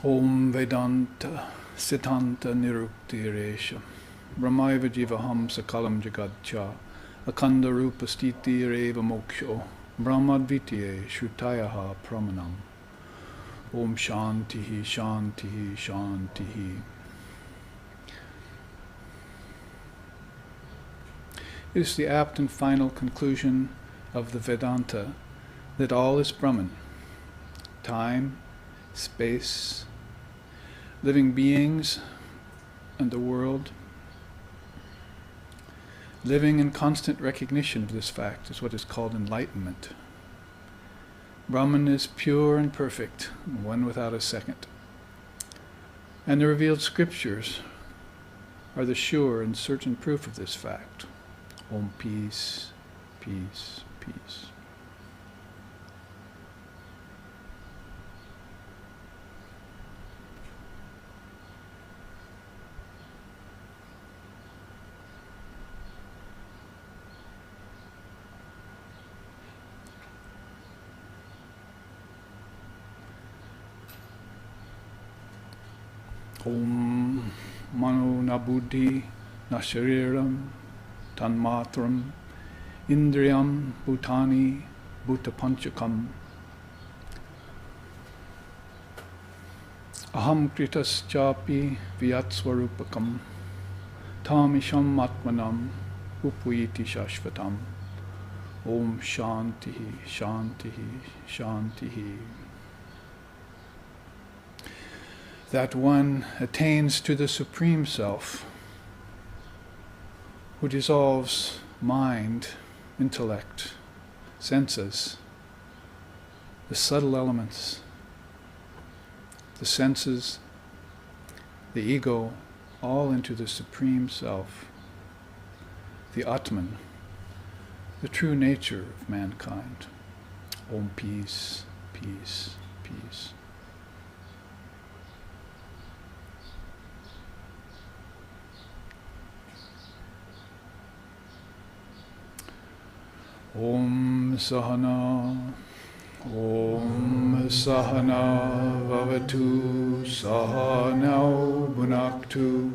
Om Vedanta Siddhanta Niruktiresha Brahmaiva Jivaham Sakalam Jagatcha Akanda Rupa Stiti Reva Moksho Brahmadvitiye Shrutayaha Pramanam. Om Shantihi Shantihi Shantihi. It is the apt and final conclusion of the Vedanta that all is Brahman. Time, space, living beings, and the world. Living in constant recognition of this fact is what is called enlightenment. Brahman is pure and perfect, one without a second. And the revealed scriptures are the sure and certain proof of this fact. Om peace, peace, peace. Om mano na buddhi na shariram tanmatram indriyam bhutani bhuta panchakam aham kritas chapi vyatsvarupakam tamisham atmanam upuyiti shashvatam. Om shantihi shantihi shantihi. That one attains to the Supreme Self, who dissolves mind, intellect, senses, the subtle elements, the senses, the ego, all into the Supreme Self, the Atman, the true nature of mankind. Om peace, peace, peace. Om Sahana, Om Sahana Vavatu, Sahanau Bhunaktu,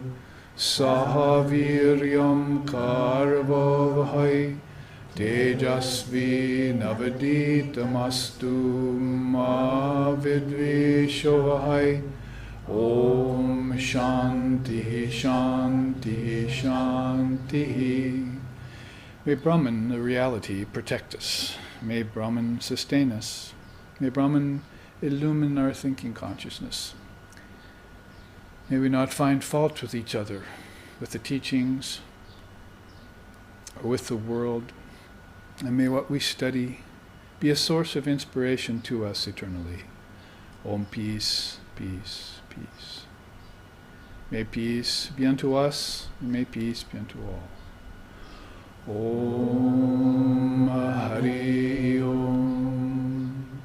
Sahaviryam Karvavahai, Tejasvi Navaditamastu Ma Vidvishavahai. Om Shantihi Shantihi Shantihi. May Brahman, the reality, protect us. May Brahman sustain us. May Brahman illumine our thinking consciousness. May we not find fault with each other, with the teachings, or with the world. And may what we study be a source of inspiration to us eternally. Om peace, peace, peace. May peace be unto us, and may peace be unto all. Om Hari Om.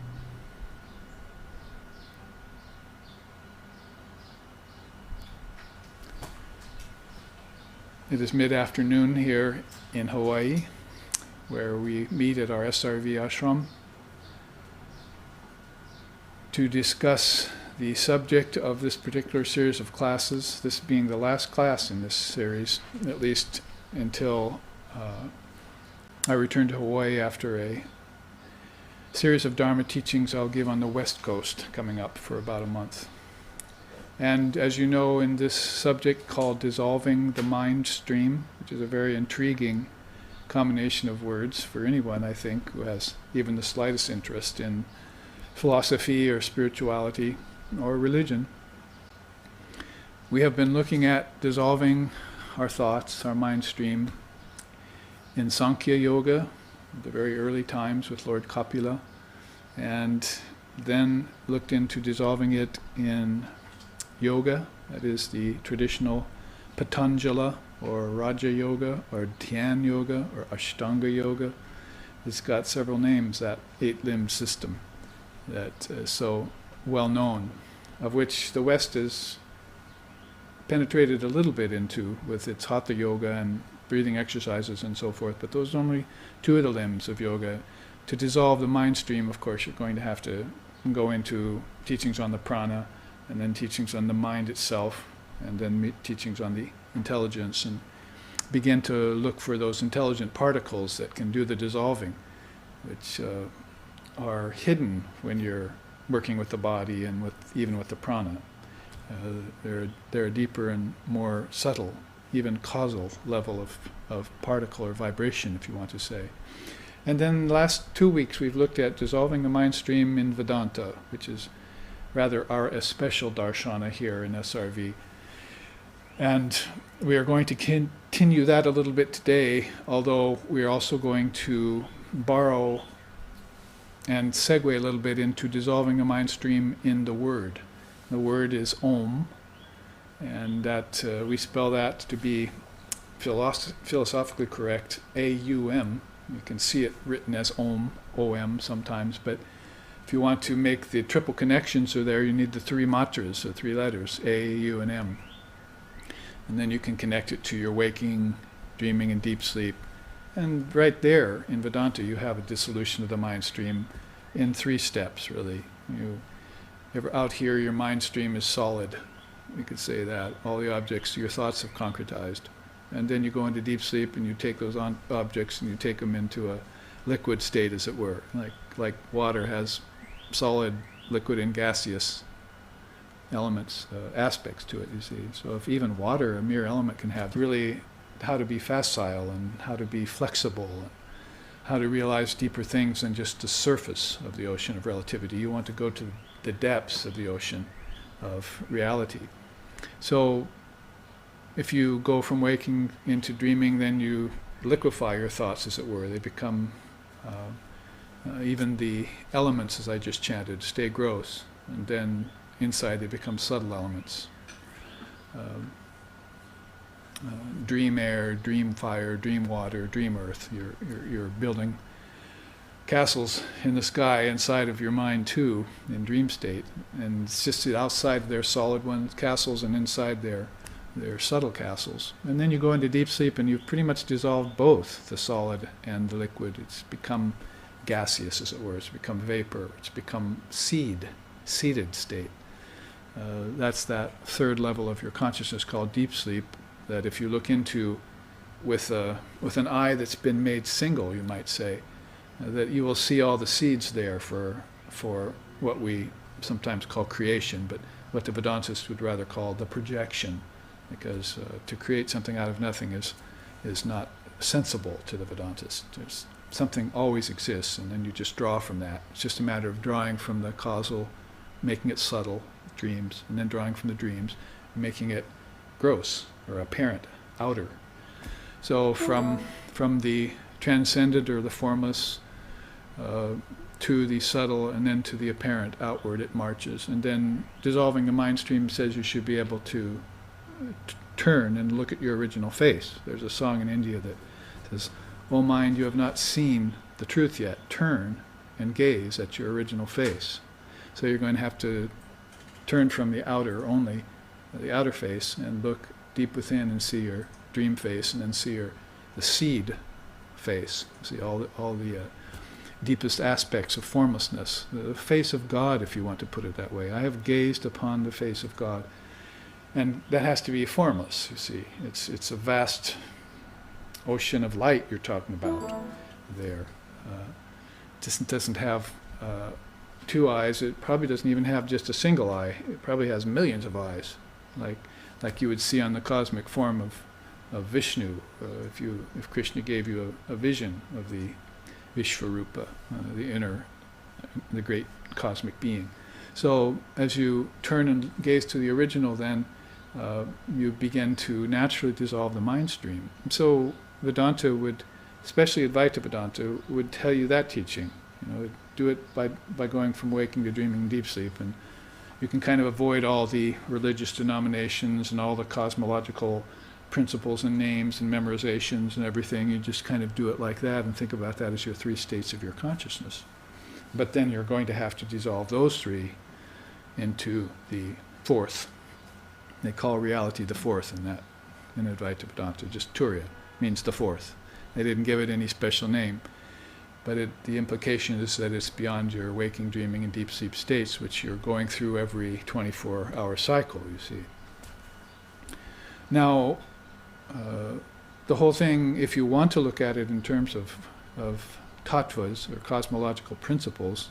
It is mid-afternoon here in Hawaii, where we meet at our SRV ashram to discuss the subject of this particular series of classes, this being the last class in this series, at least until I return to Hawaii after a series of Dharma teachings I'll give on the West Coast coming up for about a month. And as you know, in this subject called Dissolving the Mind Stream, which is a very intriguing combination of words for anyone, I think, who has even the slightest interest in philosophy or spirituality or religion, we have been looking at dissolving our thoughts, our mind stream, in Sankhya Yoga, the very early times with Lord Kapila, and then looked into dissolving it in yoga, that is the traditional Patanjala or Raja Yoga or Dhyan Yoga or Ashtanga Yoga. It's got several names, that eight-limbed system that is so well known, of which the West has penetrated a little bit into with its Hatha Yoga and breathing exercises and so forth, but those are only two of the limbs of yoga. To dissolve the mind stream, of course, you're going to have to go into teachings on the prana, and then teachings on the mind itself, and then teachings on the intelligence, and begin to look for those intelligent particles that can do the dissolving, which are hidden when you're working with the body and even with the prana. They're a deeper and more subtle, even causal level of particle or vibration, if you want to say. And then the last 2 weeks we've looked at dissolving the mind stream in Vedanta, which is rather our special darshana here in SRV. And we are going to continue that a little bit today, although we're also going to borrow and segue a little bit into dissolving the mind stream in the word. The word is Om, and that we spell that to be philosophically correct, A-U-M. You can see it written as Om, O-M sometimes, but if you want to make the triple connections are there, you need the 3 matras, the 3 letters, A, U, and M. And then you can connect it to your waking, dreaming, and deep sleep. And right there in Vedanta, you have a dissolution of the mind stream in 3 steps, really. Out here, your mind stream is solid. We could say that. All the objects, your thoughts have concretized. And then you go into deep sleep and you take those objects and you take them into a liquid state, as it were. Like water has solid, liquid, and gaseous elements, aspects to it, you see. So if even water, a mere element, can have really how to be facile and how to be flexible and how to realize deeper things than just the surface of the ocean of relativity. You want to go to the depths of the ocean of reality. So if you go from waking into dreaming, then you liquefy your thoughts, as it were. They become, even the elements, as I just chanted, stay gross, and then inside they become subtle elements. Dream air, dream fire, dream water, dream earth. You're building castles in the sky inside of your mind too, in dream state. And it's just outside their solid ones, castles, and inside their subtle castles. And then you go into deep sleep and you've pretty much dissolved both the solid and the liquid. It's become gaseous, as it were. It's become vapor. It's become seeded state. That's that 3rd level of your consciousness called deep sleep, that if you look into with an eye that's been made single, you might say, that you will see all the seeds there for what we sometimes call creation, but what the Vedantists would rather call the projection, because to create something out of nothing is not sensible to the Vedantists. Something always exists, and then you just draw from that. It's just a matter of drawing from the causal, making it subtle, dreams, and then drawing from the dreams, making it gross or apparent, outer. So from the transcendent or the formless to the subtle and then to the apparent, outward it marches. And then dissolving the mind stream says you should be able to turn and look at your original face. There's a song in India that says, "O mind, you have not seen the truth yet. Turn and gaze at your original face." So you're going to have to turn from the outer only, the outer face, and look deep within and see your dream face, and then see the seed face. See all the deepest aspects of formlessness, the face of God, if you want to put it that way. I have gazed upon the face of God, and that has to be formless. You see, it's a vast ocean of light you're talking about there. It doesn't have 2 eyes. It probably doesn't even have just a single eye. It probably has millions of eyes, like you would see on the cosmic form of Vishnu, if Krishna gave you a vision of the Vishvarupa, the great cosmic being. So as you turn and gaze to the original, then you begin to naturally dissolve the mind stream. And so Vedanta would, especially Advaita Vedanta, would tell you that teaching. Do it by going from waking to dreaming, deep sleep, and you can kind of avoid all the religious denominations and all the cosmological principles and names and memorizations and everything. You just kind of do it like that and think about that as your 3 states of your consciousness. But then you're going to have to dissolve those 3 into the 4th. They call reality the 4th in Advaita Vedanta. Just Turiya means the 4th. They didn't give it any special name. but the implication is that it's beyond your waking, dreaming, and deep sleep states, which you're going through every 24-hour cycle, you see. Now, the whole thing, if you want to look at it in terms of tattvas, or cosmological principles,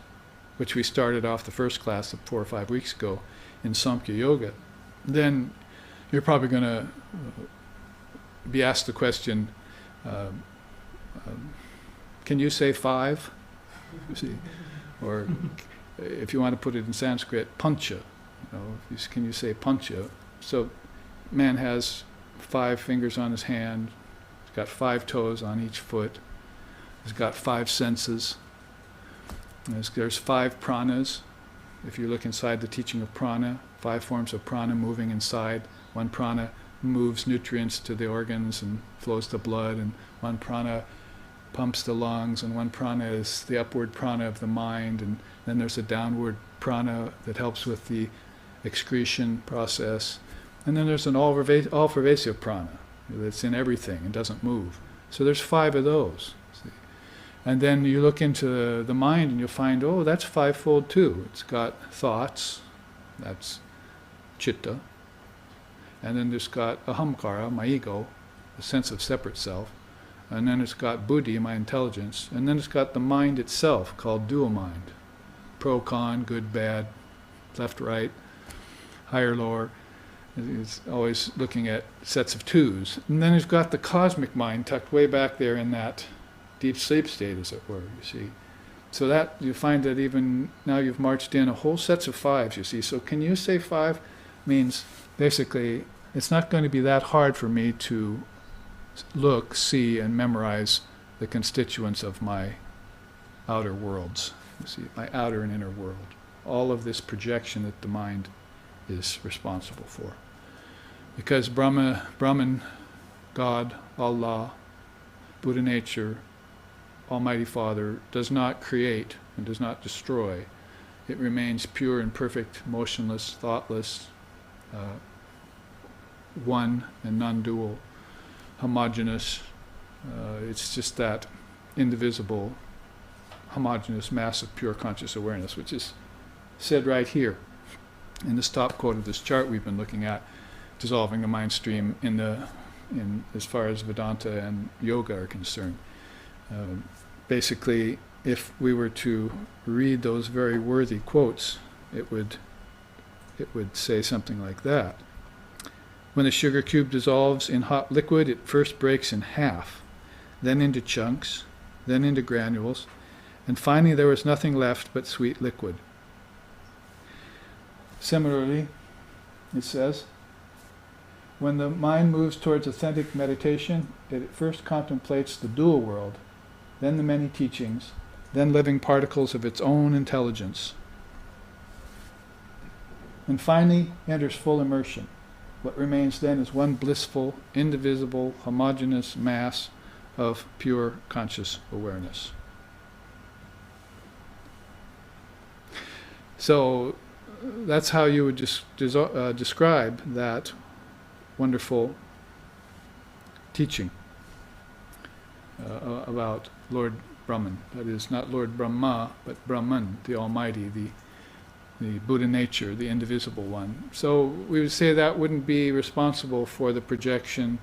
which we started off the first class of 4 or 5 weeks ago in Sankhya Yoga, then you're probably going to be asked the question, can you say 5? You see, or if you want to put it in Sanskrit, pancha. Can you say pancha? So, man has 5 fingers on his hand. He's got 5 toes on each foot. He's got 5 senses. There's 5 pranas. If you look inside the teaching of prana, 5 forms of prana moving inside. One prana moves nutrients to the organs and flows the blood, and one prana pumps the lungs, and one prana is the upward prana of the mind, and then there's a downward prana that helps with the excretion process, and then there's an all-pervasive prana that's in everything and doesn't move. So there's 5 of those. See? And then you look into the mind and you'll find, oh, that's 5-fold too. It's got thoughts, that's chitta, and then there's got ahamkara, my ego, a sense of separate self, and then it's got buddhi, my intelligence, and then it's got the mind itself, called dual mind. Pro, con, good, bad, left, right, higher, lower. It's always looking at sets of 2s. And then it's got the cosmic mind tucked way back there in that deep sleep state, as it were, you see. So that, you find that even now you've marched in a whole sets of 5s, you see. So can you say 5 means, basically, it's not going to be that hard for me to look, see, and memorize the constituents of my outer worlds. You see, my outer and inner world. All of this projection that the mind is responsible for. Because Brahman, God, Allah, Buddha nature, Almighty Father, does not create and does not destroy. It remains pure and perfect, motionless, thoughtless, one and non-dual, homogeneous. It's just that indivisible, homogeneous mass of pure conscious awareness, which is said right here in this top quote of this chart we've been looking at, dissolving the mind stream in as far as Vedanta and yoga are concerned. Basically, if we were to read those very worthy quotes, it would say something like that. When the sugar cube dissolves in hot liquid, it first breaks in half, then into chunks, then into granules, and finally there was nothing left but sweet liquid. Similarly, it says, when the mind moves towards authentic meditation, it first contemplates the dual world, then the many teachings, then living particles of its own intelligence, and finally enters full immersion. What remains then is one blissful, indivisible, homogeneous mass of pure conscious awareness. So that's how you would describe that wonderful teaching about Lord Brahman. That is, not Lord Brahma, but Brahman, the Almighty, the Buddha nature, the indivisible one. So we would say that wouldn't be responsible for the projection,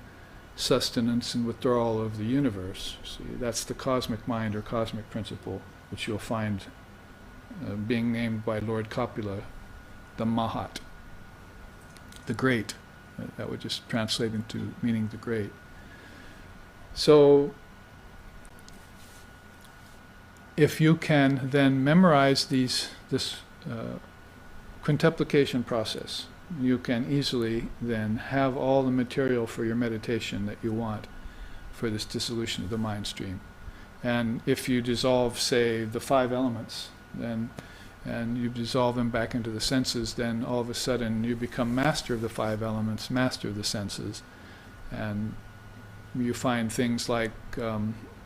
sustenance, and withdrawal of the universe. See, that's the cosmic mind or cosmic principle, which you'll find being named by Lord Kapila the Mahat, the Great. That would just translate into meaning the Great. So if you can then memorize this quintuplication process, you can easily then have all the material for your meditation that you want for this dissolution of the mind stream. And if you dissolve, say, the 5 elements, and you dissolve them back into the senses, then all of a sudden you become master of the 5 elements, master of the senses, and you find things like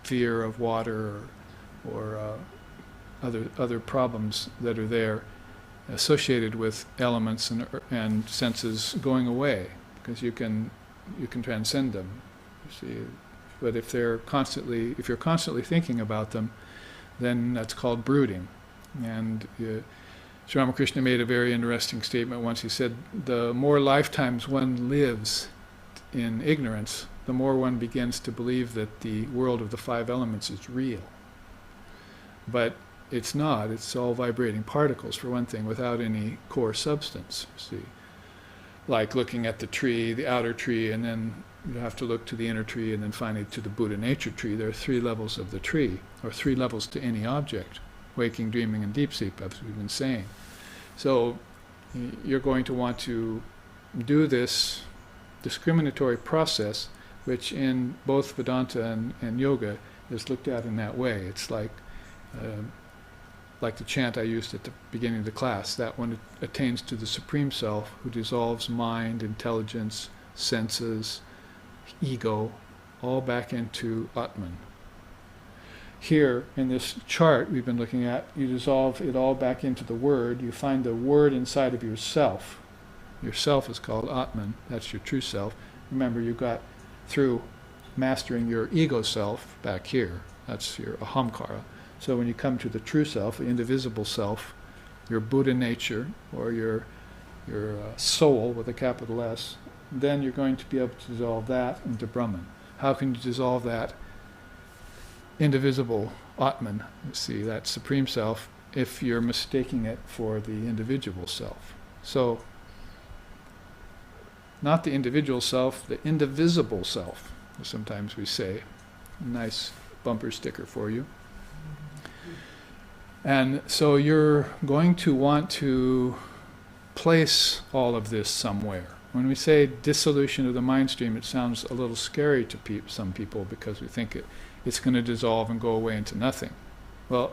fear of water or other problems that are there associated with elements and senses going away, because you can transcend them. You see, but if you're constantly thinking about them, then that's called brooding. And Sri Ramakrishna made a very interesting statement once. He said, the more lifetimes one lives in ignorance, the more one begins to believe that the world of the five elements is real. But it's not. It's all vibrating particles, for one thing, without any core substance, you see. Like looking at the tree, the outer tree, and then you have to look to the inner tree, and then finally to the Buddha nature tree. There are three levels of the tree, or three levels to any object: waking, dreaming, and deep sleep, as we've been saying. So you're going to want to do this discriminatory process, which in both Vedanta and Yoga is looked at in that way. It's like the chant I used at the beginning of the class. That one attains to the Supreme Self, who dissolves mind, intelligence, senses, ego, all back into Atman. Here, in this chart we've been looking at, you dissolve it all back into the Word. You find the Word inside of yourself. Yourself is called Atman. That's your true self. Remember, you got through mastering your ego self back here. That's your ahamkara. So when you come to the true self, the indivisible self, your Buddha nature, or your soul with a capital S, then you're going to be able to dissolve that into Brahman. How can you dissolve that indivisible Atman, you see, that Supreme Self, if you're mistaking it for the individual self? So, not the individual self, the indivisible self, sometimes we say. Nice bumper sticker for you. And so you're going to want to place all of this somewhere. When we say dissolution of the mind stream, it sounds a little scary to some people, because we think it's going to dissolve and go away into nothing. Well,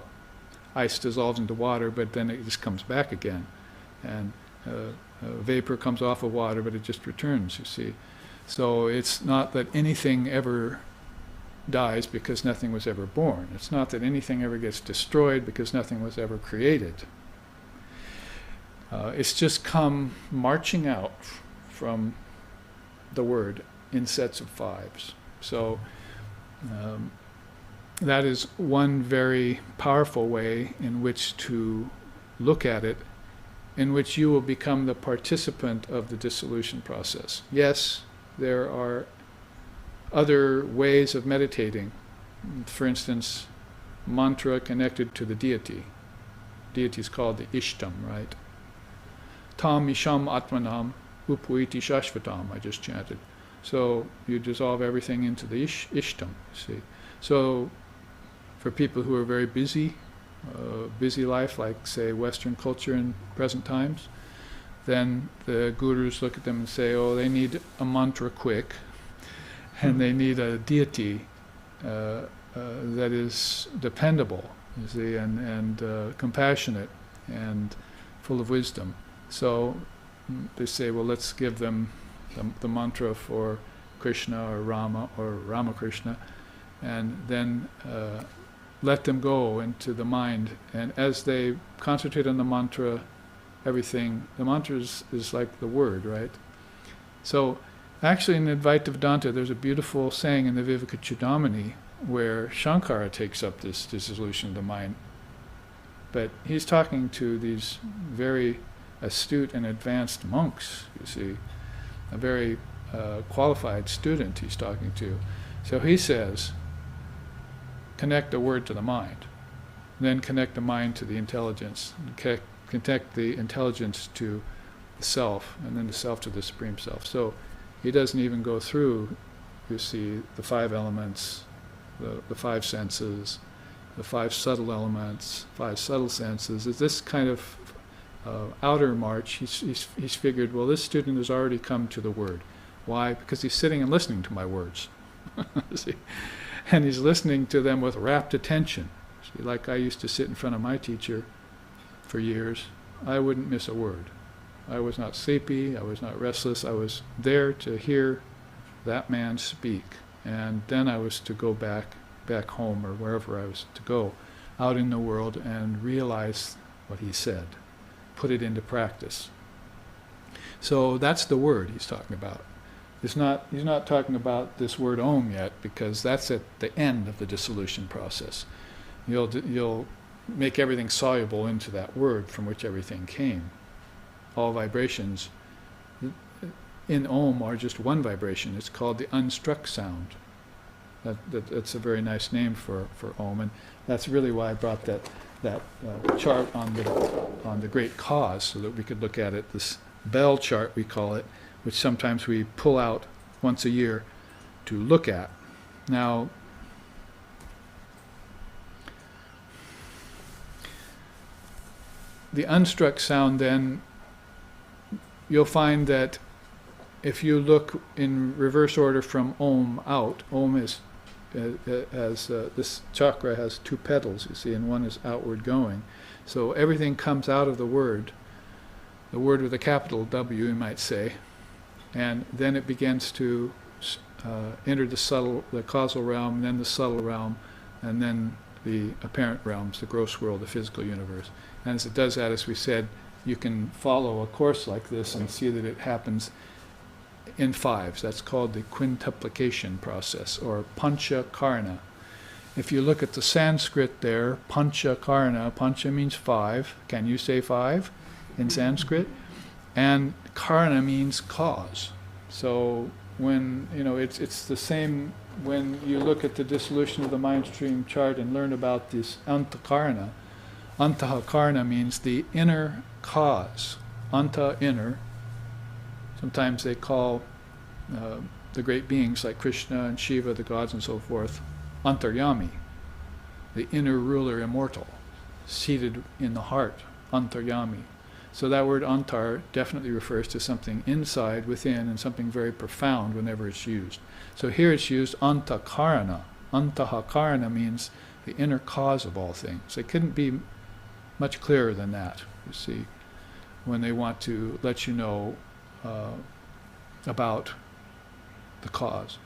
ice dissolves into water, but then it just comes back again. And vapor comes off of water, but it just returns, you see. So it's not that anything ever dies because nothing was ever born. It's not that anything ever gets destroyed because nothing was ever created. It's just come marching out from the Word in sets of fives. So that is one very powerful way in which to look at it, in which you will become the participant of the dissolution process. Yes, there are other ways of meditating. For instance, mantra connected to the deity. Deity is called the Ishtam, right? Tam Isham Atmanam Upuiti Shashvatam, I just chanted. So you dissolve everything into the Ishtam, see. So for people who are very busy life, like say Western culture in present times, then the gurus look at them and say, oh, they need a mantra quick, and they need a deity that is dependable, you see, and compassionate and full of wisdom. So they say, well, let's give them the mantra for Krishna or Rama or Ramakrishna, and then let them go into the mind. And as they concentrate on the mantra, the mantra is like the word, right? So actually in Advaita Vedanta, there's a beautiful saying in the Vivekachudamani where Shankara takes up this dissolution of the mind. But he's talking to these very astute and advanced monks, you see, a very qualified student he's talking to. So he says, connect the word to the mind, then connect the mind to the intelligence, connect the intelligence to the self, and then the self to the Supreme Self. So he doesn't even go through, you see, the five elements, the five senses, the five subtle elements, five subtle senses. It's this kind of outer march. He's figured, well, this student has already come to the word. Why? Because he's sitting and listening to my words. See? And he's listening to them with rapt attention. See, like I used to sit in front of my teacher for years. I wouldn't miss a word. I was not sleepy, I was not restless, I was there to hear that man speak. And then I was to go back home or wherever I was to go, out in the world, and realize what he said, put it into practice. So that's the word he's talking about. He's not talking about this word Om yet, because that's at the end of the dissolution process. you'll make everything soluble into that word from which everything came. All vibrations in Om are just one vibration. It's called the unstruck sound. That's a very nice name for Om, and that's really why I brought that chart on the great cause, so that we could look at it. This bell chart, we call it, which sometimes we pull out once a year to look at. Now, the unstruck sound, then, you'll find that if you look in reverse order from Om out, Om is this chakra has two petals, you see, and one is outward going. So everything comes out of the word with a capital W, you might say, and then it begins to enter the causal realm, and then the subtle realm, and then the apparent realms, the gross world, the physical universe. And as it does that, as we said, you can follow a course like this and see that it happens in fives. That's called the quintuplication process, or pancha karana. If you look at the Sanskrit there, pancha karana, pancha means five. Can you say five in Sanskrit? And karana means cause. So when, it's the same when you look at the dissolution of the Mindstream chart and learn about this antakarana. Antakarana means the inner cause. Anta, inner. Sometimes they call the great beings like Krishna and Shiva, the gods and so forth, antaryami, the inner ruler immortal, seated in the heart, antaryami. So that word antar definitely refers to something inside, within, and something very profound whenever it's used. So here it's used antakarana. Antahakarana means the inner cause of all things. It couldn't be much clearer than that, you see, when they want to let you know about the cause.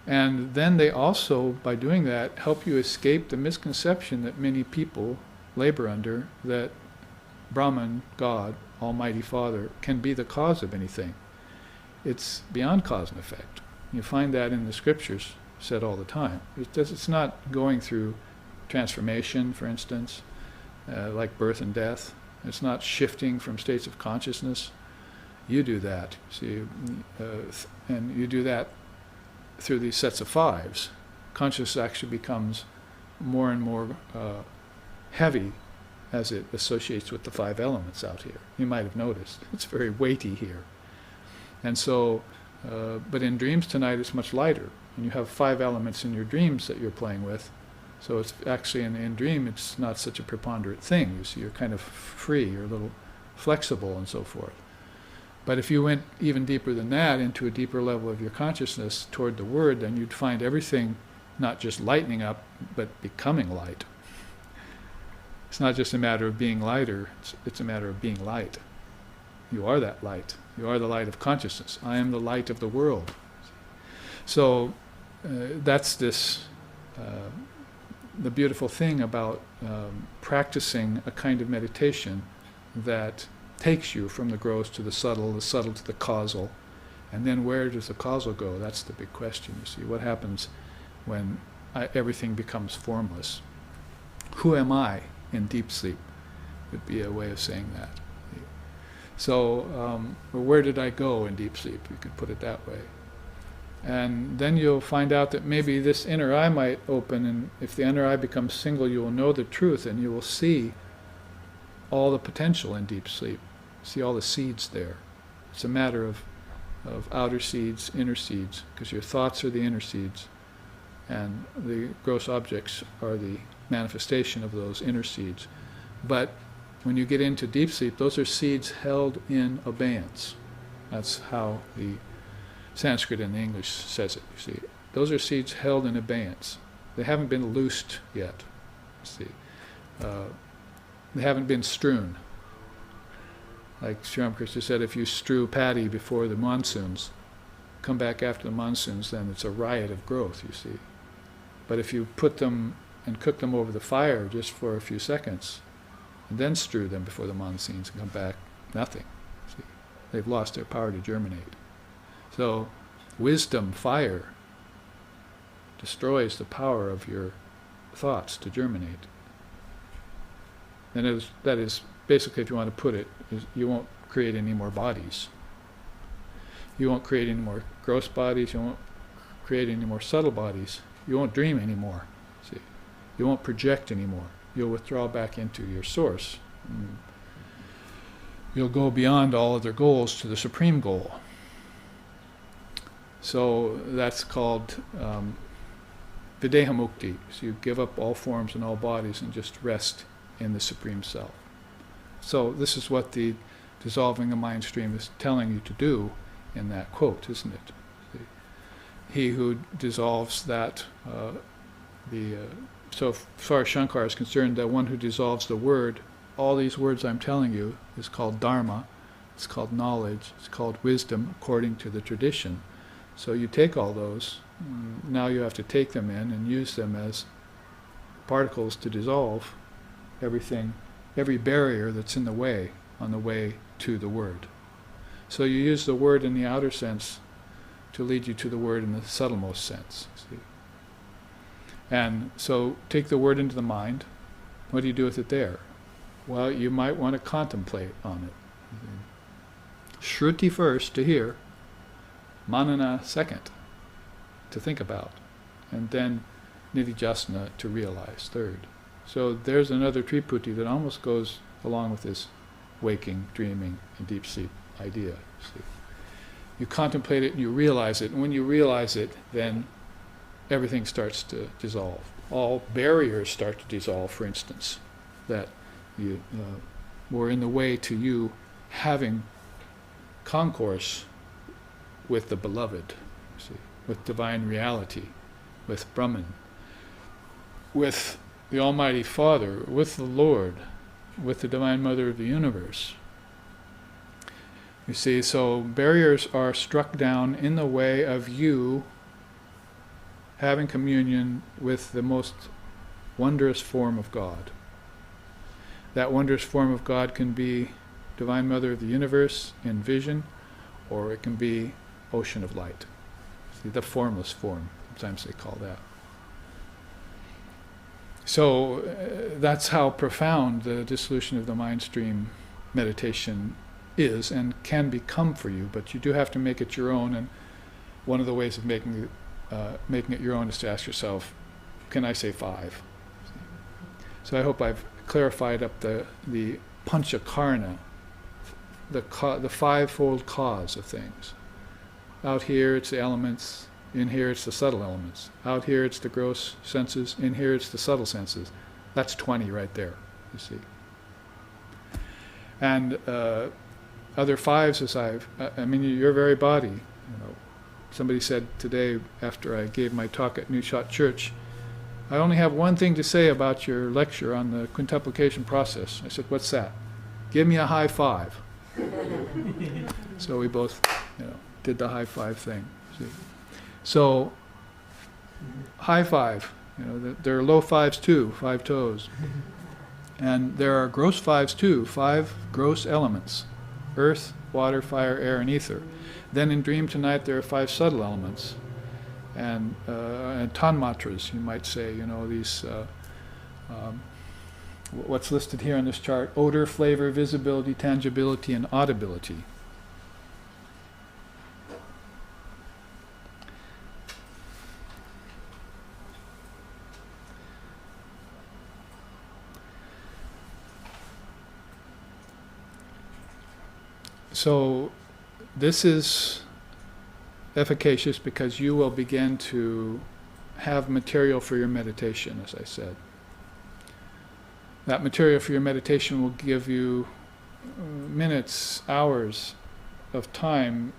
And then they also, by doing that, help you escape the misconception that many people labor under, that Brahman, God, Almighty Father, can be the cause of anything. It's beyond cause and effect. You find that in the scriptures said all the time. It's not going through transformation, for instance, like birth and death. It's not shifting from states of consciousness. You do that, see, and you do that through these sets of fives. Consciousness actually becomes more and more heavy as it associates with the five elements out here. You might have noticed. It's very weighty here. And so, but in dreams tonight it's much lighter. And you have five elements in your dreams that you're playing with. So it's actually, in dream, it's not such a preponderant thing. You see, you're kind of free, you're a little flexible and so forth. But if you went even deeper than that, into a deeper level of your consciousness toward the word, then you'd find everything not just lightening up, but becoming light. It's not just a matter of being lighter, it's a matter of being light. You are that light. You are the light of consciousness. I am the light of the world. So that's this, the beautiful thing about practicing a kind of meditation that takes you from the gross to the subtle to the causal. And then where does the causal go? That's the big question, you see. What happens when everything becomes formless? Who am I in deep sleep would be a way of saying that. So, where did I go in deep sleep? You could put it that way. And then you'll find out that maybe this inner eye might open, and if the inner eye becomes single, you will know the truth, and you will see all the potential in deep sleep. See all the seeds there. It's a matter of outer seeds, inner seeds, because your thoughts are the inner seeds, and the gross objects are the manifestation of those inner seeds. But when you get into deep sleep, those are seeds held in abeyance. That's how the Sanskrit and the English says it, you see. Those are seeds held in abeyance. They haven't been loosed yet, you see. They haven't been strewn. Like Sri Ramakrishna said, if you strew paddy before the monsoons, come back after the monsoons, then it's a riot of growth, you see. But if you put them and cook them over the fire just for a few seconds, and then strew them before the monsoons and come back, nothing. See? They've lost their power to germinate. So wisdom, fire, destroys the power of your thoughts to germinate. And that is basically, if you want to put it, you won't create any more bodies. You won't create any more gross bodies. You won't create any more subtle bodies. You won't dream anymore. See, you won't project anymore. You'll withdraw back into your source. You'll go beyond all other goals to the supreme goal. So that's called videha mukti. So you give up all forms and all bodies and just rest in the Supreme Self. So this is what the dissolving the mind stream is telling you to do in that quote, isn't it? He who dissolves that, so far as Shankara is concerned, the one who dissolves the word, all these words I'm telling you, is called dharma, it's called knowledge, it's called wisdom according to the tradition. So you take all those, now you have to take them in and use them as particles to dissolve everything, every barrier that's in the way, on the way to the word. So you use the word in the outer sense to lead you to the word in the subtlemost sense. See? And so take the word into the mind. What do you do with it there? Well, you might want to contemplate on it. Shruti first, to hear. Manana second, to think about. And then nididhyasana, to realize, third. So there's another triputi that almost goes along with this waking, dreaming, and deep sleep idea. See? You contemplate it and you realize it. And when you realize it, then everything starts to dissolve. All barriers start to dissolve, for instance, that you were in the way to you having concourse with the beloved, see, with divine reality, with Brahman, with the Almighty Father, with the Lord, with the Divine Mother of the universe. You see, so barriers are struck down in the way of you having communion with the most wondrous form of God. That wondrous form of God can be Divine Mother of the universe in vision, or it can be ocean of light. See, the formless form, sometimes they call that. So that's how profound the dissolution of the mind stream meditation is and can become for you, but you do have to make it your own. And one of the ways of making it your own is to ask yourself, can I say 5? So I hope I've clarified up the pancha karana, the fivefold cause of things. Out here it's the elements, in here it's the subtle elements. Out here it's the gross senses, in here it's the subtle senses. That's 20 right there, you see. And other 5s, I mean, your very body, you know. Somebody said today, after I gave my talk at New Shot Church, I only have one thing to say about your lecture on the quintuplication process. I said, what's that? Give me a high 5. So we both, did the high 5 thing. See? So, high 5, there are low 5s too, 5 toes. And there are gross 5s too, 5 gross elements: earth, water, fire, air, and ether. Then in Dream Tonight there are 5 subtle elements, and tanmatras, you might say, these, what's listed here on this chart: odor, flavor, visibility, tangibility, and audibility. So this is efficacious because you will begin to have material for your meditation, as I said. That material for your meditation will give you minutes, hours of time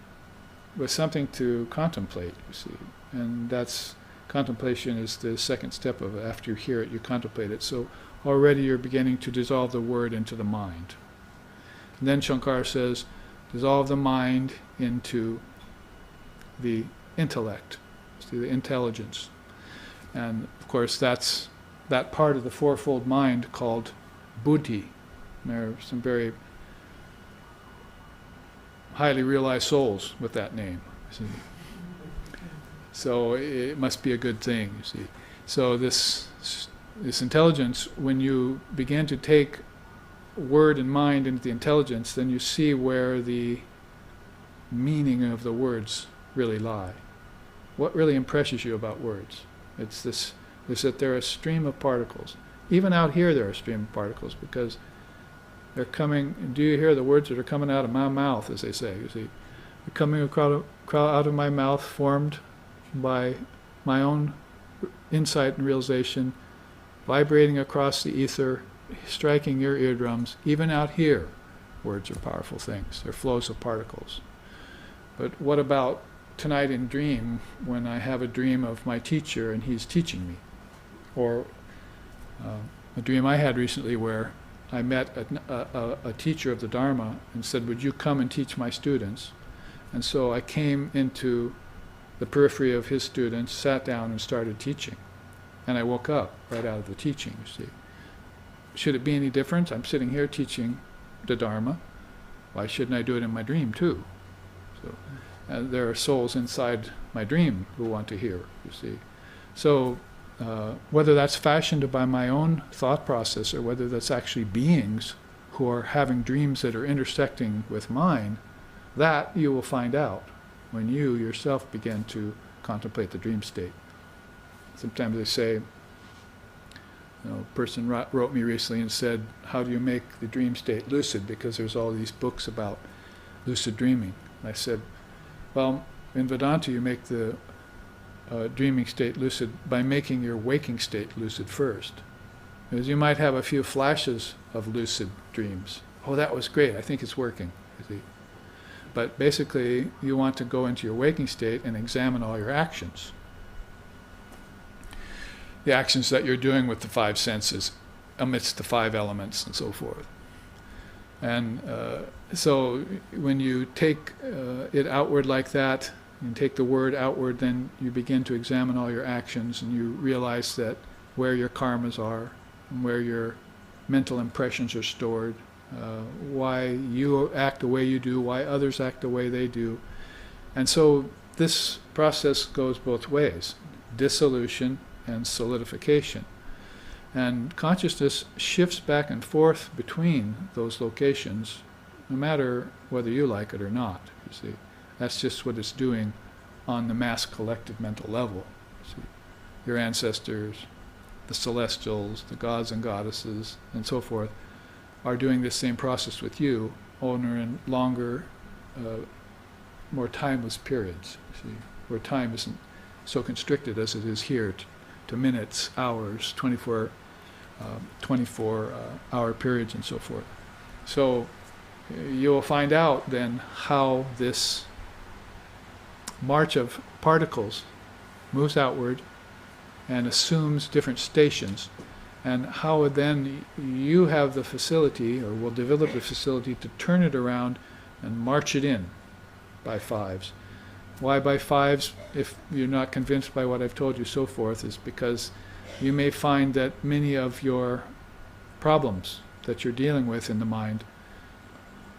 with something to contemplate, you see. And that's, contemplation is the second step of it. After you hear it, you contemplate it. So already you're beginning to dissolve the word into the mind. And then Shankara says, dissolve the mind into the intellect, see, the intelligence. And of course that's that part of the fourfold mind called buddhi. There are some very highly realized souls with that name. See. So it must be a good thing, you see. So this intelligence, when you begin to take word and mind into the intelligence, then you see where the meaning of the words really lie. What really impresses you about words? It's this, is that they're a stream of particles. Even out here they're a stream of particles, because they're coming, do you hear the words that are coming out of my mouth, as they say? You see, they're coming out of my mouth, formed by my own insight and realization, vibrating across the ether, striking your eardrums. Even out here, words are powerful things. They're flows of particles. But what about tonight in dream, when I have a dream of my teacher and he's teaching me? Or a dream I had recently where I met a teacher of the Dharma and said, would you come and teach my students? And so I came into the periphery of his students, sat down and started teaching. And I woke up right out of the teaching, you see. Should it be any different? I'm sitting here teaching the Dharma. Why shouldn't I do it in my dream too? So there are souls inside my dream who want to hear, you see. So whether that's fashioned by my own thought process or whether that's actually beings who are having dreams that are intersecting with mine, that you will find out when you yourself begin to contemplate the dream state. Sometimes they say, a person wrote me recently and said, how do you make the dream state lucid? Because there's all these books about lucid dreaming. And I said, well, in Vedanta you make the dreaming state lucid by making your waking state lucid first. Because you might have a few flashes of lucid dreams. Oh, that was great, I think it's working. You see. But basically, you want to go into your waking state and examine all your actions. The actions that you're doing with the five senses, amidst the five elements and so forth. And so when you take it outward like that, and take the word outward, then you begin to examine all your actions and you realize that where your karmas are, and where your mental impressions are stored, why you act the way you do, why others act the way they do. And so this process goes both ways, dissolution and solidification. And consciousness shifts back and forth between those locations, no matter whether you like it or not, you see. That's just what it's doing on the mass collective mental level. You see. Your ancestors, the celestials, the gods and goddesses, and so forth, are doing this same process with you, only in longer, more timeless periods, see, where time isn't so constricted as it is here to minutes, hours, 24-hour periods and so forth. So you'll find out then how this march of particles moves outward and assumes different stations, and how then you have the facility, or will develop the facility, to turn it around and march it in by fives. Why by fives, if you're not convinced by what I've told you so forth, is because you may find that many of your problems that you're dealing with in the mind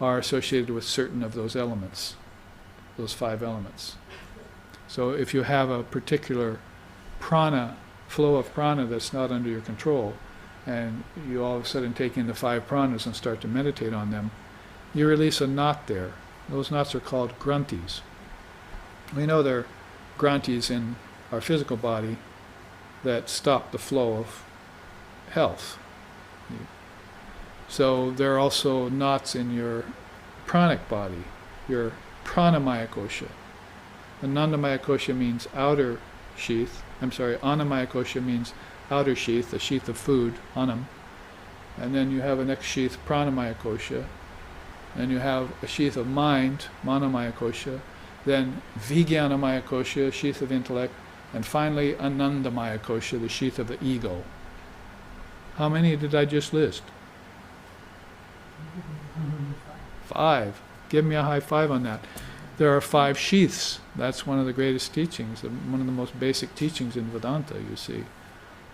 are associated with certain of those elements, those five elements. So if you have a particular prana, flow of prana that's not under your control, and you all of a sudden take in the five pranas and start to meditate on them, you release a knot there. Those knots are called granthis. We know there are granthis in our physical body that stop the flow of health. So there are also knots in your pranic body, your pranamaya kosha. Anandamaya kosha means outer sheath. Annamaya kosha means outer sheath, the sheath of food, annam. And then you have a next sheath, pranamaya kosha. Then you have a sheath of mind, manomaya kosha. Then vijnanamaya kosha, sheath of intellect. And finally, anandamaya kosha, the sheath of the ego. How many did I just list? 5. Give me a high five on that. There are 5 sheaths. That's one of the greatest teachings, one of the most basic teachings in Vedanta, you see.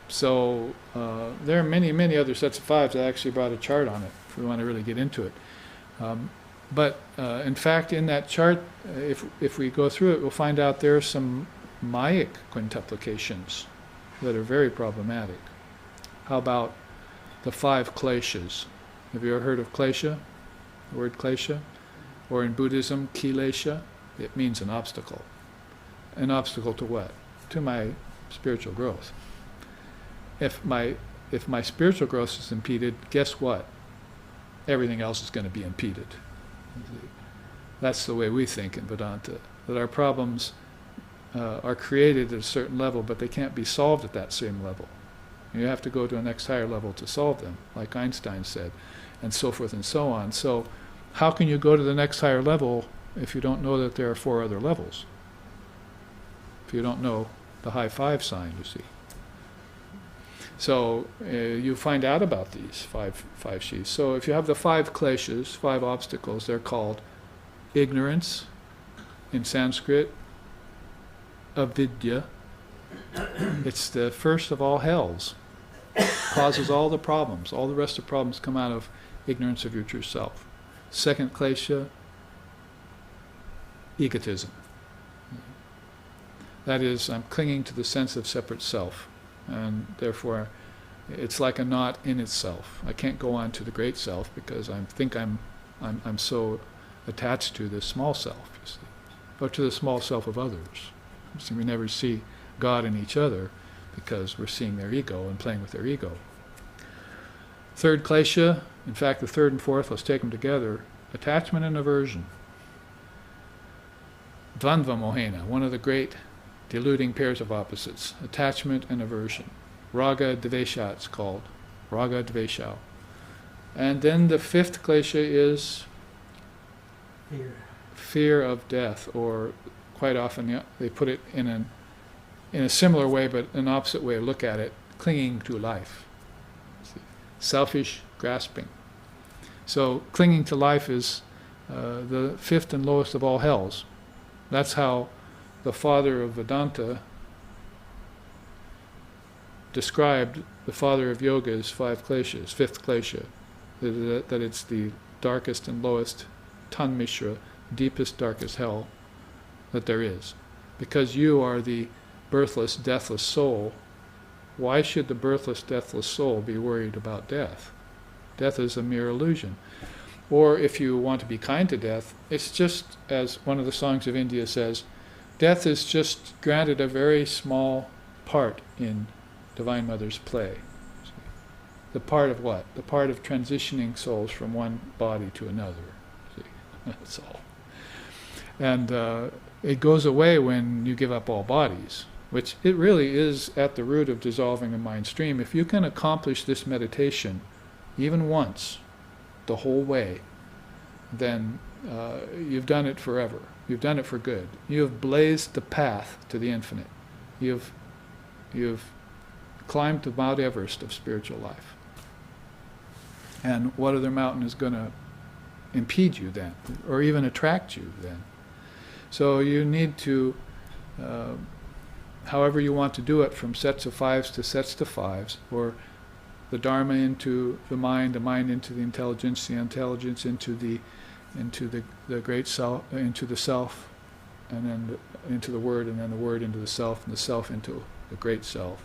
So there are many, many other sets of 5s. I actually brought a chart on it, if we want to really get into it. But in fact, in that chart, if we go through it, we'll find out there are some Mayic quintuplications that are very problematic. How about the 5 kleshas? Have you ever heard of klesha? The word klesha? Or in Buddhism, kilesha? It means an obstacle. An obstacle to what? To my spiritual growth. If my spiritual growth is impeded, guess what? Everything else is going to be impeded. That's the way we think in Vedanta, that our problems are created at a certain level, but they can't be solved at that same level. You have to go to a next higher level to solve them, like Einstein said, and so forth and so on. So how can you go to the next higher level if you don't know that there are 4 other levels? If you don't know the high 5 sign, you see. So you find out about these five sheaths. So if you have the 5 kleshas, 5 obstacles, they're called ignorance in Sanskrit, avidya. It's the first of all hells. Causes all the problems. All the rest of the problems come out of ignorance of your true self. Second klesha, egotism. That is, I'm clinging to the sense of separate self, and therefore it's like a knot in itself. I can't go on to the great self because I think I'm so attached to this small self, you see, or to the small self of others. See, we never see God in each other because we're seeing their ego and playing with their ego. Third klesha, in fact the third and fourth, let's take them together, attachment and aversion. Dvandva mohena, one of the great deluding pairs of opposites, attachment and aversion. Raga dvesha it's called, raga dvesha. And then the 5th klesha is fear of death, or quite often they put it in a similar way, but an opposite way to look at it, clinging to life. Selfish grasping. So clinging to life is the 5th and lowest of all hells. That's how the father of Vedanta described the father of yoga's 5 kleshas, 5th klesha, that it's the darkest and lowest tanmishra, deepest, darkest hell that there is. Because you are the birthless, deathless soul, why should the birthless, deathless soul be worried about death? Death is a mere illusion. Or if you want to be kind to death, it's just, as one of the songs of India says, death is just granted a very small part in Divine Mother's play. The part of what? The part of transitioning souls from one body to another. See? That's all. And it goes away when you give up all bodies, which it really is at the root of dissolving a mind stream. If you can accomplish this meditation even once, the whole way, then you've done it forever. You've done it for good. You have blazed the path to the infinite. You've climbed the Mount Everest of spiritual life. And what other mountain is going to impede you then, or even attract you then? So you need to, however you want to do it, from sets of 5s to sets to 5s, or the Dharma into the mind into the intelligence into the great self, into the self, and then into the word, and then the word into the self, and the self into the great self.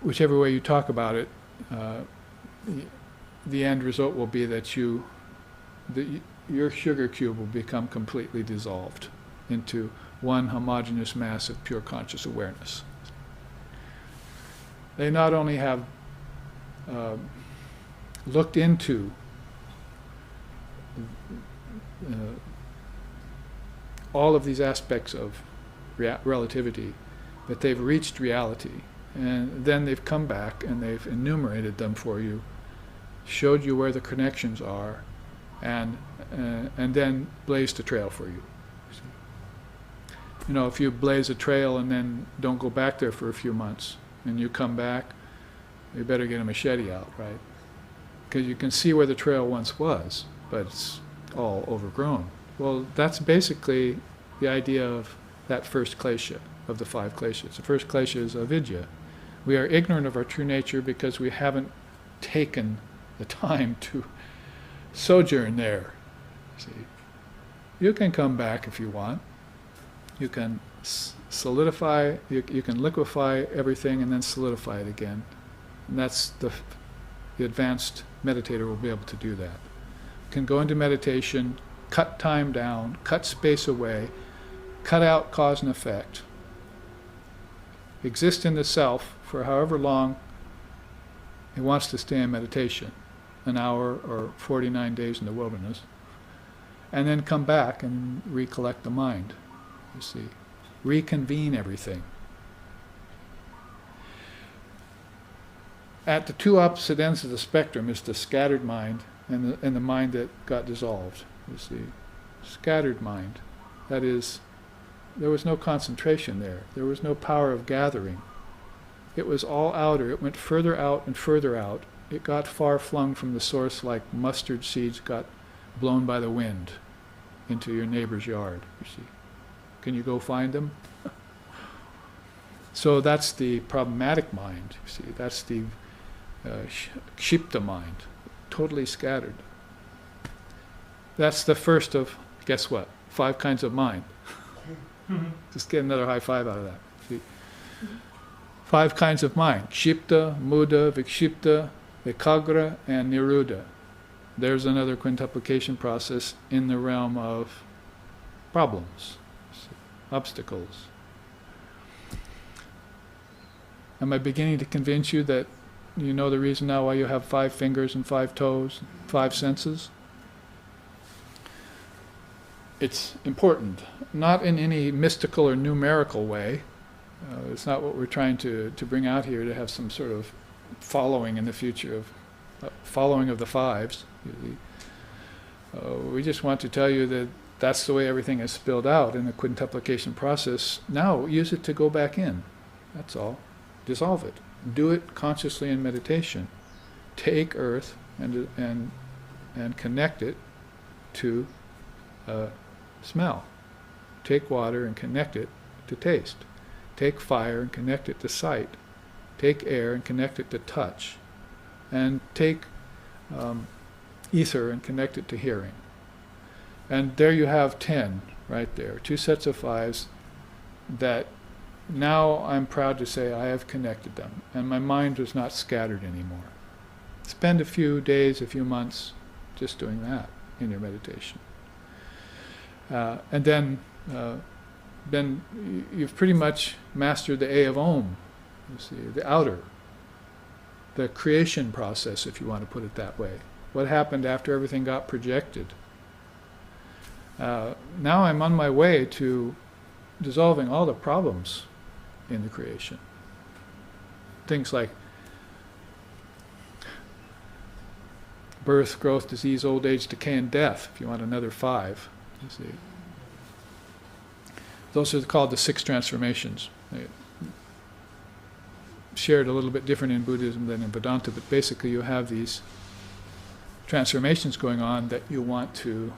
Whichever way you talk about it, the end result will be that your sugar cube will become completely dissolved into one homogeneous mass of pure conscious awareness. They not only have looked into all of these aspects of relativity, but they've reached reality, and then they've come back and they've enumerated them for you, showed you where the connections are, and then blazed a trail for you. You know, if you blaze a trail and then don't go back there for a few months, and you come back, you better get a machete out, right? Because you can see where the trail once was, but it's all overgrown. Well, that's basically the idea of that first klesha, of the 5 kleshas. The first klesha is avidya. We are ignorant of our true nature because we haven't taken the time to sojourn there. See, you can come back if you want. You can solidify, you can liquefy everything and then solidify it again. And that's the advanced meditator will be able to do that. Can go into meditation, cut time down, cut space away, cut out cause and effect, exist in the self for however long he wants to stay in meditation, an hour or 49 days in the wilderness, and then come back and recollect the mind, you see, reconvene everything. At the two opposite ends of the spectrum is the scattered mind and the mind that got dissolved, you see. Scattered mind, that is, there was no concentration there. There was no power of gathering. It was all outer. It went further out and further out. It got far flung from the source like mustard seeds got blown by the wind into your neighbor's yard, you see. Can you go find them? So that's the problematic mind, you see. That's the kshipta mind, totally scattered. That's the first of, guess what, 5 kinds of mind. Just get another high five out of that. See? 5 kinds of mind: kshipta, muda, vikshipta, ekagra, and niruddha. There's another quintuplication process in the realm of problems, obstacles. Am I beginning to convince you that you know the reason now why you have 5 fingers and 5 toes, 5 senses? It's important, not in any mystical or numerical way. It's not what we're trying to bring out here, to have some sort of following in the future of following of the 5s. We just want to tell you that that's the way everything is spilled out in the quintuplication process. Now use it to go back in. That's all. Dissolve it. Do it consciously in meditation. Take earth and connect it to smell. Take water and connect it to taste. Take fire and connect it to sight. Take air and connect it to touch. And take ether and connect it to hearing. And there you have 10 right there. 2 sets of 5s that now I'm proud to say I have connected them. And my mind is not scattered anymore. Spend a few days, a few months just doing that in your meditation. And then you've pretty much mastered the A of Om, you see, the outer, the creation process, if you want to put it that way. What happened after everything got projected? Now I'm on my way to dissolving all the problems in the creation. Things like birth, growth, disease, old age, decay, and death, if you want another 5. You see. Those are called the 6 transformations. They're shared a little bit different in Buddhism than in Vedanta, but basically you have these transformations going on that you want to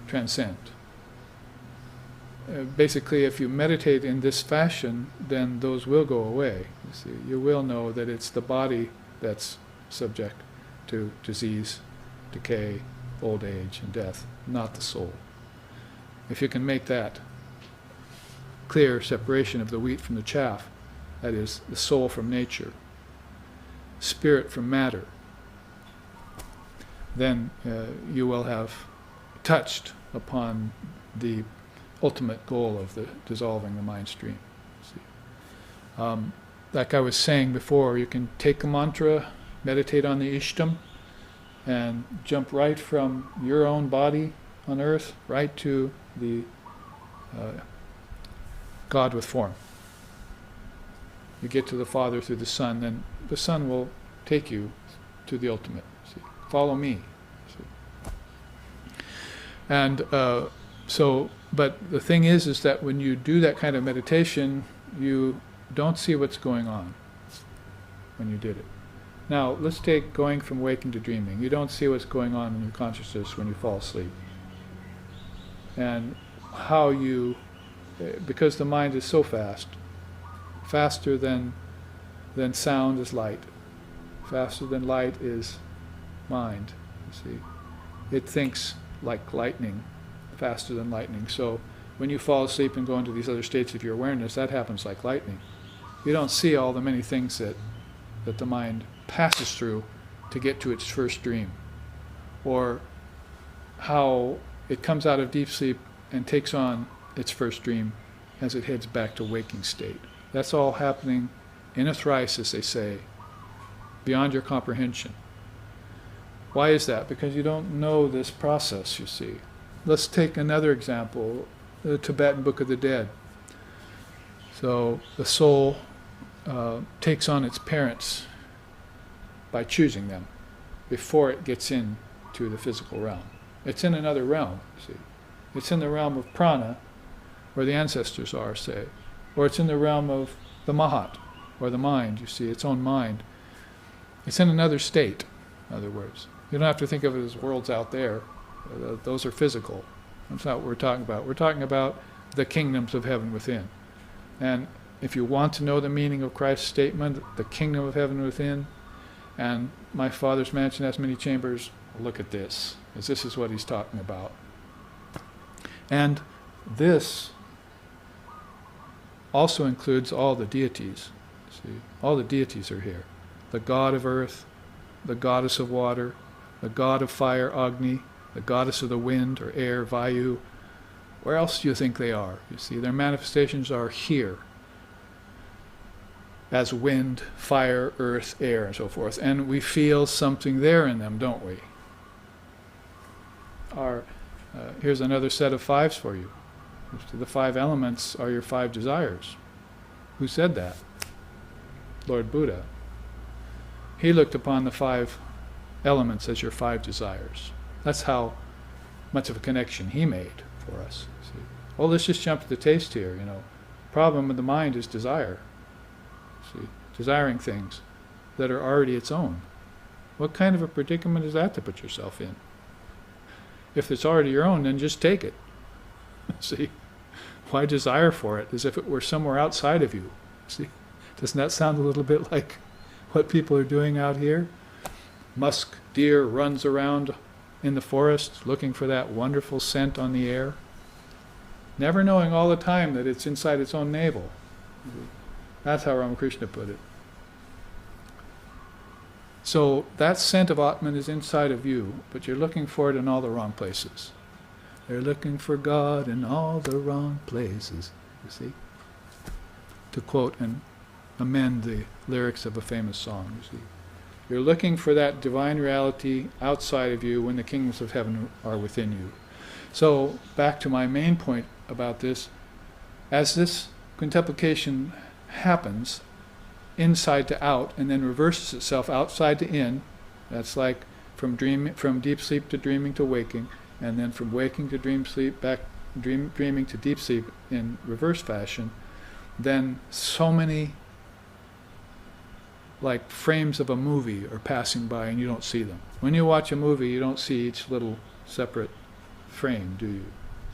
transcend. Basically, if you meditate in this fashion, then those will go away. You see, you will know that it's the body that's subject to disease, decay, old age, and death, not the soul. If you can make that clear separation of the wheat from the chaff, that is, the soul from nature, spirit from matter, then you will have touched upon the ultimate goal of the dissolving the mind stream. Like I was saying before, you can take a mantra, meditate on the Ishtam, and jump right from your own body on earth right to the God with form. You get to the Father through the Son, then the Son will take you to the ultimate. See? Follow me. See? And but the thing is that when you do that kind of meditation, you don't see what's going on when you did it. Now, let's take going from waking to dreaming. You don't see what's going on in your consciousness when you fall asleep. And how you, because the mind is so fast, faster than sound is light, faster than light is mind, you see. It thinks like lightning, faster than lightning. So when you fall asleep and go into these other states of your awareness, that happens like lightning. You don't see all the many things that the mind passes through to get to its first dream, or how it comes out of deep sleep and takes on its first dream as it heads back to waking state. That's all happening in a thrice, as they say, beyond your comprehension. Why is that? Because you don't know this process, you see. Let's take another example, the Tibetan Book of the Dead. So the soul takes on its parents by choosing them before it gets into the physical realm. It's in another realm, see. It's in the realm of prana, where the ancestors are, say. Or it's in the realm of the mahat, or the mind, you see, its own mind. It's in another state, in other words. You don't have to think of it as worlds out there. Those are physical. That's not what we're talking about. We're talking about the kingdoms of heaven within. And if you want to know the meaning of Christ's statement, the kingdom of heaven within, and my Father's mansion has many chambers, look at this, as this is what he's talking about. And this also includes all the deities. See, all the deities are here. The god of earth, the goddess of water, the god of fire, Agni, the goddess of the wind or air, Vayu. Where else do you think they are? You see, their manifestations are here as wind, fire, earth, air, and so forth. And we feel something there in them, don't we? Here's another set of fives for you. The 5 elements are your 5 desires. Who said that? Lord Buddha. He looked upon the 5 elements as your 5 desires. That's how much of a connection he made for us. See? Well, let's just jump to the taste here. Problem with the mind is desire. See, desiring things that are already its own. What kind of a predicament is that to put yourself in? If it's already your own, then just take it. See, why desire for it as if it were somewhere outside of you? See, doesn't that sound a little bit like what people are doing out here? Musk deer runs around in the forest looking for that wonderful scent on the air, never knowing all the time that it's inside its own navel. That's how Ramakrishna put it. So that scent of Atman is inside of you, but you're looking for it in all the wrong places. They're looking for God in all the wrong places, you see? To quote and amend the lyrics of a famous song, you see. You're looking for that divine reality outside of you when the kingdoms of heaven are within you. So, back to my main point about this, as this quintuplication happens, inside to out, and then reverses itself outside to in, that's like from deep sleep to dreaming to waking, and then from waking to dream sleep, back dreaming to deep sleep in reverse fashion, then so many like frames of a movie are passing by and you don't see them. When you watch a movie, you don't see each little separate frame, do you?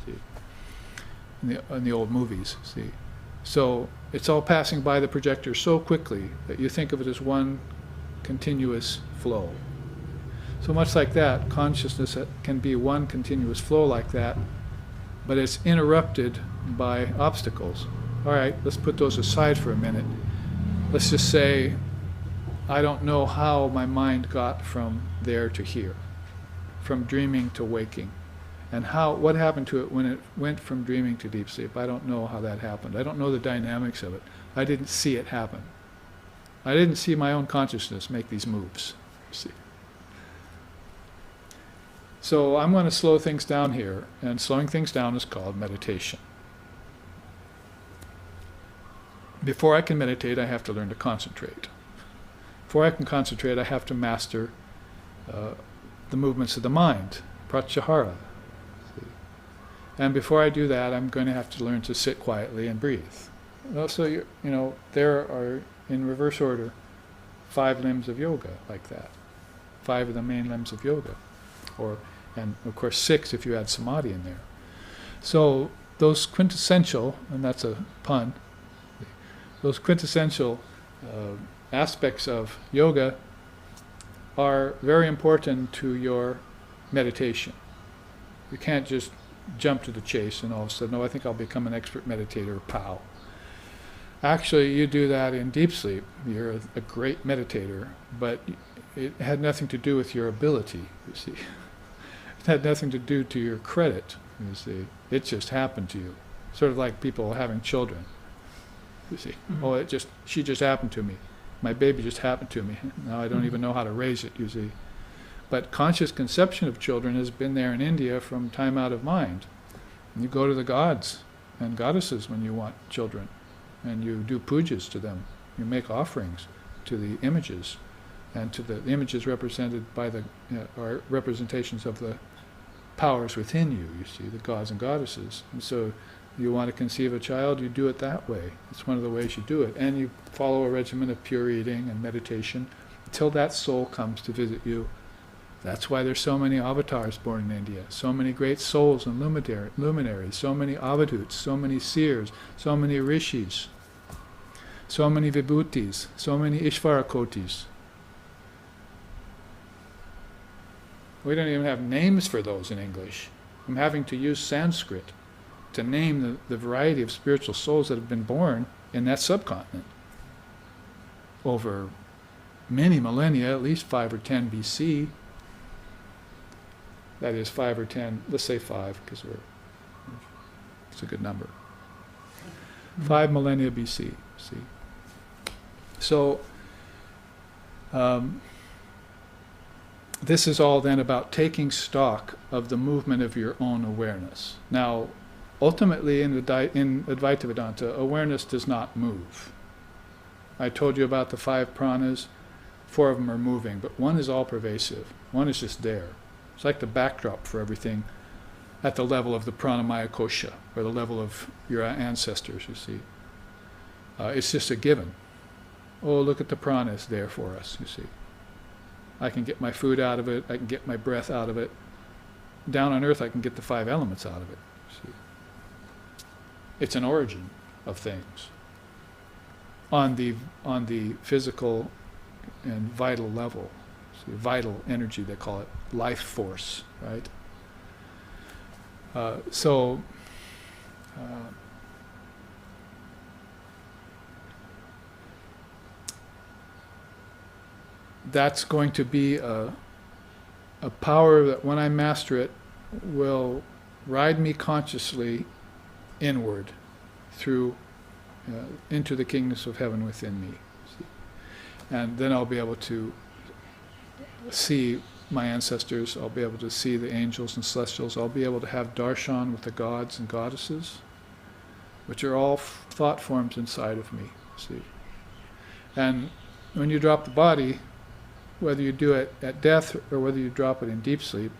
See, in the old movies, see. So it's all passing by the projector so quickly that you think of it as one continuous flow. So much like that, consciousness can be one continuous flow like that, but it's interrupted by obstacles. All right, let's put those aside for a minute. Let's just say, I don't know how my mind got from there to here, from dreaming to waking, and what happened to it when it went from dreaming to deep sleep. I don't know how that happened. I don't know the dynamics of it. I didn't see it happen. I didn't see my own consciousness make these moves, you see. So I'm going to slow things down here, and slowing things down is called meditation. Before I can meditate, I have to learn to concentrate. Before I can concentrate, I have to master the movements of the mind, pratyahara. And before I do that, I'm going to have to learn to sit quietly and breathe. So, there are, in reverse order, 5 limbs of yoga like that. 5 of the main limbs of yoga. And of course 6 if you add samadhi in there. So those quintessential, and that's a pun, those quintessential aspects of yoga are very important to your meditation. You can't just jump to the chase and all of a sudden, I think I'll become an expert meditator, pow. Actually, you do that in deep sleep. You're a great meditator, but it had nothing to do with your ability, you see. It had nothing to do to your credit, you see. It just happened to you. Sort of like people having children, you see. Mm-hmm. Oh, she just happened to me. My baby just happened to me. Now I don't even know how to raise it, you see. But conscious conception of children has been there in India from time out of mind. And you go to the gods and goddesses when you want children, and you do pujas to them. You make offerings to the images, and to the images represented by are representations of the powers within you, you see, the gods and goddesses. And so you want to conceive a child, you do it that way. It's one of the ways you do it. And you follow a regimen of pure eating and meditation until that soul comes to visit you. That's why there's so many avatars born in India, so many great souls and luminaries, so many avadhuts, so many seers, so many rishis, so many vibhutis, so many ishvarakotis. We don't even have names for those in English. I'm having to use Sanskrit to name the variety of spiritual souls that have been born in that subcontinent over many millennia, at least 5 or 10 BC. That is 5 or 10, let's say 5, because it's a good number. 5 millennia BC, see. So, this is all then about taking stock of the movement of your own awareness. Now, ultimately in Advaita Vedanta, awareness does not move. I told you about the 5 pranas. 4 of them are moving, but one is all pervasive. One is just there. It's like the backdrop for everything at the level of the pranamaya kosha, or the level of your ancestors, you see. It's just a given. Oh, look at the prana, it's there for us, you see. I can get my food out of it, I can get my breath out of it. Down on earth I can get the 5 elements out of it. See? It's an origin of things. On the physical and vital level. See, vital energy, they call it, life force, right? That's going to be a power that when I master it will ride me consciously inward through into the kingdoms of heaven within me. See? And then I'll be able to see my ancestors, I'll be able to see the angels and celestials, I'll be able to have darshan with the gods and goddesses, which are all thought forms inside of me. See? And when you drop the body, whether you do it at death or whether you drop it in deep sleep,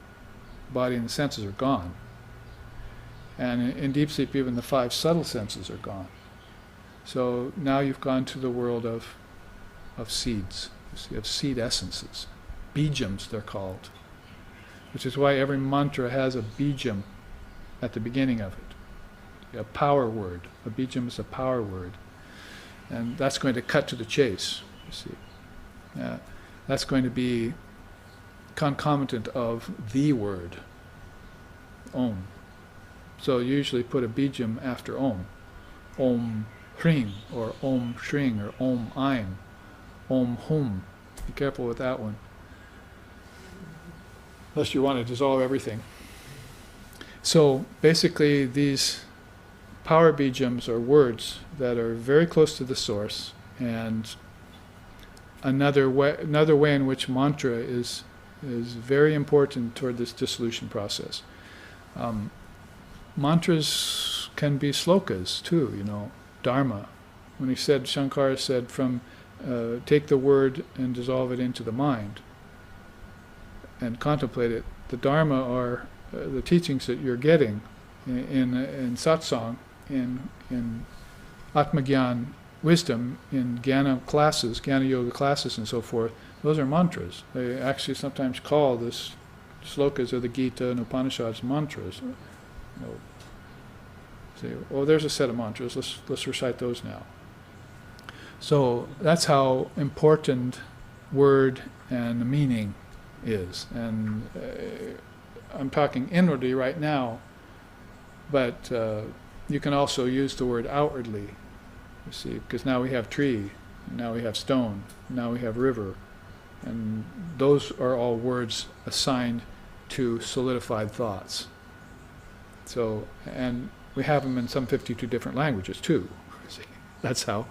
the body and the senses are gone. And in deep sleep, even the 5 subtle senses are gone. So now you've gone to the world of seeds, you see, of seed essences. Bijams, they're called. Which is why every mantra has a bijam at the beginning of it. A power word. A bijam is a power word. And that's going to cut to the chase, you see. That's going to be concomitant of the word, Om. So you usually put a bijam after Om. Om Hring, or Om Shring, or Om Aim, Om Hum. Be careful with that one. Unless you want to dissolve everything. So basically these power bijams are words that are very close to the source, and another way in which mantra is very important toward this dissolution process. Mantras can be slokas too, you know, dharma. When he said, Shankara said, from take the word and dissolve it into the mind and contemplate it. The dharma are the teachings that you're getting in satsang, in atmagyan wisdom, in jnana classes, jnana yoga classes and so forth. Those are mantras. They actually sometimes call this slokas of the Gita and Upanishads mantras. You know, say, oh, there's a set of mantras. Let's recite those now. So that's how important word and meaning is. And I'm talking inwardly right now, but you can also use the word outwardly. You see, because now we have tree, now we have stone, now we have river, and those are all words assigned to solidified thoughts. So, and we have them in some 52 different languages too. See, that's how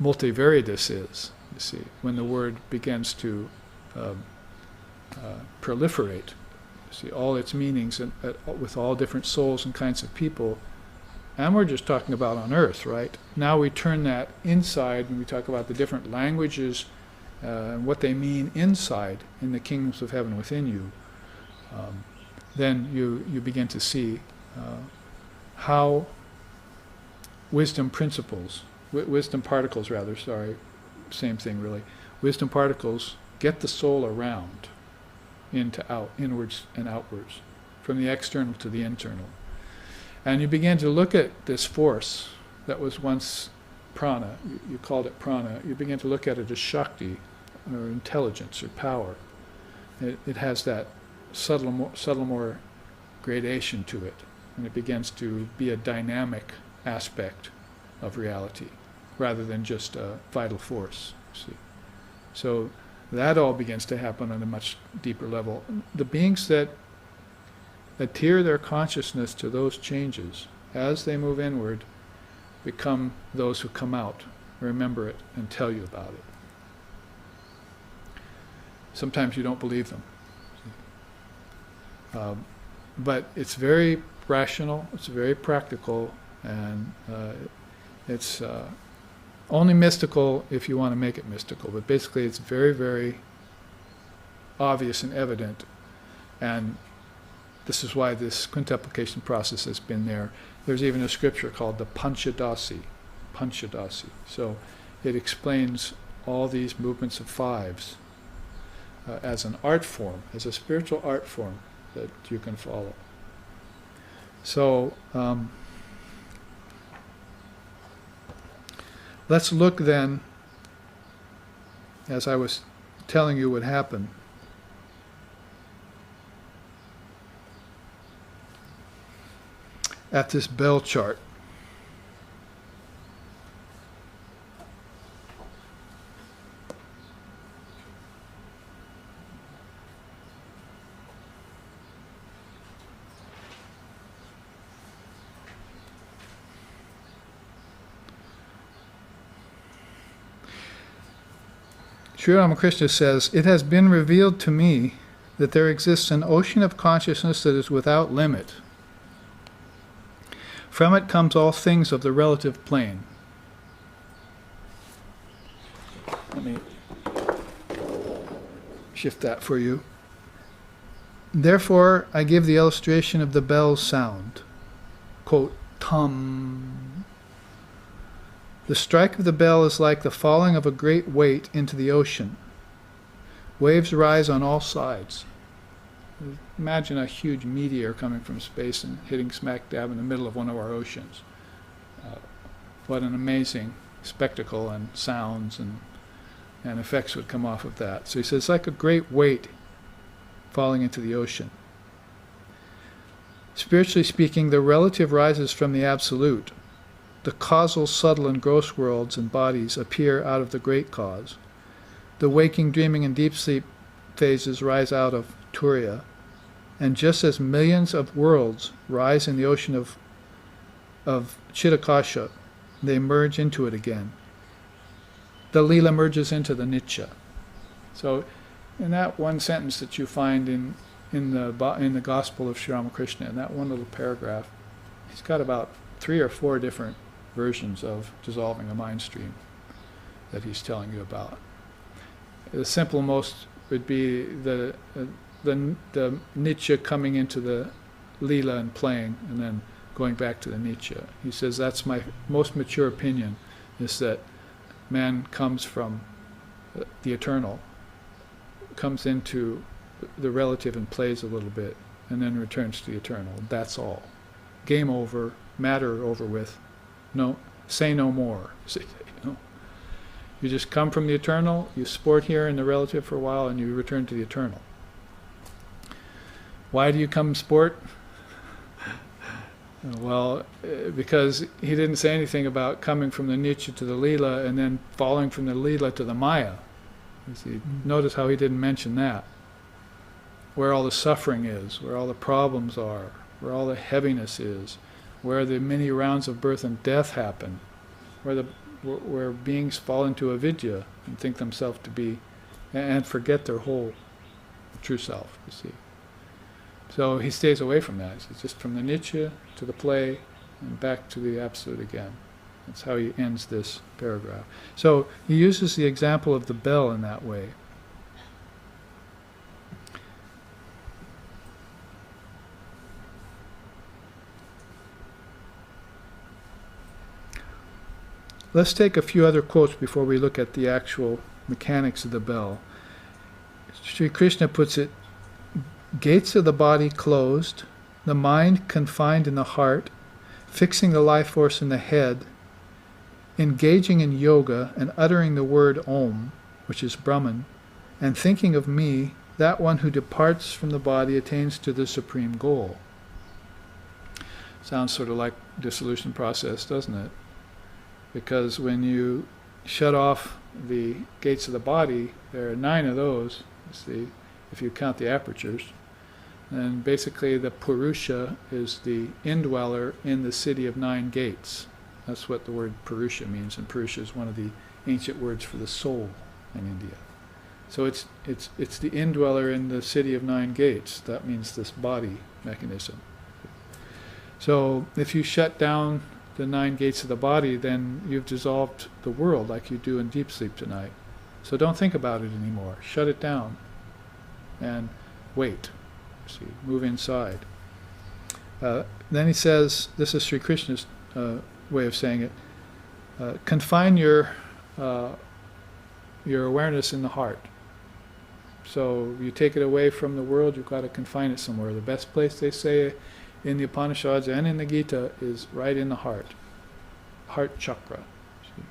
multivariedness is. You see, when the word begins to proliferate, you see all its meanings with all different souls and kinds of people. And we're just talking about on earth, right? Now we turn that inside when we talk about the different languages and what they mean inside in the kingdoms of heaven within you. Then you begin to see how wisdom principles, wisdom particles rather, sorry, same thing really, wisdom particles get the soul around into inwards and outwards, from the external to the internal. And you begin to look at this force that was once prana, you called it prana, you begin to look at it as Shakti, or intelligence, or power. It has that subtle more gradation to it, and it begins to be a dynamic aspect of reality, rather than just a vital force, see. So that all begins to happen on a much deeper level. The beings that adhere their consciousness to those changes as they move inward become those who come out, remember it, and tell you about it. Sometimes you don't believe them. But it's very rational, it's very practical, and it's only mystical if you want to make it mystical. But basically it's very, very obvious and evident, and this is why this quintuplication process has been there. There's even a scripture called the Panchadasi. So it explains all these movements of fives as an art form, as a spiritual art form that you can follow. So let's look then, as I was telling you would happen, at this bell chart. Sri Ramakrishna says, "It has been revealed to me that there exists an ocean of consciousness that is without limit. From it comes all things of the relative plane." Let me shift that for you. "Therefore, I give the illustration of the bell's sound. Quote, tum. The strike of the bell is like the falling of a great weight into the ocean. Waves rise on all sides." Imagine a huge meteor coming from space and hitting smack dab in the middle of one of our oceans. What an amazing spectacle, and sounds and effects would come off of that. So he says it's like a great weight falling into the ocean. Spiritually speaking, the relative rises from the absolute. The causal, subtle, and gross worlds and bodies appear out of the great cause. The waking, dreaming, and deep sleep phases rise out of Turiya, and just as millions of worlds rise in the ocean of Chidakasha, they merge into it again. The Leela merges into the Nitya. So, in that one sentence that you find in the Gospel of Sri Ramakrishna, in that one little paragraph, he's got about 3 or 4 different versions of dissolving a mind stream that he's telling you about. The simple most would be the Nitya coming into the Leela and playing, and then going back to the Nitya. He says that's my most mature opinion, is that man comes from the eternal, comes into the relative and plays a little bit, and then returns to the eternal. That's all. Game over, matter over with. No, say no more. You just come from the eternal, you sport here in the relative for a while, and you return to the eternal. Why do you come sport? Because he didn't say anything about coming from the Nitya to the Leela and then falling from the Leela to the Maya. You see, notice how he didn't mention that. Where all the suffering is, where all the problems are, where all the heaviness is, where the many rounds of birth and death happen, where beings fall into avidya and think themselves to be, and forget their whole true self, you see. So he stays away from that. It's just from the Nitya to the play and back to the Absolute again. That's how he ends this paragraph. So he uses the example of the bell in that way. Let's take a few other quotes before we look at the actual mechanics of the bell. Sri Krishna puts it, gates of the body closed, the mind confined in the heart, fixing the life force in the head, engaging in yoga and uttering the word Om, which is Brahman, and thinking of me, that one who departs from the body attains to the supreme goal. Sounds sort of like dissolution process, doesn't it? Because when you shut off the gates of the body, there are 9 of those, you see, if you count the apertures. And basically the Purusha is the indweller in the city of 9 gates. That's what the word Purusha means, and Purusha is one of the ancient words for the soul in India. So it's the indweller in the city of 9 gates. That means this body mechanism. So if you shut down the 9 gates of the body, then you've dissolved the world like you do in deep sleep tonight. So don't think about it anymore. Shut it down and wait. See, move inside. Then he says, this is Sri Krishna's way of saying it, confine your awareness in the heart. So you take it away from the world, you've got to confine it somewhere. The best place, they say, in the Upanishads and in the Gita is right in the heart chakra. See?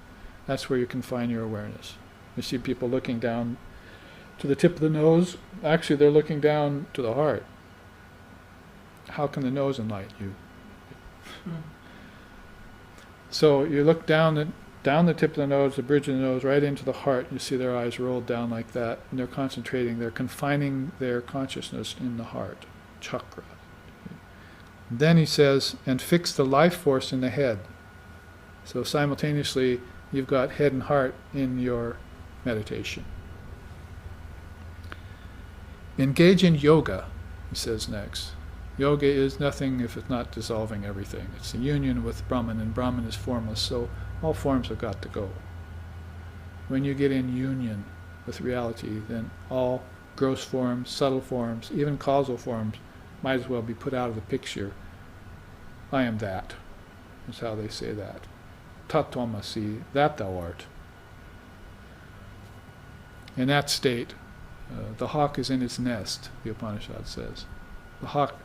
That's where you confine your awareness. You see people looking down to the tip of the nose. Actually, they're looking down to the heart. How can the nose enlighten you? So you look down the tip of the nose, the bridge of the nose, right into the heart. You see their eyes rolled down like that, and they're concentrating. They're confining their consciousness in the heart chakra. Then he says, and fix the life force in the head. So simultaneously, you've got head and heart in your meditation. Engage in yoga, he says next. Yoga is nothing if it's not dissolving everything. It's a union with Brahman, and Brahman is formless, so all forms have got to go. When you get in union with reality, then all gross forms, subtle forms, even causal forms, might as well be put out of the picture. I am that. That's how they say that. Tattvamasi, that thou art. In that state, the hawk is in its nest, the Upanishad says. The hawk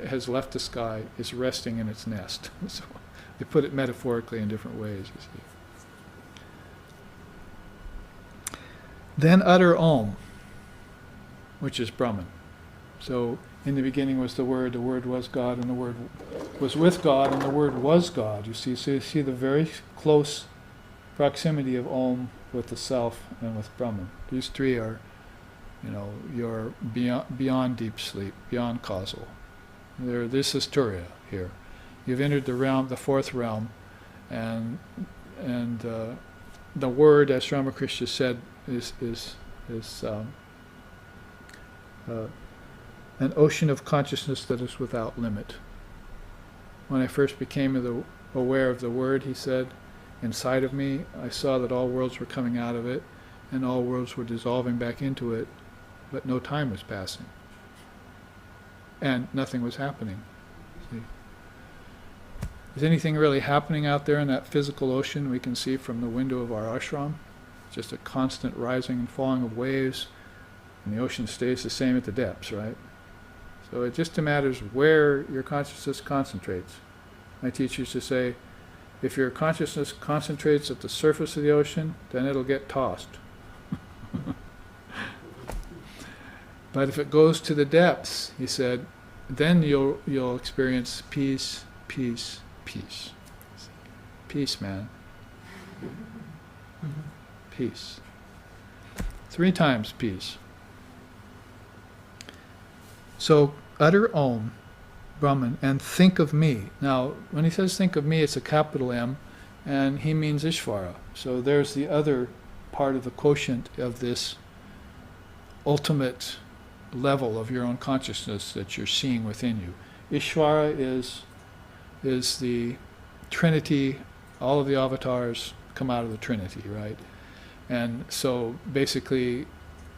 has left the sky, is resting in its nest. So they put it metaphorically in different ways, you see. Then utter Om, which is Brahman. So in the beginning was the Word was God, and the Word was with God, and the Word was God. You see, so you see the very close proximity of Om with the Self and with Brahman. These 3 are, you're beyond deep sleep, beyond causal. This is Turiya here. You've entered the realm, the 4th realm, and the Word, as Ramakrishna said, is an ocean of consciousness that is without limit. When I first became aware of the Word, he said, inside of me, I saw that all worlds were coming out of it, and all worlds were dissolving back into it, but no time was passing. And nothing was happening. See? Is anything really happening out there in that physical ocean we can see from the window of our ashram? Just a constant rising and falling of waves, and the ocean stays the same at the depths, right? So it just matters where your consciousness concentrates. My teacher used to say, if your consciousness concentrates at the surface of the ocean, then it'll get tossed. But if it goes to the depths, he said, then you'll experience peace peace, peace. Peace, man. Peace. 3 times peace. So utter Om, Brahman, and think of me. Now, when he says think of me, it's a capital M, and he means Ishvara. So there's the other part of the quotient of this ultimate level of your own consciousness that you're seeing within you. Ishvara is the Trinity. All of the avatars come out of the Trinity, right? And so basically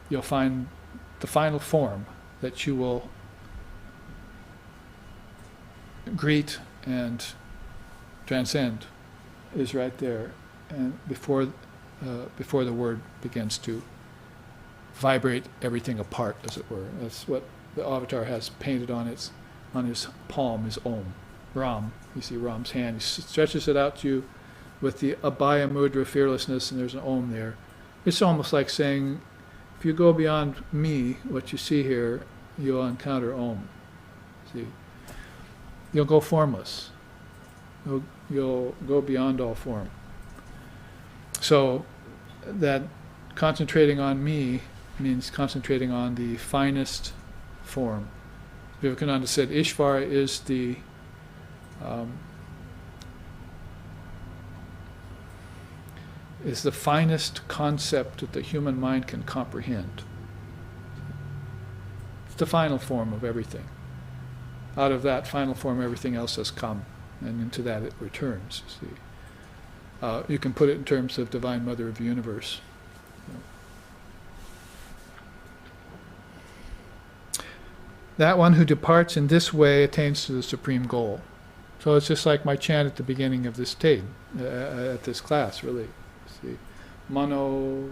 you'll find the final form that you will greet and transcend is right there, and before the word begins to vibrate everything apart, as it were. That's what the avatar has painted on his palm, is Om, Ram. You see Ram's hand. He stretches it out to you with the Abhaya Mudra, fearlessness, and there's an Om there. It's almost like saying, if you go beyond me, what you see here, you'll encounter Om. See, you'll go formless. You'll go beyond all form. So that concentrating on me means concentrating on the finest form. Vivekananda said Ishvara is the finest concept that the human mind can comprehend. It's the final form of everything. Out of that final form, everything else has come, and into that it returns. See, you can put it in terms of Divine Mother of the Universe. That one who departs in this way attains to the supreme goal. So it's just like my chant at the beginning of this at this class, really. See, Mano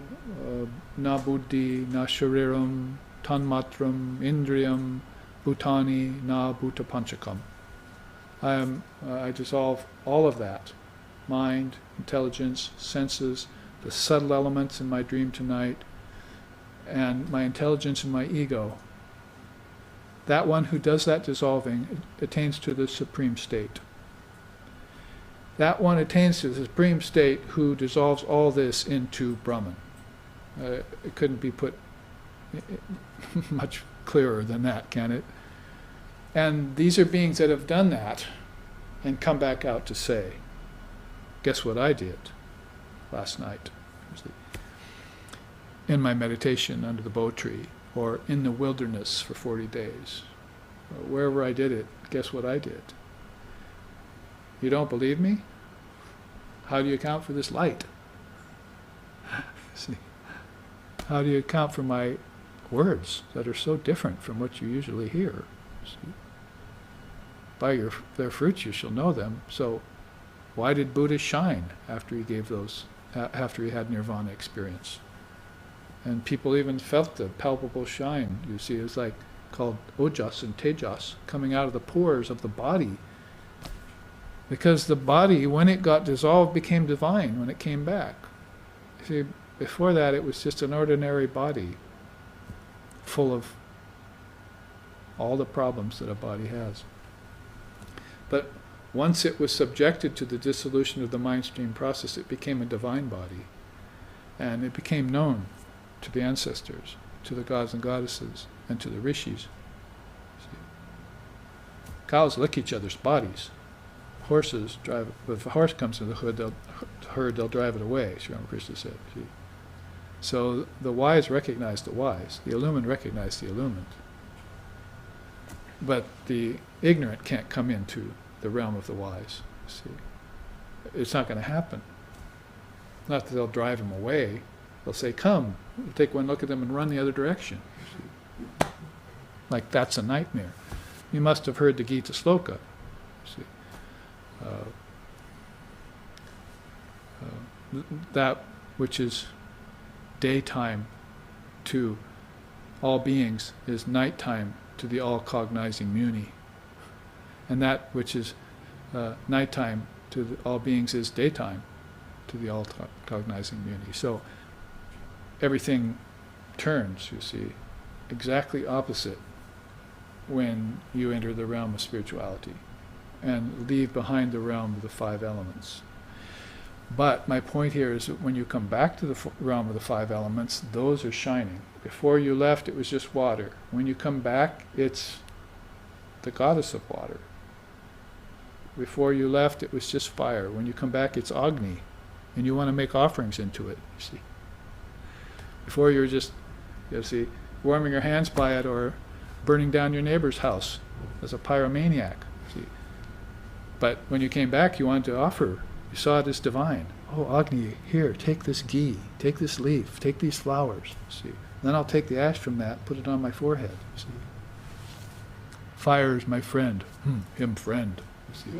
na buddhi na shariram tanmatram indriyam bhutani na bhuta panchakam. I dissolve all of that. Mind, intelligence, senses, the subtle elements in my dream tonight, and my intelligence and my ego. That one who does that dissolving attains to the supreme state. That one attains to the supreme state who dissolves all this into Brahman. It couldn't be put much clearer than that, can it? And these are beings that have done that and come back out to say, guess what I did last night in my meditation under the bo tree, or in the wilderness for 40 days, or wherever I did it, guess what I did? You don't believe me? How do you account for this light? See, how do you account for my words that are so different from what you usually hear? See, by their fruits you shall know them. So why did Buddha shine after he gave those, after he had nirvana experience? And people even felt the palpable shine. You see, it's like called ojas and tejas coming out of the pores of the body. Because the body, when it got dissolved, became divine when it came back. See, before that it was just an ordinary body full of all the problems that a body has. But once it was subjected to the dissolution of the Mindstream process, it became a divine body. And it became known to the ancestors, to the gods and goddesses, and to the rishis. See? Cows lick each other's bodies. Horses drive, if a horse comes to the herd, they'll drive it away, Sri Ramakrishna said. See? So the wise recognize the wise, the illumined recognize the illumined. But the ignorant can't come into the realm of the wise. See? It's not going to happen. Not that they'll drive him away. They'll say, come, we'll take one look at them and run the other direction. See? Like that's a nightmare. You must have heard the Gita sloka. See? That which is daytime to all beings is nighttime to the all-cognizing Muni. And that which is nighttime to all beings is daytime to the all-cognizing Muni. So everything turns, you see, exactly opposite when you enter the realm of spirituality. and leave behind the realm of the 5 elements. But my point here is that when you come back to the realm of the 5 elements, those are shining. Before you left, it was just water. When you come back, it's the goddess of water. Before you left, it was just fire. When you come back, it's Agni, and you want to make offerings into it, you see. Before you were just, you see, warming your hands by it or burning down your neighbor's house as a pyromaniac, see. But when you came back, you wanted to offer. You saw it as divine. Oh, Agni, here, take this ghee, take this leaf, take these flowers, see. Then I'll take the ash from that, put it on my forehead, see. Fire is my friend. Him friend, see.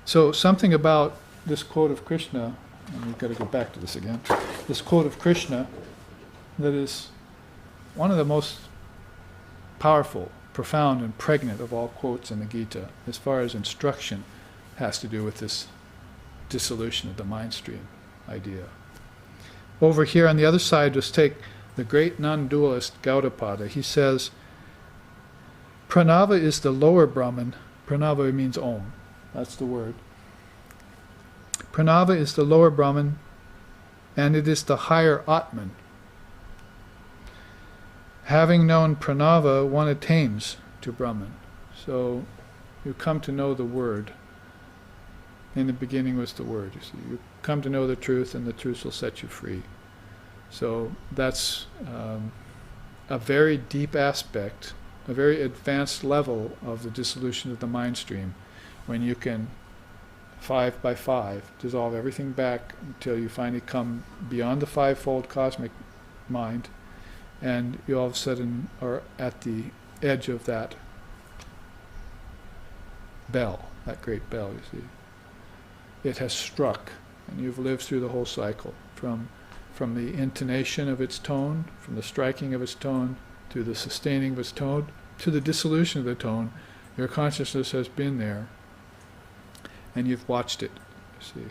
So something about this quote of Krishna, and we've got to go back to this again, this quote of Krishna that is one of the most powerful, profound, and pregnant of all quotes in the Gita, as far as instruction has to do with this dissolution of the mind stream idea. Over here on the other side, just take the great non-dualist Gaudapada. He says, Pranava is the lower Brahman. Pranava means Om. That's the word. Pranava is the lower Brahman, and it is the higher Atman. Having known Pranava, one attains to Brahman. So you come to know the Word. In the beginning was the Word. You see, you come to know the truth, and the truth will set you free. So that's a very deep aspect, a very advanced level of the dissolution of the mind stream, when you can 5 by 5 dissolve everything back until you finally come beyond the 5-fold cosmic mind, and you all of a sudden are at the edge of that bell, that great bell, you see. It has struck, and you've lived through the whole cycle, from the intonation of its tone, from the striking of its tone, to the sustaining of its tone, to the dissolution of the tone. Your consciousness has been there, and you've watched it, you see.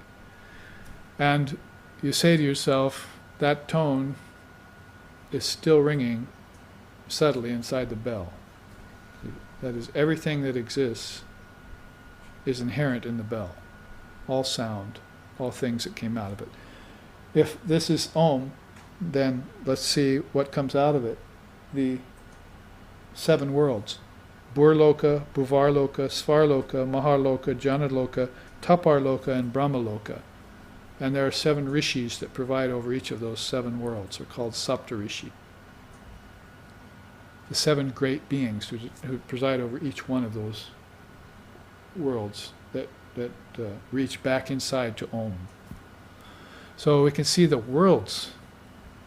And you say to yourself, that tone is still ringing subtly inside the bell. That is, everything that exists is inherent in the bell. All sound, all things that came out of it. If this is Om, then let's see what comes out of it. The 7 worlds. Burloka, Bhuvarloka, Svarloka, Maharloka, Janaloka, Taparloka, and Brahmaloka. And there are 7 rishis that provide over each of those 7 worlds. They're called Saptarishi. The 7 great beings who preside over each one of those worlds that reach back inside to Om. So we can see the worlds,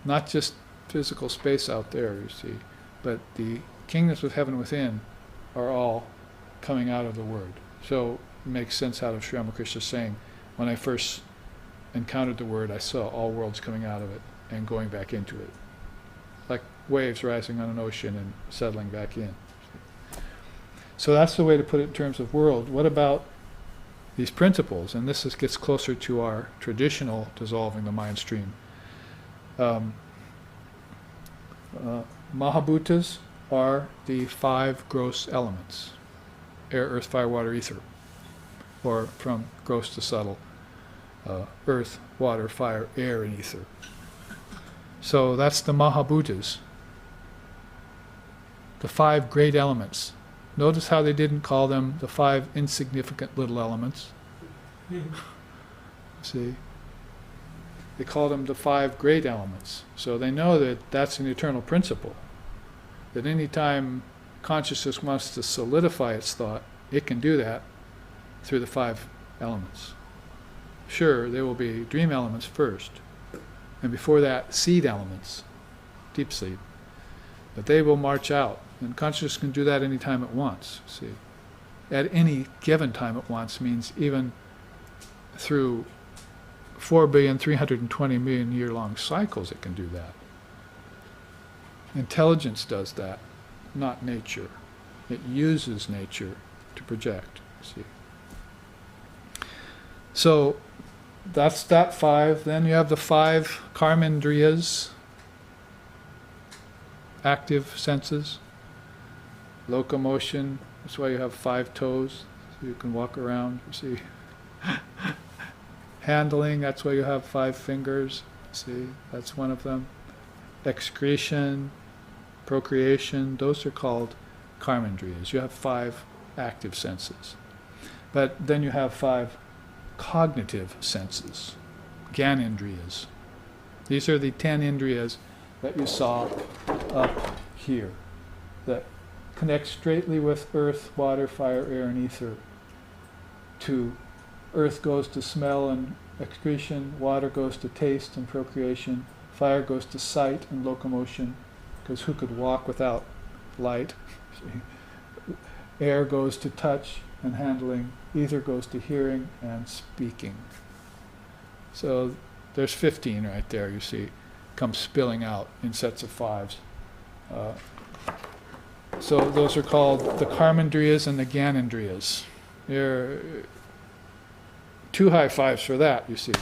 not just physical space out there, you see, but the kingdoms of heaven within are all coming out of the Word. So it makes sense out of Sri Ramakrishna saying, when I first encountered the Word, I saw all worlds coming out of it and going back into it, like waves rising on an ocean and settling back in. So that's the way to put it in terms of world. What about these principles? And this gets closer to our traditional dissolving the mind stream. Mahabhutas are the 5 gross elements: air, earth, fire, water, ether, or from gross to subtle, earth, water, fire, air, and ether. So that's the Mahabhutas, the 5 great elements. Notice how they didn't call them the 5 insignificant little elements. See? They called them the 5 great elements. So they know that that's an eternal principle. That any time consciousness wants to solidify its thought, it can do that through the 5 elements. Sure, there will be dream elements first, and before that, seed elements, deep sleep. But they will march out, and consciousness can do that any time it wants, see. At any given time it wants means even through 4,320,000,000 year-long cycles it can do that. Intelligence does that, not nature. It uses nature to project, see. So that's that 5. Then you have the 5 karmendriyas, active senses. Locomotion, that's why you have 5 toes, so you can walk around, you see. Handling, that's why you have 5 fingers, see, that's one of them. Excretion, procreation, those are called karmendriyas. You have 5 active senses. But then you have 5 cognitive senses, gyanendriyas. These are the 10 indriyas that you saw up here, that connect straightly with earth, water, fire, air, and ether. Earth goes to smell and excretion, water goes to taste and procreation, fire goes to sight and locomotion, because who could walk without light? Air goes to touch and handling, ether goes to hearing and speaking. So there's 15 right there, you see, come spilling out in sets of 5s. So those are called the karmendriyas and the gyanendriyas. There are 2 high fives for that, you see.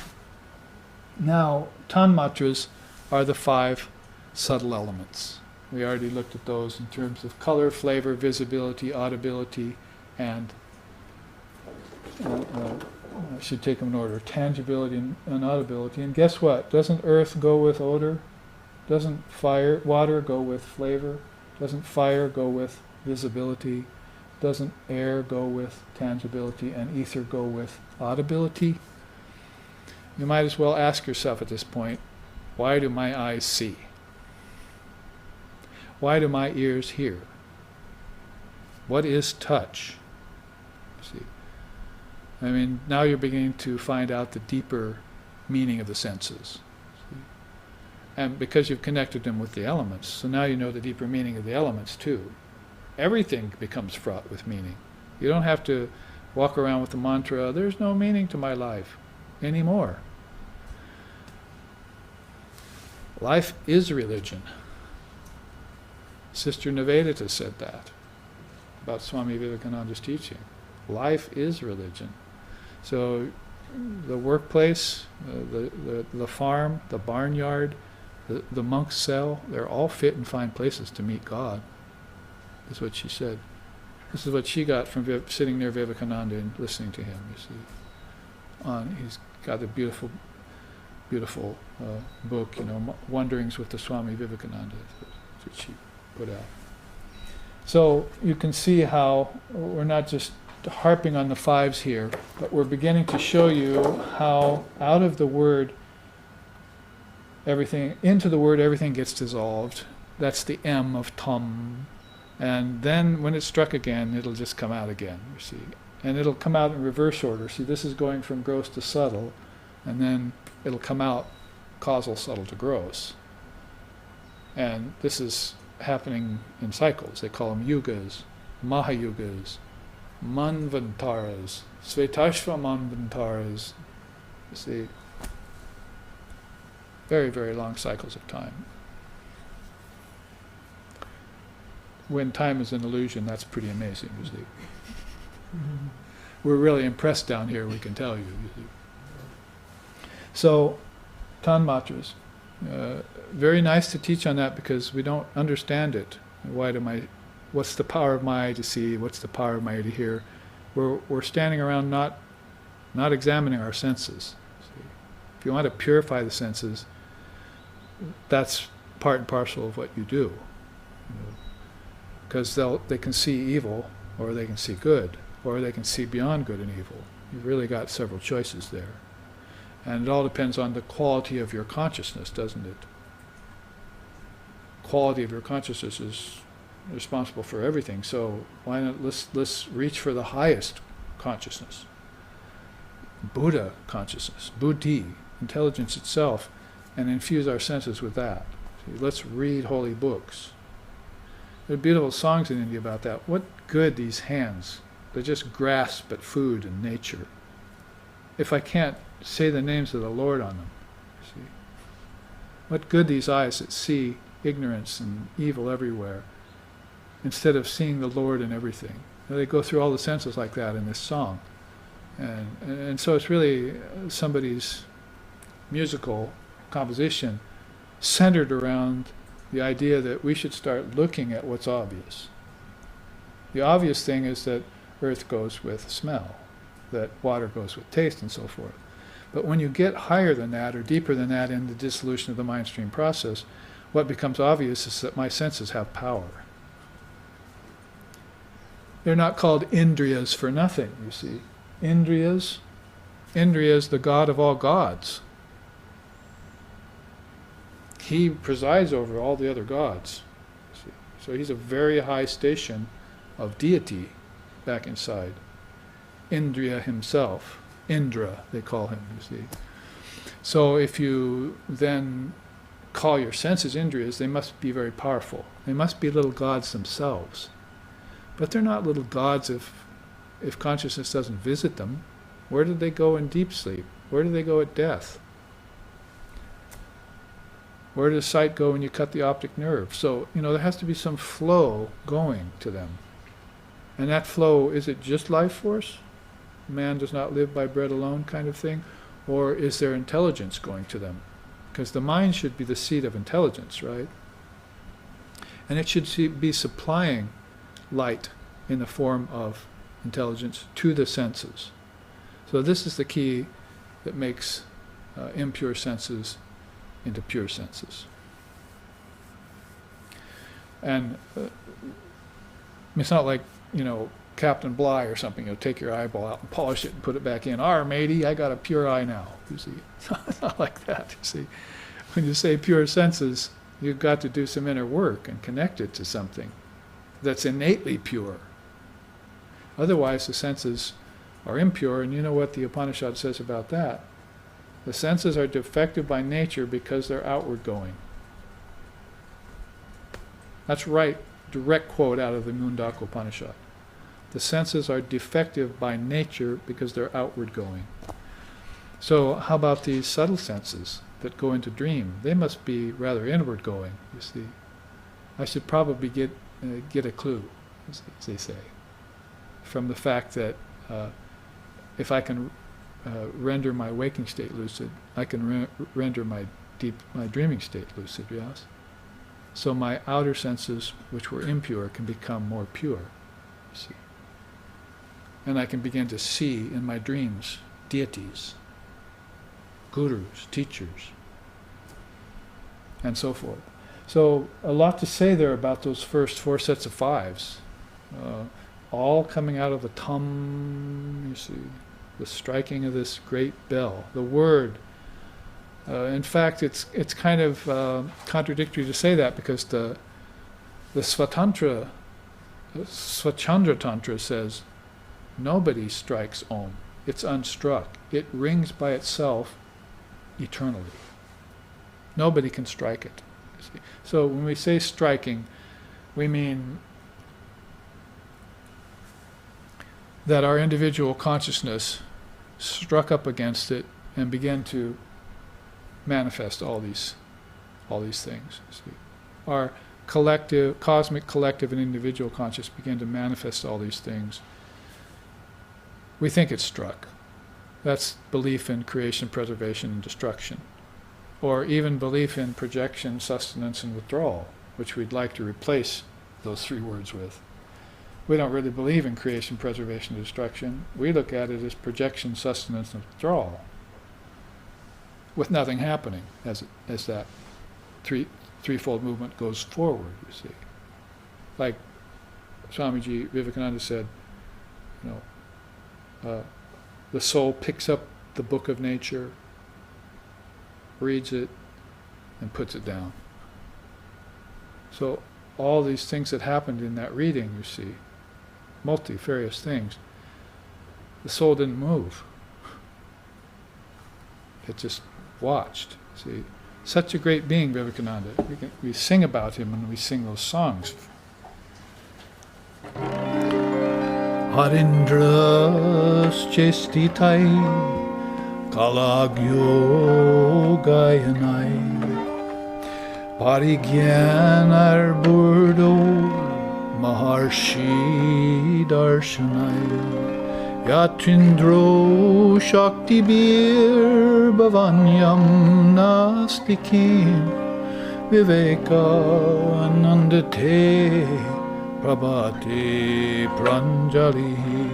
Now, tanmatras are the 5 subtle elements. We already looked at those in terms of color, flavor, visibility, audibility, and I should take them in order, tangibility and audibility. And guess what? Doesn't earth go with odor? Doesn't water go with flavor? Doesn't fire go with visibility? Doesn't air go with tangibility? And ether go with audibility? You might as well ask yourself at this point, why do my eyes see? Why do my ears hear? What is touch? See, I mean, now you're beginning to find out the deeper meaning of the senses. See? And because you've connected them with the elements, so now you know the deeper meaning of the elements too. Everything becomes fraught with meaning. You don't have to walk around with the mantra, there's no meaning to my life anymore. Life is religion. Sister Nivedita said that about Swami Vivekananda's teaching. Life is religion. So the workplace, the farm, the barnyard, the monk's cell, they're all fit and fine places to meet God. That's what she said. This is what she got from sitting near Vivekananda and listening to him, you see. He's got a beautiful book, Wanderings with the Swami Vivekananda. That's what she put out. So you can see how we're not just harping on the 5s here, but we're beginning to show you how out of the word everything, into the word everything gets dissolved. That's the M of Tam. And then when it's struck again, it'll just come out again, you see. And it'll come out in reverse order. See, this is going from gross to subtle, and then it'll come out causal, subtle to gross. And this is happening in cycles. They call them yugas, mahayugas, manvantaras, svetashva manvantaras. You see, very, very long cycles of time. When time is an illusion, that's pretty amazing, you see. Mm-hmm. We're really impressed down here, we can tell you see. So, tanmatras. Very nice to teach on that because we don't understand it. What's the power of my eye to see? What's the power of my eye to hear? We're standing around not examining our senses. See? If you want to purify the senses, that's part and parcel of what you do. Because they can see evil, or they can see good, or they can see beyond good and evil. You've really got several choices there. And it all depends on the quality of your consciousness, doesn't it? Quality of your consciousness is responsible for everything, so why not let's reach for the highest consciousness. Buddha consciousness, buddhi, intelligence itself, and infuse our senses with that. See, let's read holy books. There are beautiful songs in India about that. What good these hands, they just grasp at food and nature. If I can't say the names of the Lord on them, see? What good these eyes that see ignorance and evil everywhere, instead of seeing the Lord in everything. They go through all the senses like that in this song. And so it's really somebody's musical composition centered around the idea that we should start looking at what's obvious. The obvious thing is that earth goes with smell, that water goes with taste, and so forth. But when you get higher than that, or deeper than that in the dissolution of the mind stream process, what becomes obvious is that my senses have power. They're not called indriyas for nothing, you see. Indriyas, the god of all gods. He presides over all the other gods. You see. So he's a very high station of deity back inside. Indriya himself. Indra, they call him, you see. So if you then call your senses indriyas, they must be very powerful. They must be little gods themselves. But they're not little gods if consciousness doesn't visit them. Where did they go in deep sleep? Where do they go at death? Where does sight go when you cut the optic nerve? So, there has to be some flow going to them. And that flow, is it just life force? Man does not live by bread alone kind of thing? Or is there intelligence going to them? Because the mind should be the seat of intelligence, right? And it should be supplying light in the form of intelligence to the senses. So this is the key that makes impure senses into pure senses. And it's not like, Captain Bligh or something, you'll take your eyeball out and polish it and put it back in. Matey, I got a pure eye now, you see. It's not like that, you see. When you say pure senses, you've got to do some inner work and connect it to something that's innately pure. Otherwise, the senses are impure, and you know what the Upanishad says about that. The senses are defective by nature because they're outward going. That's right, direct quote out of the Mundaka Upanishad. The senses are defective by nature because they're outward going. So how about these subtle senses that go into dream? They must be rather inward going, you see. I should probably get a clue, as they say, from the fact that if I can render my waking state lucid, I can render my dreaming state lucid, yes? So my outer senses, which were impure, can become more pure, you see. And I can begin to see in my dreams deities, gurus, teachers, and so forth. So a lot to say there about those first 4 sets of 5s, all coming out of the tum, you see, the striking of this great bell, the word. In fact, it's kind of contradictory to say that, because the Swachandra Tantra says nobody strikes Om. It's unstruck. It rings by itself eternally. Nobody can strike it. You see. So when we say striking, we mean that our individual consciousness struck up against it and began to manifest all these things. See. Our collective, cosmic collective and individual consciousness began to manifest all these things. We think it's struck. That's belief in creation, preservation, and destruction. Or even belief in projection, sustenance, and withdrawal, which we'd like to replace those 3 words with. We don't really believe in creation, preservation, and destruction. We look at it as projection, sustenance, and withdrawal, with nothing happening as that threefold movement goes forward, you see. Like Swamiji Vivekananda said, the soul picks up the book of nature, reads it, and puts it down. So all these things that happened in that reading, you see, multifarious things, the soul didn't move. It just watched. See, such a great being, Vivekananda. We sing about him when we sing those songs. Harindras chestitai kalagyo gayanai parigyanar burdo maharshi darshanai yatrindro shakti bir bhavanyam nastikim viveka anandate prabhati pranjalihi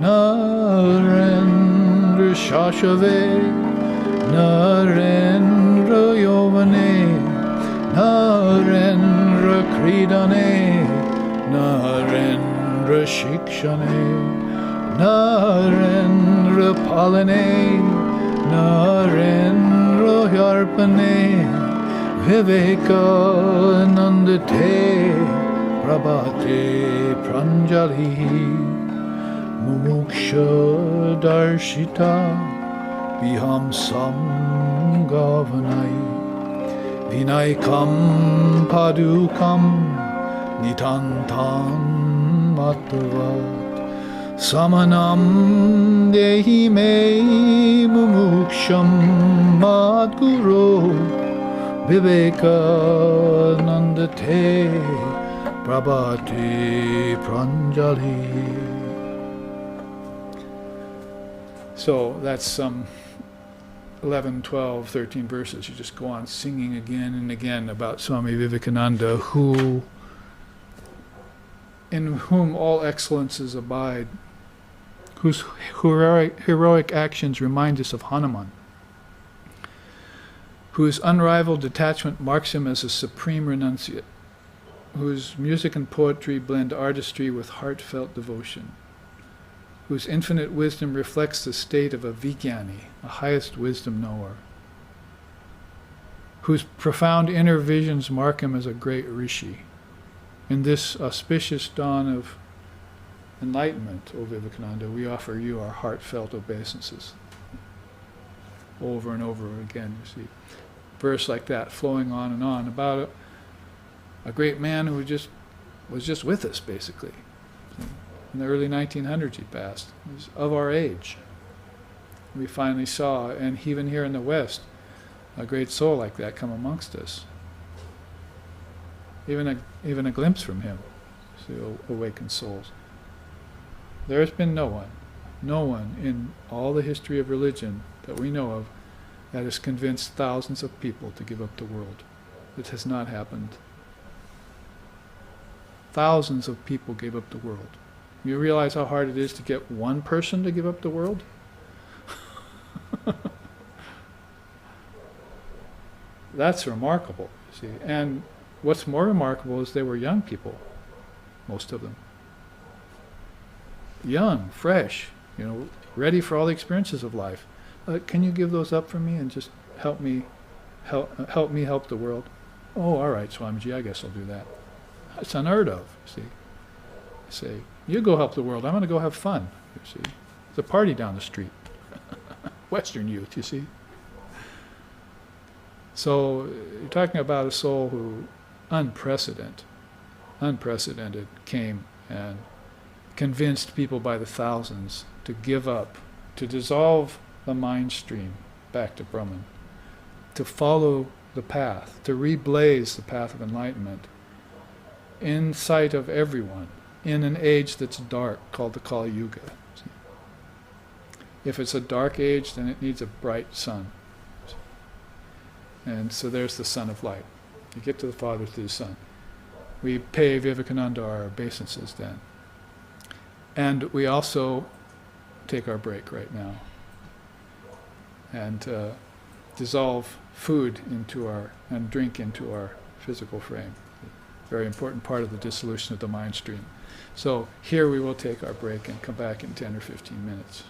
narendra shashave narendra yovane narendra kridane narendra shikshane narendra palane narendra yarpane vivekanandate prabhate pranjalihi mumuksha darshita viham samgavanai vinaykam padukam nitantam matvat samanam dehi me mumuksham madguru vivekanandate prabhati pranjali. So that's some 11, 12, 13 verses. You just go on singing again and again about Swami Vivekananda, in whom all excellences abide, whose heroic actions remind us of Hanuman, whose unrivaled detachment marks him as a supreme renunciate, whose music and poetry blend artistry with heartfelt devotion, whose infinite wisdom reflects the state of a Vijnani, a highest wisdom knower, whose profound inner visions mark him as a great rishi. In this auspicious dawn of enlightenment, O Vivekananda, we offer you our heartfelt obeisances. Over and over again, you see. Verse like that, flowing on about a great man who was just with us, basically. In the early 1900s he passed. He was of our age. We finally saw, and even here in the West, a great soul like that come amongst us. Even a glimpse from him, to awaken souls. There has been no one in all the history of religion that we know of that has convinced thousands of people to give up the world. It has not happened. Thousands of people gave up the world. You realize how hard it is to get one person to give up the world? That's remarkable, you see. And what's more remarkable is they were young people, most of them. Young, fresh, ready for all the experiences of life. Can you give those up for me and just help me help the world? Oh, all right, Swamiji, I guess I'll do that. It's unheard of, you see. I say, you go help the world, I'm going to go have fun, you see. There's a party down the street. Western youth, you see. So you're talking about a soul who unprecedented came and convinced people by the thousands to give up, to dissolve the mind stream back to Brahman, to follow the path, to reblaze the path of enlightenment in sight of everyone in an age that's dark called the Kali Yuga. If it's a dark age, then it needs a bright sun. And so there's the sun of light. You get to the Father through the Son. We pay Vivekananda our obeisances then. And we also take our break right now and dissolve food and drink into our physical frame. Very important part of the dissolution of the mind stream. So here we will take our break and come back in 10 or 15 minutes.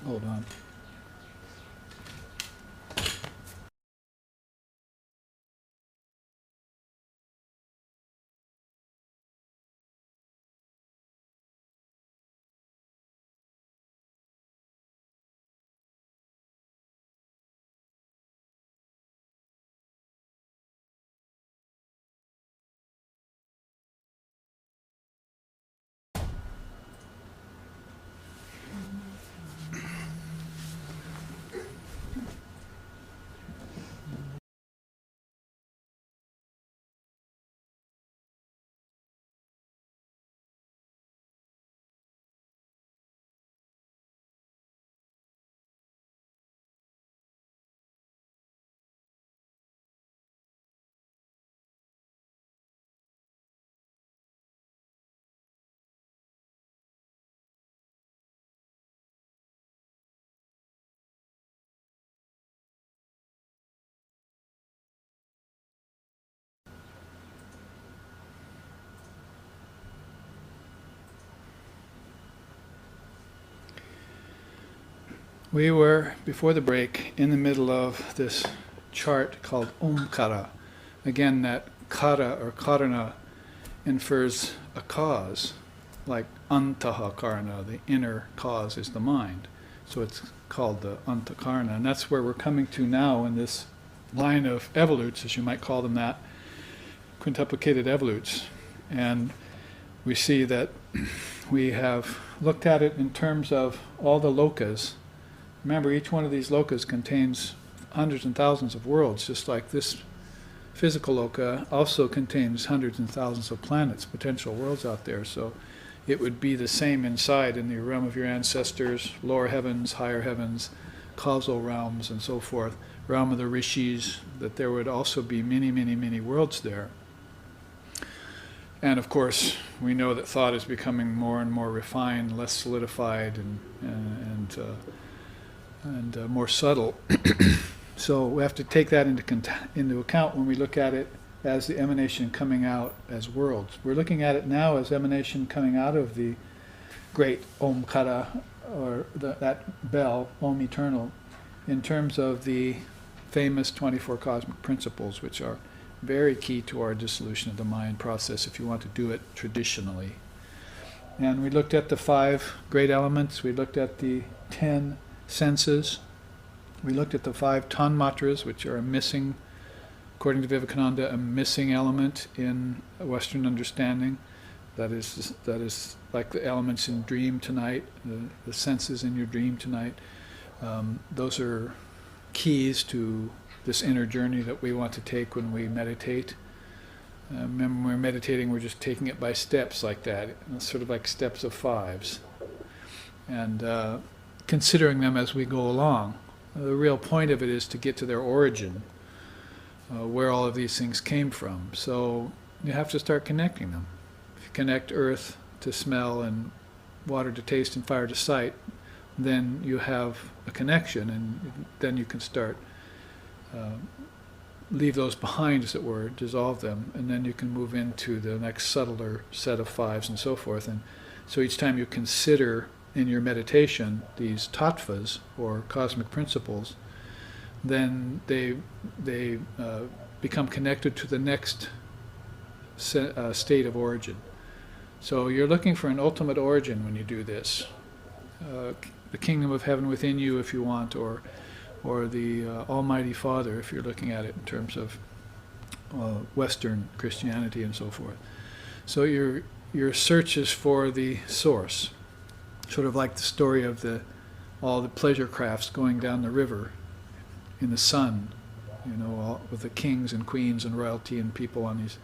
Hold on. We were, before the break, in the middle of this chart called Omkara. Again, that kara or karana infers a cause, like antaha karana, the inner cause is the mind. So it's called the antakarana. And that's where we're coming to now in this line of evolutes, as you might call them that, quintuplicated evolutes. And we see that we have looked at it in terms of all the lokas. Remember, each one of these lokas contains hundreds and thousands of worlds, just like this physical loka also contains hundreds and thousands of planets, potential worlds out there. So it would be the same inside in the realm of your ancestors, lower heavens, higher heavens, causal realms, and so forth, realm of the rishis, that there would also be many, many, many worlds there. And of course, we know that thought is becoming more and more refined, less solidified, and more subtle. So we have to take that into account when we look at it as the emanation coming out as worlds. We're looking at it now as emanation coming out of the great Omkara, or that bell, Om Eternal, in terms of the famous 24 cosmic principles, which are very key to our dissolution of the mind process if you want to do it traditionally. And we looked at the 5 great elements. We looked at the 10 senses. We looked at the 5 tanmatras, which are a missing, according to Vivekananda, a missing element in Western understanding. That is like the elements in dream tonight, the senses in your dream tonight. Those are keys to this inner journey that we want to take when we meditate. Remember, when we're meditating, we're just taking it by steps like that, sort of like steps of 5s. And considering them as we go along. The real point of it is to get to their origin, where all of these things came from. So you have to start connecting them. If you connect earth to smell and water to taste and fire to sight, then you have a connection, and then you can start leave those behind, as it were, dissolve them, and then you can move into the next subtler set of 5s and so forth. And so each time you consider in your meditation these tattvas, or cosmic principles, then they become connected to the next state of origin. So you're looking for an ultimate origin when you do this. The kingdom of heaven within you, if you want, or the Almighty Father, if you're looking at it in terms of Western Christianity and so forth. So your search is for the source. Sort of like the story of all the pleasure crafts going down the river in the sun, all, with the kings and queens and royalty and people on these.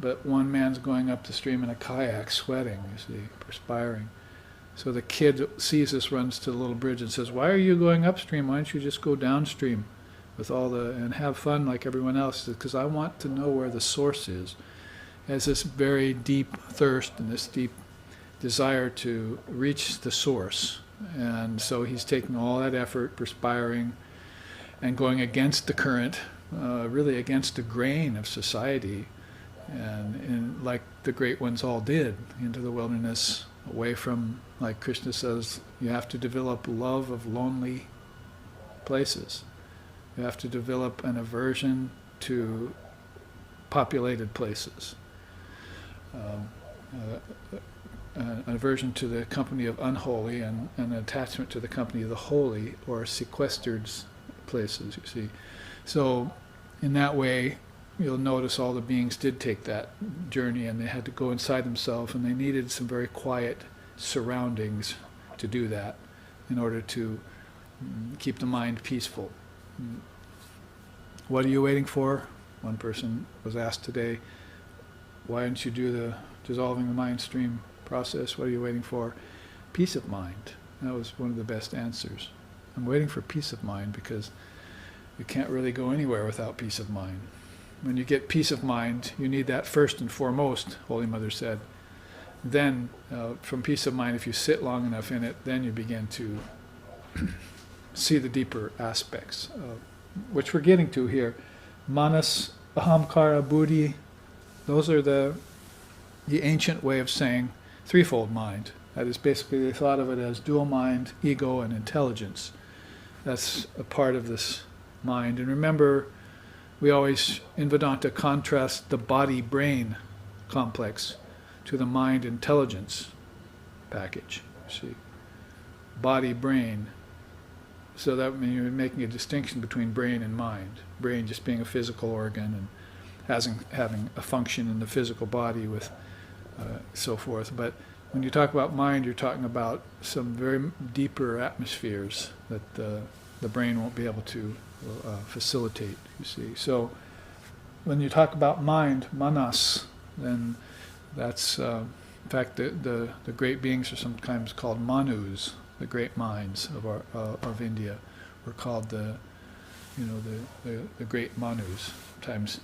But one man's going up the stream in a kayak, sweating, you see, perspiring. So the kid sees this, runs to the little bridge and says, "Why are you going upstream? Why don't you just go downstream with and have fun like everyone else?" He says, "Because I want to know where the source is." Has this very deep thirst and this deep desire to reach the source. And so he's taking all that effort, perspiring, and going against the current, really against the grain of society, and like the great ones all did, into the wilderness, away from, like Krishna says, you have to develop love of lonely places. You have to develop an aversion to populated places. An aversion to the company of unholy and an attachment to the company of the holy or sequestered places, you see. So in that way, you'll notice all the beings did take that journey, and they had to go inside themselves, and they needed some very quiet surroundings to do that in order to keep the mind peaceful. What are you waiting for? One person was asked today, why don't you do the dissolving the mind stream process? What are you waiting for? Peace of mind. That was one of the best answers. I'm waiting for peace of mind because you can't really go anywhere without peace of mind. When you get peace of mind, you need that first and foremost, Holy Mother said. Then, from peace of mind, if you sit long enough in it, then you begin to see the deeper aspects, which we're getting to here. Manas, ahamkara, buddhi, those are the ancient way of saying threefold mind. That is basically, they thought of it as dual mind, ego, and intelligence. That's a part of this mind. And remember, we always, in Vedanta, contrast the body-brain complex to the mind-intelligence package. See, body-brain. So that means you're making a distinction between brain and mind. Brain just being a physical organ and having a function in the physical body with so forth. But when you talk about mind, you're talking about some very deeper atmospheres that the brain won't be able to facilitate, you see. So when you talk about mind, manas, then that's, in fact, the great beings are sometimes called manus, the great minds of India were called the great manus. Sometimes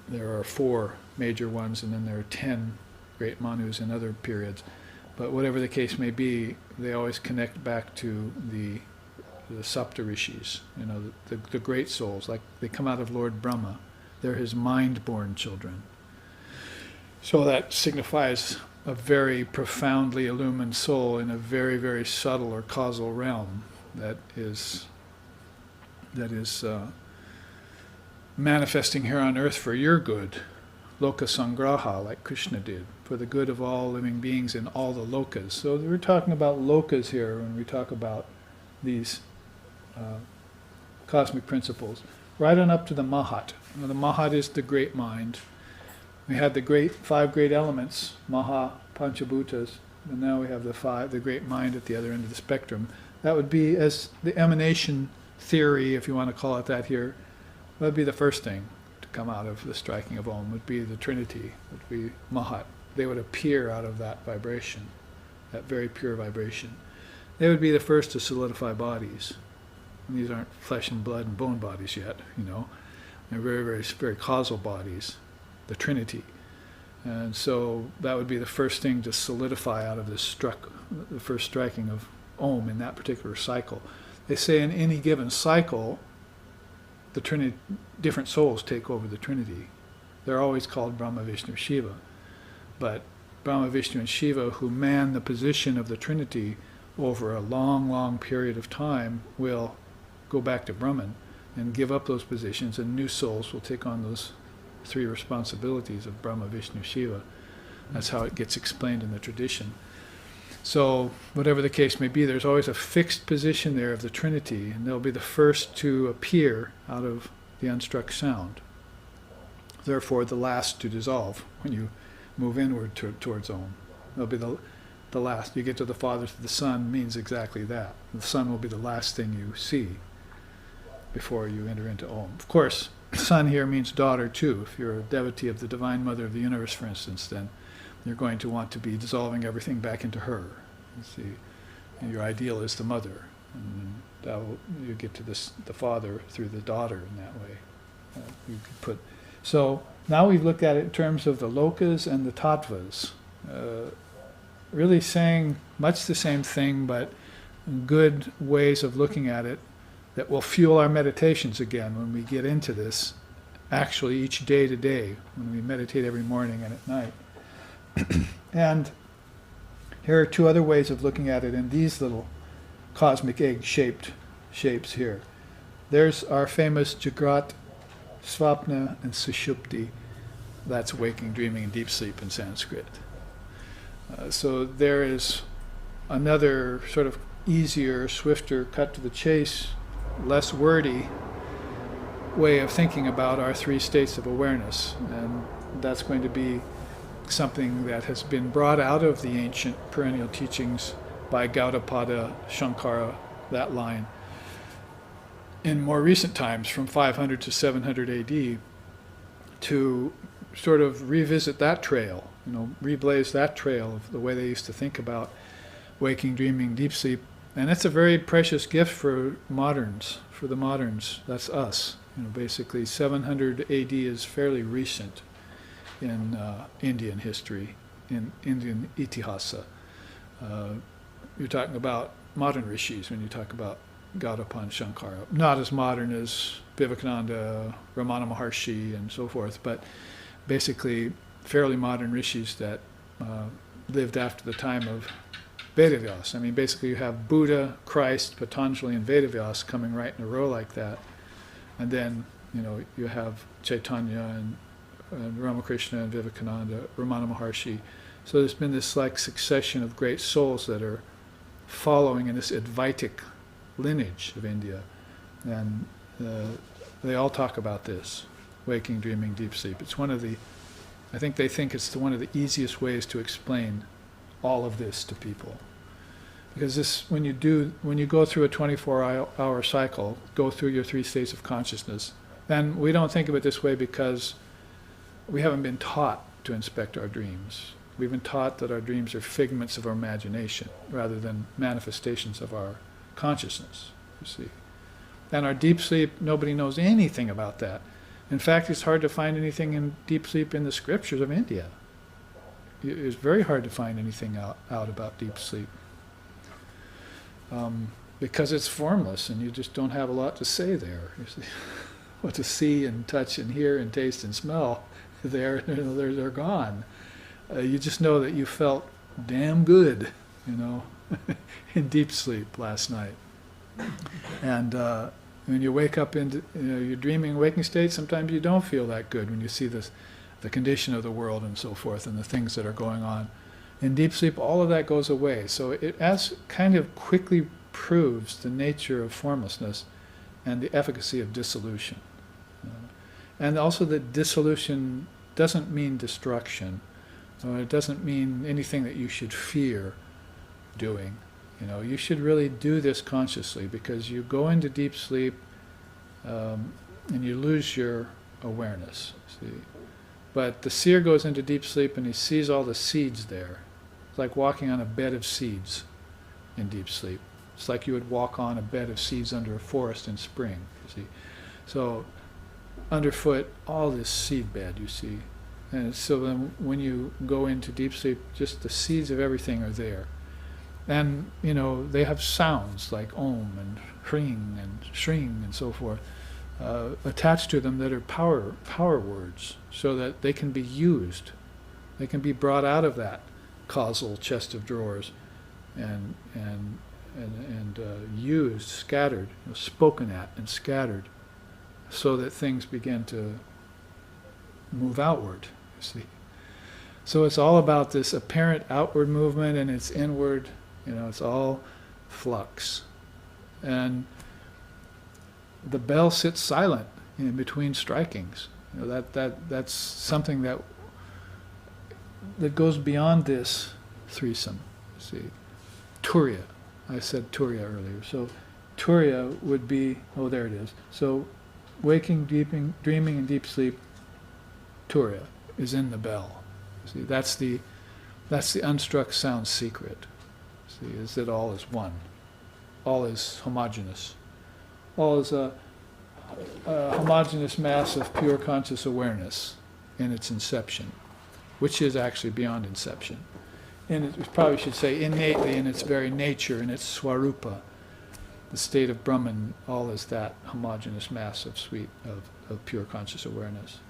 there are 4 major ones, and then there are 10 great manus in other periods. But whatever the case may be, they always connect back to the Saptarishis, the great souls, like they come out of Lord Brahma. They're his mind-born children. So that signifies a very profoundly illumined soul in a very, very subtle or causal realm that is manifesting here on earth for your good, loka sangraha, like Krishna did, for the good of all living beings in all the lokas. So we're talking about lokas here when we talk about these cosmic principles, right on up to the Mahat. Now, the Mahat is the great mind. We had the 5 great elements, Maha, Panchabhutas, and now we have the great mind at the other end of the spectrum. That would be, as the emanation theory, if you want to call it that here, that would be the first thing to come out of the striking of Om, would be the Trinity, would be Mahat. They would appear out of that vibration, that very pure vibration. They would be the first to solidify bodies. And these aren't flesh and blood and bone bodies yet, They're very, very, very causal bodies, the Trinity. And so that would be the first thing to solidify out of the first striking of Om in that particular cycle. They say in any given cycle, the Trinity, different souls take over the Trinity. They're always called Brahma, Vishnu, Shiva. But Brahma, Vishnu, and Shiva, who man the position of the Trinity over a long, long period of time, will go back to Brahman and give up those positions, and new souls will take on those 3 responsibilities of Brahma, Vishnu, Shiva. That's how it gets explained in the tradition. So whatever the case may be, there's always a fixed position there of the Trinity, and they'll be the first to appear out of the unstruck sound. Therefore, the last to dissolve when you move inward towards Om. They'll be the last. You get to the Father to the Son means exactly that. The Son will be the last thing you see before you enter into Om. Of course, Son here means daughter too. If you're a devotee of the Divine Mother of the Universe, for instance, then you're going to want to be dissolving everything back into her. You see, and your ideal is the mother, and you get to the Father through the daughter in that way. You could put. So now we've looked at it in terms of the lokas and the tattvas, really saying much the same thing, but good ways of looking at it that will fuel our meditations again when we get into this, actually each day to day, when we meditate every morning and at night. And Here are two other ways of looking at it in these little cosmic egg-shaped shapes here. There's our famous jagat, svapna, and sushupti. That's waking, dreaming, and deep sleep in Sanskrit. So there is another sort of easier, swifter, cut to the chase, less wordy way of thinking about our three states of awareness. And that's going to be something that has been brought out of the ancient perennial teachings by Gaudapada, Shankara, that line, in more recent times, from 500 to 700 AD, to sort of revisit that trail, reblaze that trail of the way they used to think about waking, dreaming, deep sleep. And it's a very precious gift for moderns, for the moderns. That's us. Basically 700 AD is fairly recent in Indian history, in Indian itihasa. You're talking about modern rishis when you talk about Gaudapada and Shankara. Not as modern as Vivekananda, Ramana Maharshi, and so forth, but basically fairly modern rishis that lived after the time of Vedavyas. I mean, basically you have Buddha, Christ, Patanjali, and Vedavyas coming right in a row like that. And then, you have Chaitanya and Ramakrishna and Vivekananda, Ramana Maharshi. So there's been this succession of great souls that are following in this Advaitic lineage of India. And they all talk about this, waking, dreaming, deep sleep. It's I think they think it's one of the easiest ways to explain all of this to people. Because when you go through a 24-hour cycle, go through your three states of consciousness, then we don't think of it this way because we haven't been taught to inspect our dreams. We've been taught that our dreams are figments of our imagination rather than manifestations of our consciousness, you see. And our deep sleep, nobody knows anything about that. In fact, it's hard to find anything in deep sleep in the scriptures of India. It's very hard to find anything out about deep sleep. Because it's formless and you just don't have a lot to say there. You see, what to see and touch and hear and taste and smell, they're gone. You just know that you felt damn good, in deep sleep last night. And when you wake up into your dreaming waking state, sometimes you don't feel that good when you see the condition of the world and so forth and the things that are going on. In deep sleep, all of that goes away. So it kind of quickly proves the nature of formlessness and the efficacy of dissolution. And also that dissolution doesn't mean destruction. It doesn't mean anything that you should fear doing. You should really do this consciously because you go into deep sleep and you lose your awareness. See? But the seer goes into deep sleep and he sees all the seeds there. It's like walking on a bed of seeds in deep sleep. It's like you would walk on a bed of seeds under a forest in spring, you see. So underfoot, all this seed bed, you see. And so then when you go into deep sleep, just the seeds of everything are there. And, they have sounds like om and hring and shring and so forth attached to them that are power words so that they can be used. They can be brought out of that causal chest of drawers and used, scattered, spoken at and scattered so that things begin to move outward, you see. So it's all about this apparent outward movement and it's inward, it's all flux. And the bell sits silent in between strikings. That's something that goes beyond this threesome, you see. Turiya. I said Turiya earlier. So Turiya would be, there it is. So waking, dreaming, and deep sleep, Turiya is in the bell. See, that's the unstruck sound secret. See, is that all is one. All is homogeneous. All is a homogeneous mass of pure conscious awareness in its inception, which is actually beyond inception. And we probably should say innately in its very nature, in its swarupa, the state of Brahman, all is that homogeneous mass of pure conscious awareness.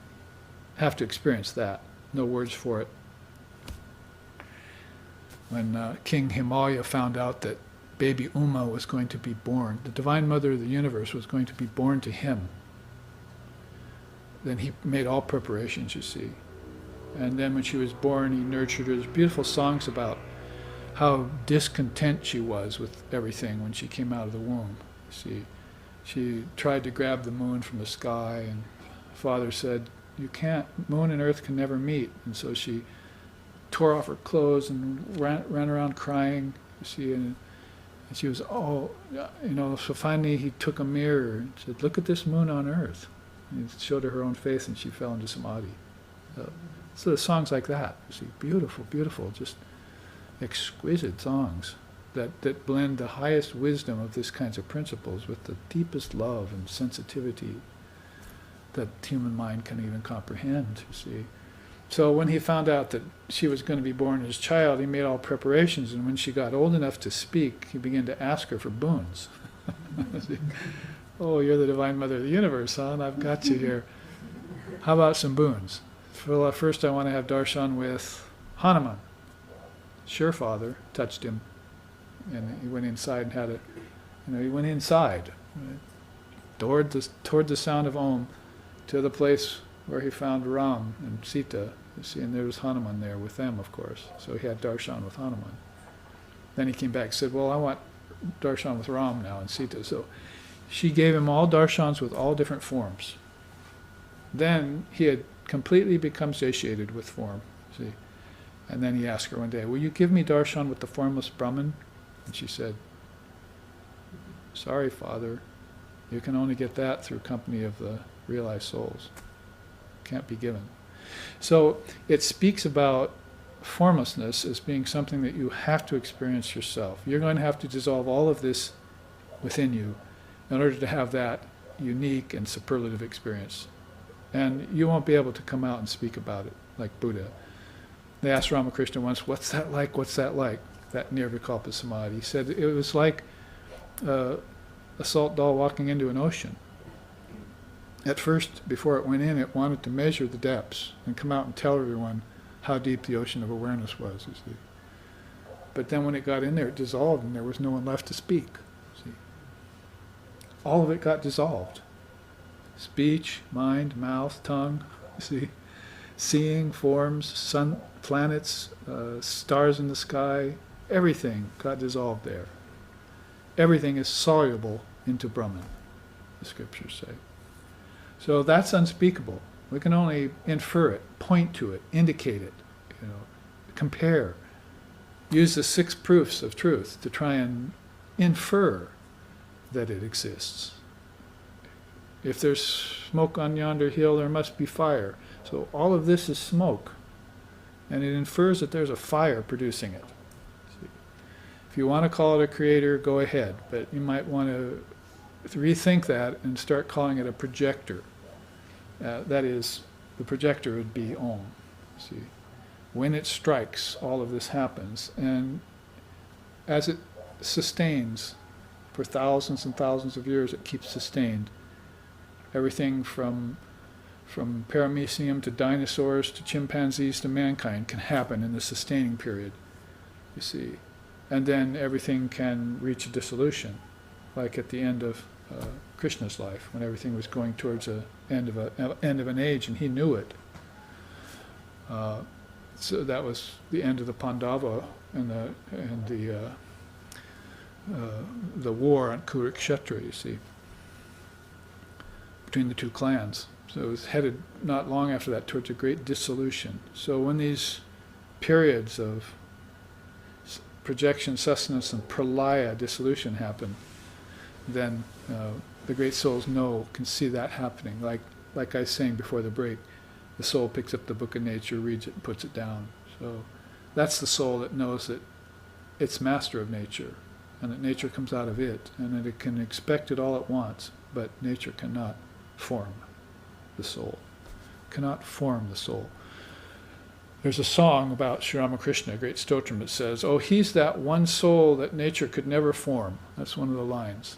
Have to experience that. No words for it. when King Himalaya found out that baby Uma was going to be born, the Divine Mother of the Universe was going to be born to him. Then he made all preparations, you see. And then when she was born, he nurtured her. There's beautiful songs about how discontent she was with everything when she came out of the womb. You see, she tried to grab the moon from the sky, and Father said, "You can't, moon and earth can never meet." And so she tore off her clothes and ran around crying, you see, and she was, so finally he took a mirror and said, "Look at this moon on earth." And he showed her own face, and she fell into samadhi. So songs like that, you see, beautiful, beautiful, just exquisite songs that blend the highest wisdom of these kinds of principles with the deepest love and sensitivity that human mind can even comprehend, you see. So when he found out that she was going to be born as a child, he made all preparations, and when she got old enough to speak, he began to ask her for boons. "Oh, you're the Divine Mother of the Universe, huh? And I've got you here. How about some boons? First, I want to have darshan with Hanuman." "Sure, Father." Touched him, and he went inside and had he went inside, right, toward the sound of Om, to the place where he found Ram and Sita. You see, and there was Hanuman there with them, of course. So he had darshan with Hanuman. Then he came back and said, "Well, I want darshan with Ram now and Sita." So she gave him all darshans with all different forms. Then he had completely become satiated with form, see. And then he asked her one day, "Will you give me darshan with the formless Brahman?" And she said, "Sorry, Father, you can only get that through company of the realized souls. Can't be given." So it speaks about formlessness as being something that you have to experience yourself. You're going to have to dissolve all of this within you in order to have that unique and superlative experience. And you won't be able to come out and speak about it like Buddha. They asked Ramakrishna once, "What's that like? What's that like?" That Nirvikalpa Samadhi. He said it was like a salt doll walking into an ocean. At first, before it went in, it wanted to measure the depths and come out and tell everyone how deep the ocean of awareness was, you see. But then when it got in there, it dissolved, and there was no one left to speak. See, all of it got dissolved. Speech, mind, mouth, tongue, you see, seeing, forms, sun, planets, stars in the sky, everything got dissolved there. Everything is soluble into Brahman, the scriptures say. So that's unspeakable. We can only infer it, point to it, indicate it, compare. Use the 6 proofs of truth to try and infer that it exists. If there's smoke on yonder hill, there must be fire. So all of this is smoke, and it infers that there's a fire producing it. If you want to call it a creator, go ahead, but you might want to rethink that and start calling it a projector. That is, the projector would be Om. See, when it strikes, all of this happens, and as it sustains for thousands and thousands of years, it keeps sustained. Everything from paramecium to dinosaurs to chimpanzees to mankind can happen in the sustaining period, you see. And then everything can reach a dissolution, like at the end of Krishna's life, when everything was going towards the end of an age, and he knew it. So that was the end of the Pandava and the war on Kurukshetra, you see, between the two clans. So it was headed not long after that towards a great dissolution. So when these periods of projection, sustenance, and pralaya, dissolution, happen, then the great souls can see that happening. Like I was saying before the break, the soul picks up the book of nature, reads it, and puts it down. So that's the soul that knows that it's master of nature, and that nature comes out of it, and that it can expect it all it wants, but nature cannot form the soul, cannot form the soul. There's a song about Sri Ramakrishna, a great stotram, that says, "Oh, he's that one soul that nature could never form." That's one of the lines.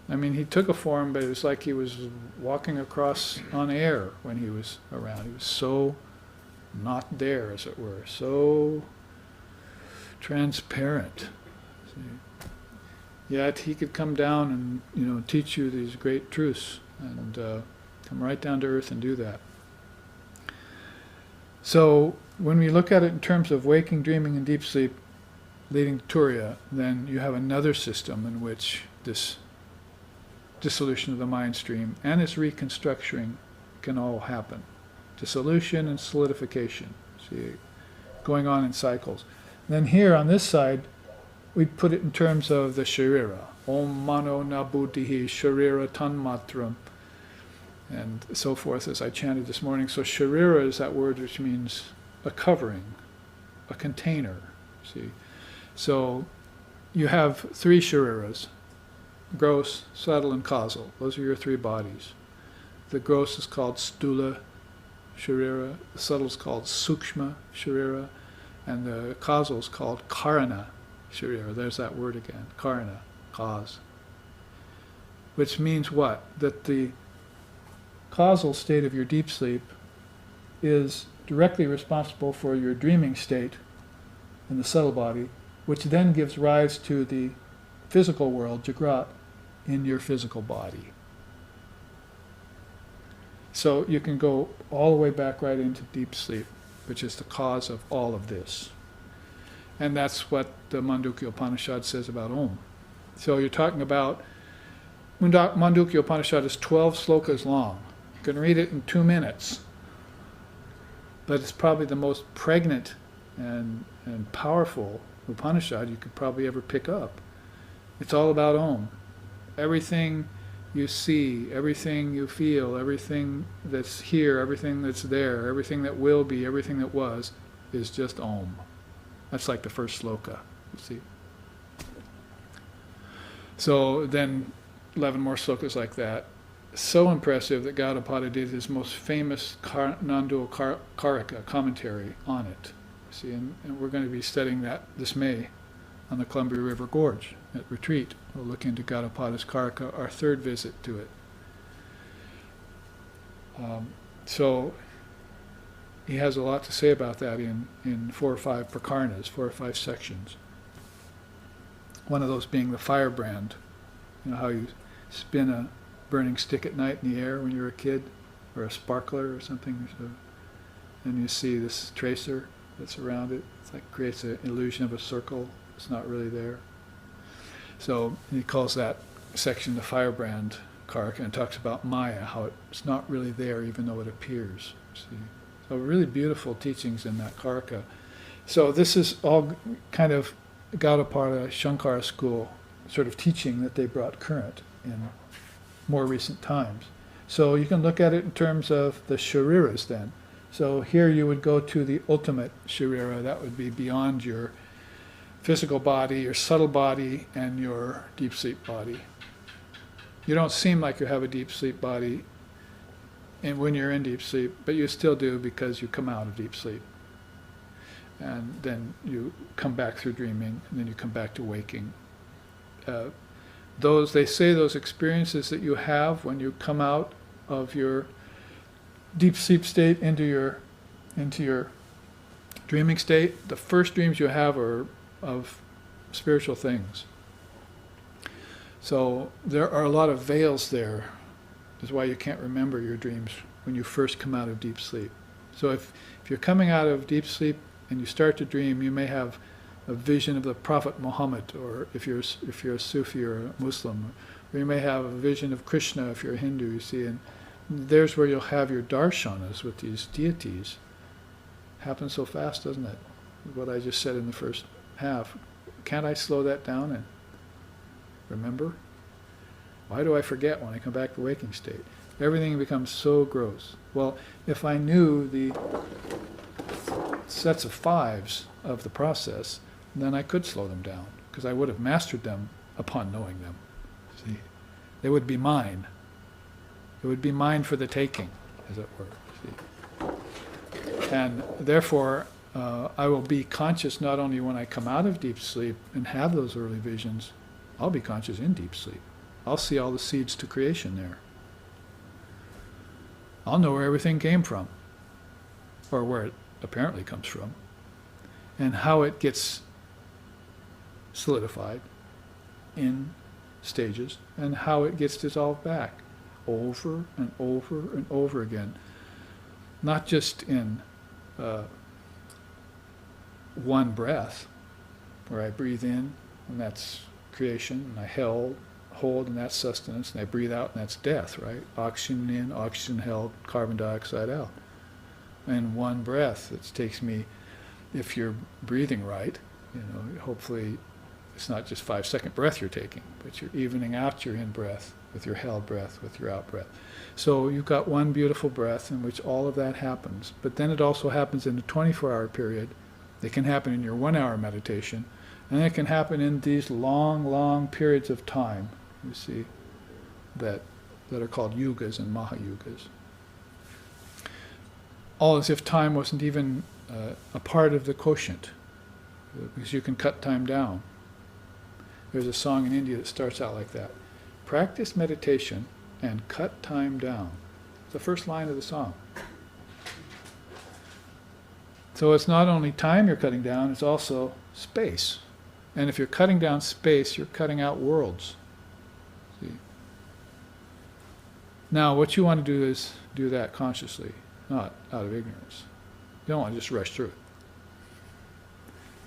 I mean, he took a form, but it was like he was walking across on air when he was around. He was so not there, as it were, so transparent. See? Yet he could come down and teach you these great truths and come right down to earth and do that. So when we look at it in terms of waking, dreaming, and deep sleep leading to Turiya, then you have another system in which this dissolution of the mind stream and its reconstructuring can all happen. Dissolution and solidification, see, going on in cycles. And then here on this side, we put it in terms of the sharira. Om mano nabudhihi sharira tanmatram. And so forth, as I chanted this morning. So sharira is that word which means a covering, a container. See, so you have three shariras: gross, subtle, and causal. Those are your three bodies. The gross is called sthula sharira, the subtle is called Sukshma sharira, and the causal is called karana sharira. There's that word again, karana, cause. Which means what? That the causal state of your deep sleep is directly responsible for your dreaming state in the subtle body, which then gives rise to the physical world, jagat, in your physical body. So you can go all the way back right into deep sleep, which is the cause of all of this. And that's what the Mandukya Upanishad says about Om. So you're talking about, Mandukya Upanishad is 12 slokas long. You can read it in 2 minutes. But it's probably the most pregnant and powerful Upanishad you could probably ever pick up. It's all about Om. Everything you see, everything you feel, everything that's here, everything that's there, everything that will be, everything that was, is just Om. That's like the first sloka, you see. So then 11 more slokas like that. So impressive that Gaudapada did his most famous non-dual karika commentary on it. See, and we're going to be studying that this May on the Columbia River Gorge at retreat. We'll look into Gaudapada's karika, our third visit to it. So he has a lot to say about that in 4 or 5 prakarnas, 4 or 5 sections. One of those being the firebrand. You know how you spin a burning stick at night in the air when you're a kid, or a sparkler or something, so, and you see this tracer that's around it. It's like creates an illusion of a circle. It's not really there. So he calls that section the firebrand karika and talks about Maya, how it's not really there even though it appears. See? So really beautiful teachings in that karika. So this is all kind of Gaudapada Shankara school sort of teaching that they brought current in more recent times. So you can look at it in terms of the shariras then. So here you would go to the ultimate sharira, that would be beyond your physical body, your subtle body, and your deep sleep body. You don't seem like you have a deep sleep body and when you're in deep sleep, but you still do because you come out of deep sleep. And then you come back through dreaming, and then you come back to waking. They say those experiences that you have when you come out of your deep sleep state into your dreaming state, the first dreams you have are of spiritual things. So there are a lot of veils there. That's why you can't remember your dreams when you first come out of deep sleep. So if you're coming out of deep sleep and you start to dream, you may have a vision of the Prophet Muhammad, or if you're a Sufi or a Muslim, or you may have a vision of Krishna if you're a Hindu, you see, and there's where you'll have your darshanas with these deities. Happens so fast, doesn't it? What I just said in the first half. Can't I slow that down and remember? Why do I forget when I come back to waking state? Everything becomes so gross. Well, if I knew the sets of 5s of the process, then I could slow them down, because I would have mastered them upon knowing them. See, they would be mine. It would be mine for the taking, as it were. See? And therefore, I will be conscious not only when I come out of deep sleep and have those early visions, I'll be conscious in deep sleep. I'll see all the seeds to creation there. I'll know where everything came from, or where it apparently comes from, and how it gets solidified in stages, and how it gets dissolved back over and over and over again. Not just in one breath, where I breathe in, and that's creation, and I hold, and that's sustenance, and I breathe out, and that's death, right? Oxygen in, oxygen held, carbon dioxide out. And one breath, it takes me, if you're breathing right, hopefully it's not just 5-second breath you're taking, but you're evening out your in-breath with your held breath, with your out-breath. So you've got one beautiful breath in which all of that happens. But then it also happens in a 24-hour period. It can happen in your 1-hour meditation, and it can happen in these long, long periods of time, you see, that are called yugas and mahayugas. All as if time wasn't even a part of the quotient, because you can cut time down. There's a song in India that starts out like that. Practice meditation and cut time down. It's the first line of the song. So it's not only time you're cutting down, it's also space. And if you're cutting down space, you're cutting out worlds. See? Now, what you want to do is do that consciously, not out of ignorance. You don't want to just rush through it.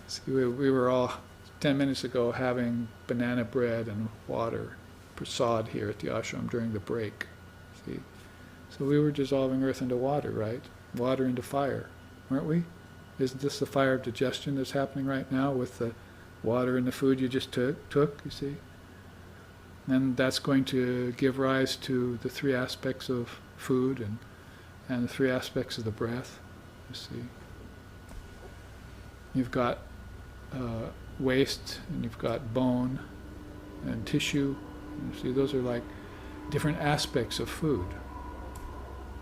See, we were all 10 minutes ago having banana bread and water, prasad here at the ashram during the break. See? So we were dissolving earth into water, right? Water into fire, weren't we? Isn't this the fire of digestion that's happening right now with the water and the food you just took, you see? And that's going to give rise to the 3 aspects of food and the 3 aspects of the breath, you see. You've got waste, and you've got bone and tissue. You see, those are like different aspects of food,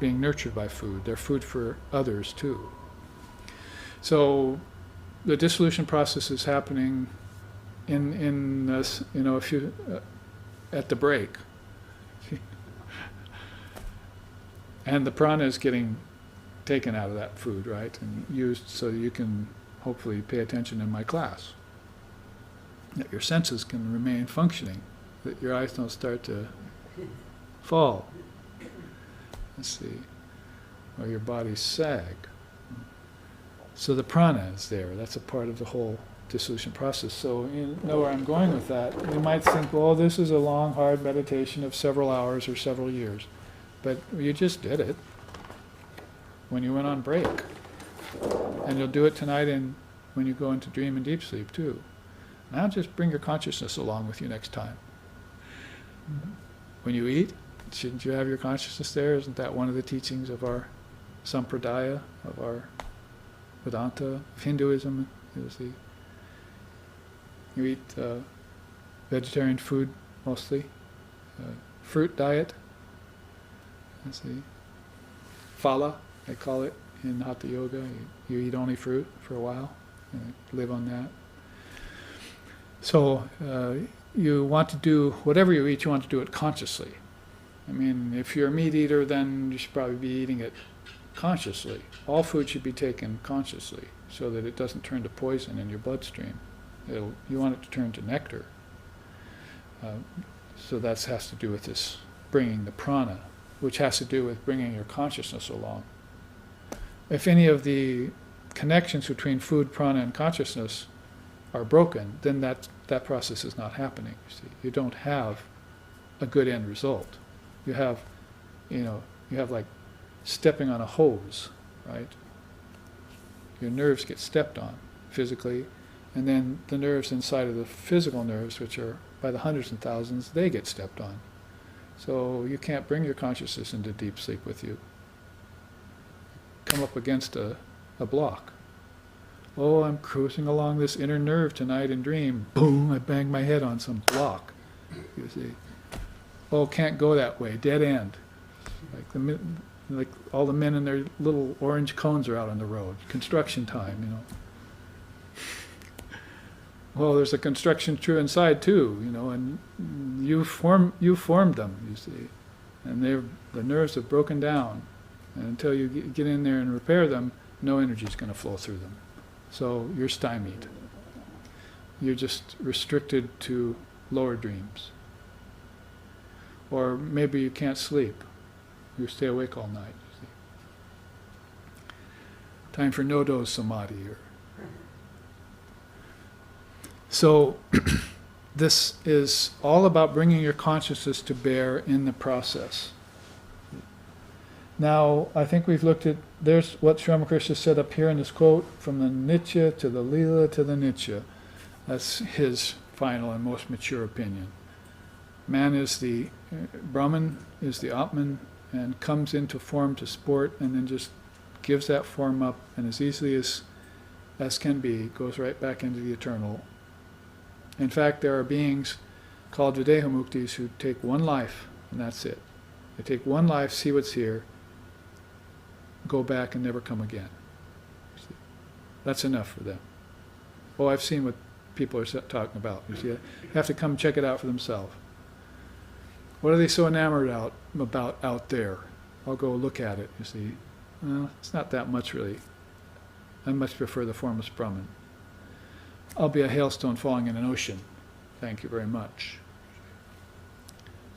being nurtured by food. They're food for others too. So the dissolution process is happening in this, if you at the break, and the prana is getting taken out of that food, right, and used so you can hopefully pay attention in my class, that your senses can remain functioning, that your eyes don't start to fall, let's see, or your body sag. So the prana is there. That's a part of the whole dissolution process. So you know where I'm going with that. You might think, well, this is a long, hard meditation of several hours or several years. But you just did it when you went on break. And you'll do it tonight when you go into dream and deep sleep too. Now just bring your consciousness along with you next time. When you eat, shouldn't you have your consciousness there? Isn't that one of the teachings of our sampradaya, of our Vedanta, of Hinduism? You see, you eat vegetarian food mostly, fruit diet. You see, phala, they call it in Hatha Yoga. You eat only fruit for a while, and live on that. So you want to do whatever you eat. You want to do it consciously. I mean, if you're a meat eater, then you should probably be eating it consciously. All food should be taken consciously so that it doesn't turn to poison in your bloodstream. You want it to turn to nectar. So that has to do with this bringing the prana, which has to do with bringing your consciousness along. If any of the connections between food, prana, and consciousness are broken, then that process is not happening. You see, you don't have a good end result. You have like stepping on a hose, right? Your nerves get stepped on physically, and then the nerves inside of the physical nerves, which are by the hundreds and thousands, they get stepped on. So you can't bring your consciousness into deep sleep with you. Come up against a block. Oh, I'm cruising along this inner nerve tonight in dream. Boom, I banged my head on some block. You see. Oh, can't go that way, dead end. Like all the men in their little orange cones are out on the road. Construction time, Well, there's a construction crew inside too, and you formed them, you see, and the nerves have broken down, and until you get in there and repair them, no energy is going to flow through them. So you're stymied. you're just restricted to lower dreams. Or maybe you can't sleep. You stay awake all night. You see. Time for no-dose samadhi. So this is all about bringing your consciousness to bear in the process. Now, I think we've looked at, there's what Sri Ramakrishna said up here in this quote, from the Nitya to the Lila to the Nitya. That's his final and most mature opinion. Man is the, Brahman is the Atman, and comes into form to sport, and then just gives that form up, and as easily as can be, goes right back into the eternal. In fact, there are beings called Videhamuktis who take one life, and that's it. They take one life, see what's here, go back and never come again. See? That's enough for them. Oh, I've seen what people are talking about. You see, you have to come check it out for themselves. What are they so enamored about out there? I'll go look at it, you see. Well, it's not that much really. I much prefer the formless Brahman. I'll be a hailstone falling in an ocean. Thank you very much.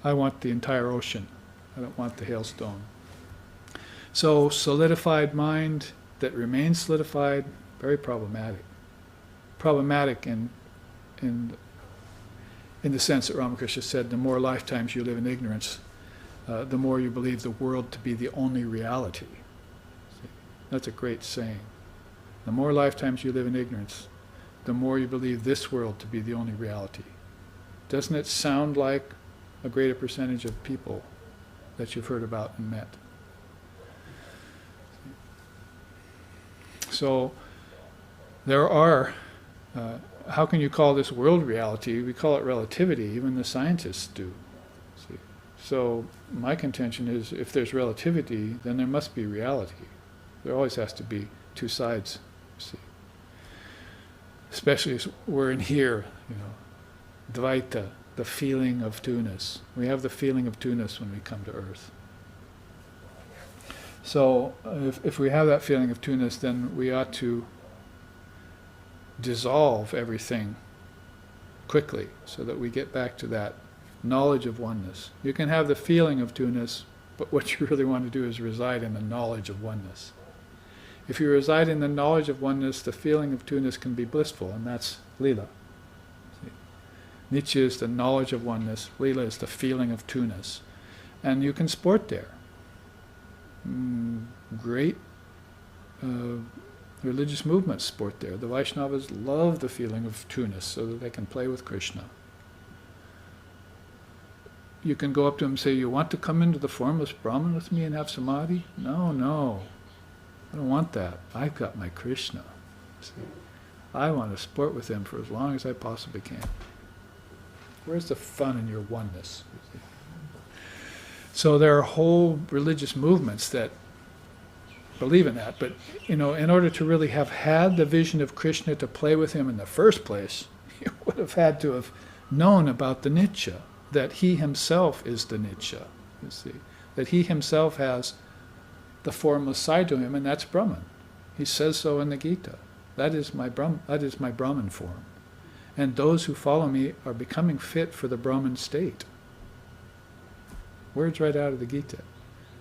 I want the entire ocean. I don't want the hailstone. So solidified mind that remains solidified, very problematic. Problematic in the sense that Ramakrishna said, the more lifetimes you live in ignorance, the more you believe the world to be the only reality. See? That's a great saying. The more lifetimes you live in ignorance, the more you believe this world to be the only reality. Doesn't it sound like a greater percentage of people that you've heard about and met? So there are, how can you call this world reality? We call it relativity, even the scientists do. See? So my contention is, if there's relativity, then there must be reality. There always has to be two sides, see. Especially as we're in here, you know, Advaita, the feeling of two-ness. We have the feeling of two-ness when we come to earth. So if we have that feeling of two-ness, then we ought to dissolve everything quickly so that we get back to that knowledge of oneness. You can have the feeling of two-ness, but what you really want to do is reside in the knowledge of oneness. If you reside in the knowledge of oneness, the feeling of two-ness can be blissful, and that's lila. See? Nitya is the knowledge of oneness, lila is the feeling of two-ness. And you can sport there. Great religious movements sport there. The Vaishnavas love the feeling of two-ness so that they can play with Krishna. You can go up to him and say, you want to come into the formless Brahman with me and have samadhi? No. I don't want that. I've got my Krishna. See? I want to sport with him for as long as I possibly can. Where's the fun in your oneness? So there are whole religious movements that believe in that, but you know, in order to really have had the vision of Krishna to play with him in the first place, you would have had to have known about the Nitya, that he himself is the Nitya, you see, that he himself has the formless side to him, and that's Brahman. He says so in the Gita. That is my Brahman form. And those who follow me are becoming fit for the Brahman state. Words right out of the Gita.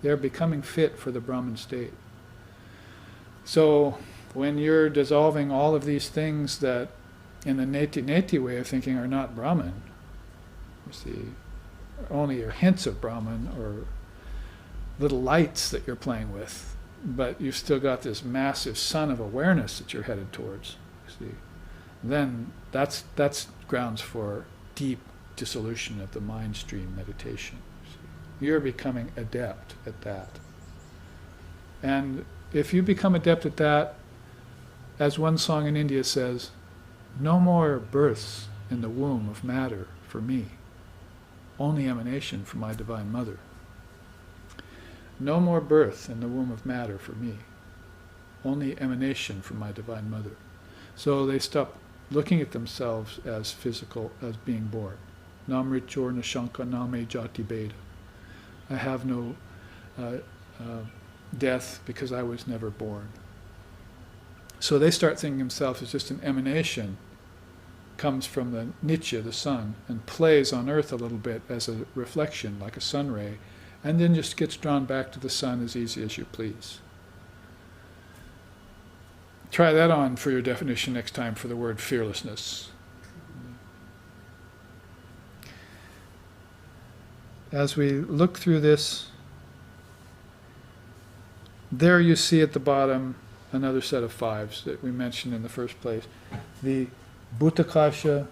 They're becoming fit for the Brahman state. So when you're dissolving all of these things that in the neti way of thinking are not Brahman, you see, only are hints of Brahman or little lights that you're playing with, but you've still got this massive sun of awareness that you're headed towards, you see, then that's grounds for deep dissolution of the Mindstream meditation. You're becoming adept at that. And if you become adept at that, as one song in India says, no more births in the womb of matter for me, only emanation from my Divine Mother. No more birth in the womb of matter for me, only emanation from my Divine Mother. So they stop looking at themselves as physical, as being born. Namrichor Nashanka Name Jati Beda. I have no death because I was never born. So they start thinking themselves as just an emanation comes from the Nitya, the sun, and plays on earth a little bit as a reflection, like a sun ray, and then just gets drawn back to the sun as easy as you please. Try that on for your definition next time for the word fearlessness. As we look through this, there you see at the bottom another set of fives that we mentioned in the first place. The Bhutakasha,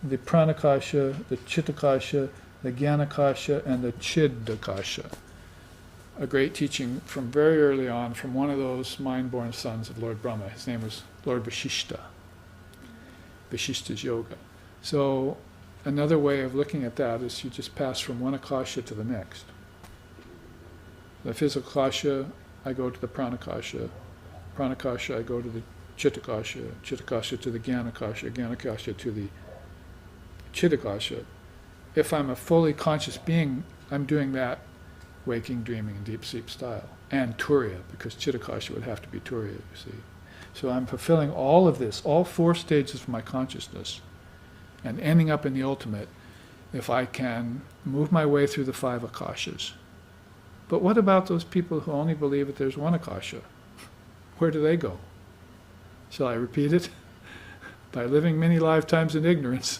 the Pranakasha, the Chittakasha, the Jnanakasha, and the Chiddakasha. A great teaching from very early on from one of those mind-born sons of Lord Brahma. His name was Lord Vashishta. Vashishta's Yoga. So another way of looking at that is you just pass from one akasha to the next. The physical akasha, I go to the pranakasha. Pranakasha, I go to the chittakasha. Chittakasha to the jnanakasha. Jnanakasha to the chiddakasha. If I'm a fully conscious being, I'm doing that waking, dreaming, and deep sleep style. And turiya, because chiddakasha would have to be turiya, you see. So I'm fulfilling all of this, all four stages of my consciousness, and ending up in the ultimate if I can move my way through the five akashas. But what about those people who only believe that there's one akasha? Where do they go? Shall I repeat it? By living many lifetimes in ignorance,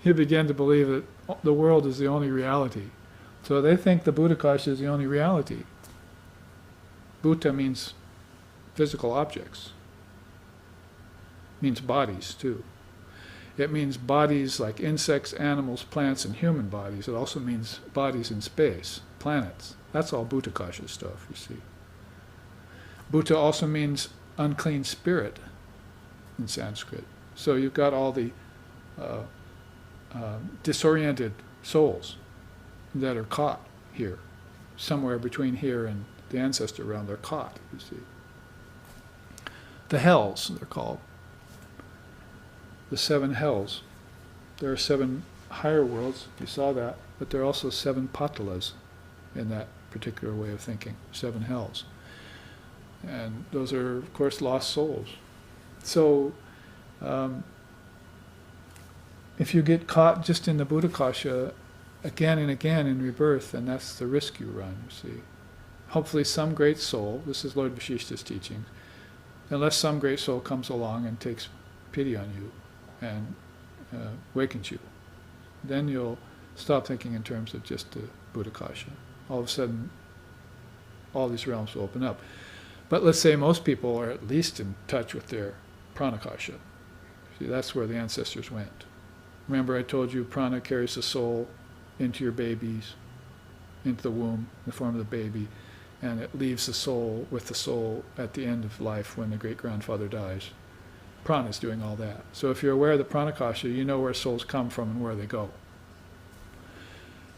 you begin to believe that the world is the only reality. So they think the Bhutakasha is the only reality. Bhuta means physical objects. Means bodies too. It means bodies like insects, animals, plants, and human bodies. It also means bodies in space, planets. That's all Bhutakasha stuff, you see. Bhuta also means unclean spirit in Sanskrit. So you've got all the disoriented souls that are caught here, somewhere between here and the ancestor realm. They're caught, you see. The hells, they're called. The seven hells. There are seven higher worlds, you saw that, but there are also seven patalas in that particular way of thinking, seven hells. And those are, of course, lost souls. So, if you get caught just in the Bhutakasha again and again in rebirth, then that's the risk you run, you see. Hopefully some great soul, this is Lord Vashishta's teaching, unless some great soul comes along and takes pity on you and wakens you, then you'll stop thinking in terms of just the Bhutakasha. All of a sudden, all these realms will open up. But let's say most people are at least in touch with their pranakasha. See, that's where the ancestors went. Remember I told you prana carries the soul into your babies, into the womb, in the form of the baby, and it leaves the soul with the soul at the end of life when the great-grandfather dies. Prana is doing all that. So if you're aware of the pranakasha, you know where souls come from and where they go.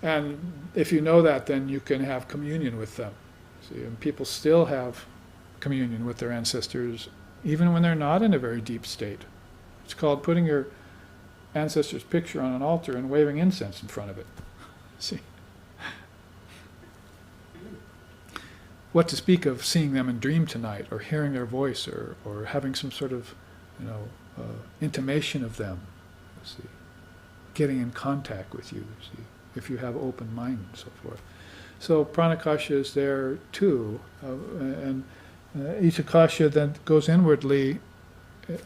And if you know that, then you can have communion with them. See, and people still have communion with their ancestors, even when they're not in a very deep state. It's called putting your ancestor's picture on an altar and waving incense in front of it. See? What to speak of seeing them in dream tonight, or hearing their voice, or having some sort of, intimation of them. See? Getting in contact with you, see? If you have open mind and so forth. So pranakasha is there too, and each akasha that goes inwardly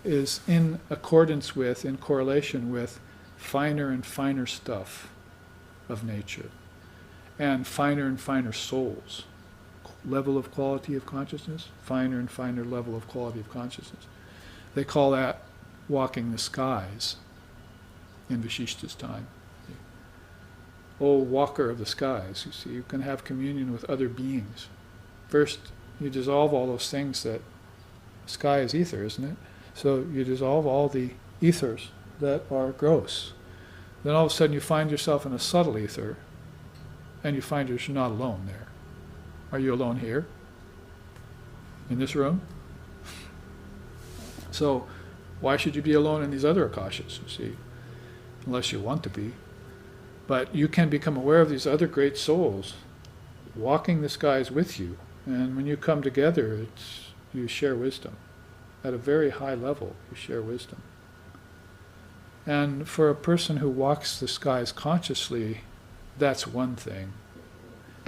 is in accordance with, in correlation with, finer and finer stuff of nature, and finer souls. Level of quality of consciousness, finer and finer level of quality of consciousness. They call that walking the skies in Vashishta's time. Oh, walker of the skies, you see, you can have communion with other beings. First, you dissolve all those things that, sky is ether, isn't it? So you dissolve all the ethers that are gross. Then all of a sudden you find yourself in a subtle ether, and you find you're not alone there. Are you alone here? In this room? So why should you be alone in these other akashas, you see? Unless you want to be. But you can become aware of these other great souls walking the skies with you. And when you come together, you share wisdom. At a very high level, you share wisdom. And for a person who walks the skies consciously, that's one thing.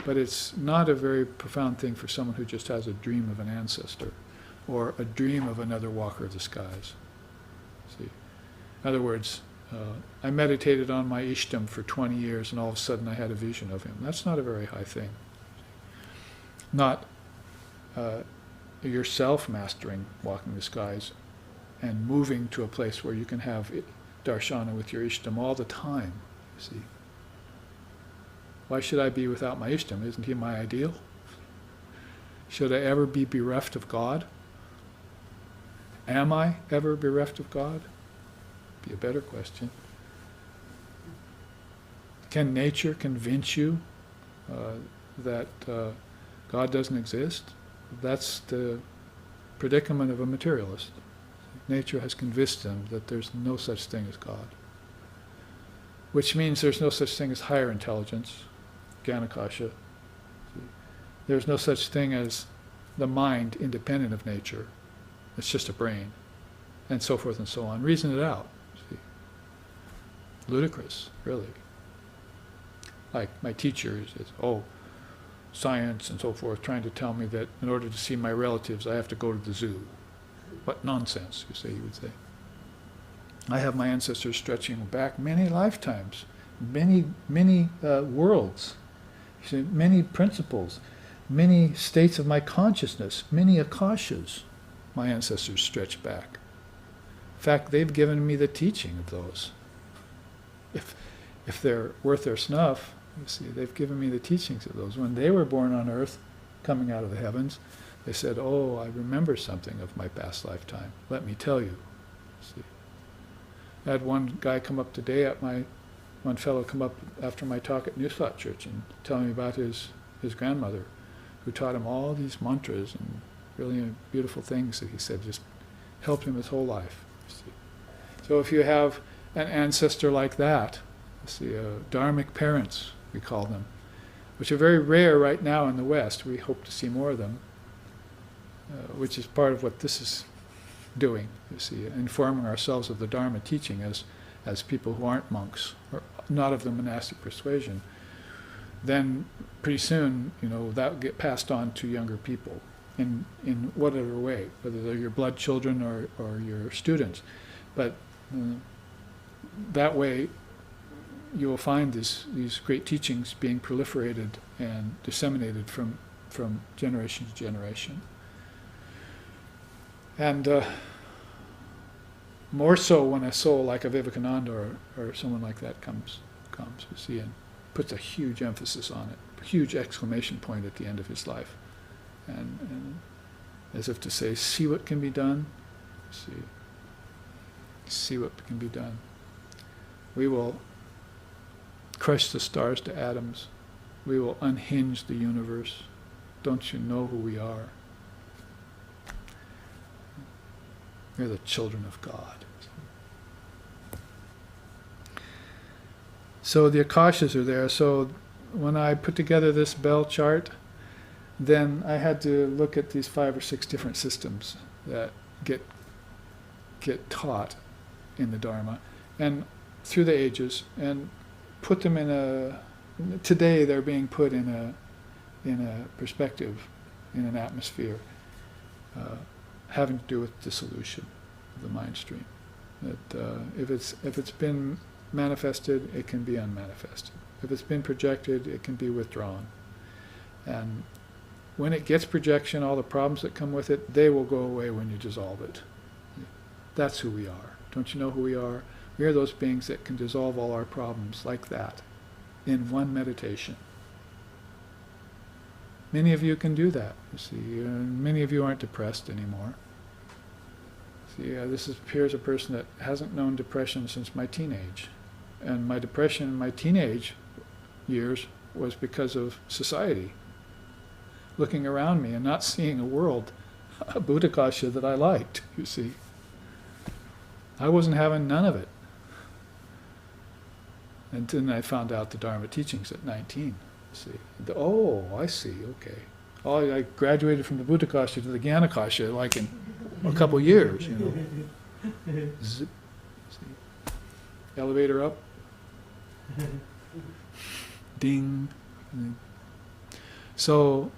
But it's not a very profound thing for someone who just has a dream of an ancestor or a dream of another walker of the skies. See? In other words, I meditated on my Ishtam for 20 years and all of a sudden I had a vision of him. That's not a very high thing. Not yourself mastering walking the skies and moving to a place where you can have darshana with your Ishtam all the time, you see. Why should I be without my Ishtam? Isn't he my ideal? Should I ever be bereft of God? Am I ever bereft of God? Be a better question. Can nature convince you that God doesn't exist? That's the predicament of a materialist. Nature has convinced them that there's no such thing as God. Which means there's no such thing as higher intelligence, Gyanakasha. There's no such thing as the mind independent of nature. It's just a brain. And so forth and so on. Reason it out. See? Ludicrous, really. Like my teacher says, science and so forth, trying to tell me that in order to see my relatives, I have to go to the zoo. What nonsense, you would say. I have my ancestors stretching back many lifetimes, many worlds, many principles, many states of my consciousness, many akashas my ancestors stretch back. In fact, they've given me the teaching of those. If they're worth their snuff, you see, they've given me the teachings of those. When they were born on earth, coming out of the heavens, they said, I remember something of my past lifetime. Let me tell you. See. I had one guy come up today one fellow come up after my talk at New Thought Church and tell me about his grandmother, who taught him all these mantras and really beautiful things that he said just helped him his whole life. See. So if you have an ancestor like that, dharmic parents, we call them, which are very rare right now in the West. We hope to see more of them, which is part of what this is doing, informing ourselves of the Dharma teaching as people who aren't monks, or not of the monastic persuasion. Then pretty soon, that will get passed on to younger people in whatever way, whether they're your blood children or your students. But that way, you will find these great teachings being proliferated and disseminated from generation to generation. And more so when a soul like a Vivekananda or someone like that comes, and puts a huge emphasis on it, a huge exclamation point at the end of his life. And as if to say, see what can be done, see what can be done. We will crush the stars to atoms. We will unhinge the universe. Don't you know who we are? We're the children of God. So the akashas are there. So when I put together this bell chart, then I had to look at these 5 or 6 different systems that get taught in the Dharma and through the ages, and put them today they're being put in a perspective, in an atmosphere having to do with dissolution of the mind stream. That if it's been manifested, it can be unmanifested. If it's been projected, it can be withdrawn. And when it gets projection, all the problems that come with it, they will go away when you dissolve it. That's who we are. Don't you know who we are? We are those beings that can dissolve all our problems like that in one meditation. Many of you can do that, many of you aren't depressed anymore. Here's a person that hasn't known depression since my teenage. And my depression in my teenage years was because of society. Looking around me and not seeing a world, a Buddhakasha that I liked, I wasn't having none of it. And then I found out the Dharma teachings at 19. I see, okay. I graduated from the Buddhakasha to the Gyanakasha like in a couple years, Zip. Elevator up. Ding. So,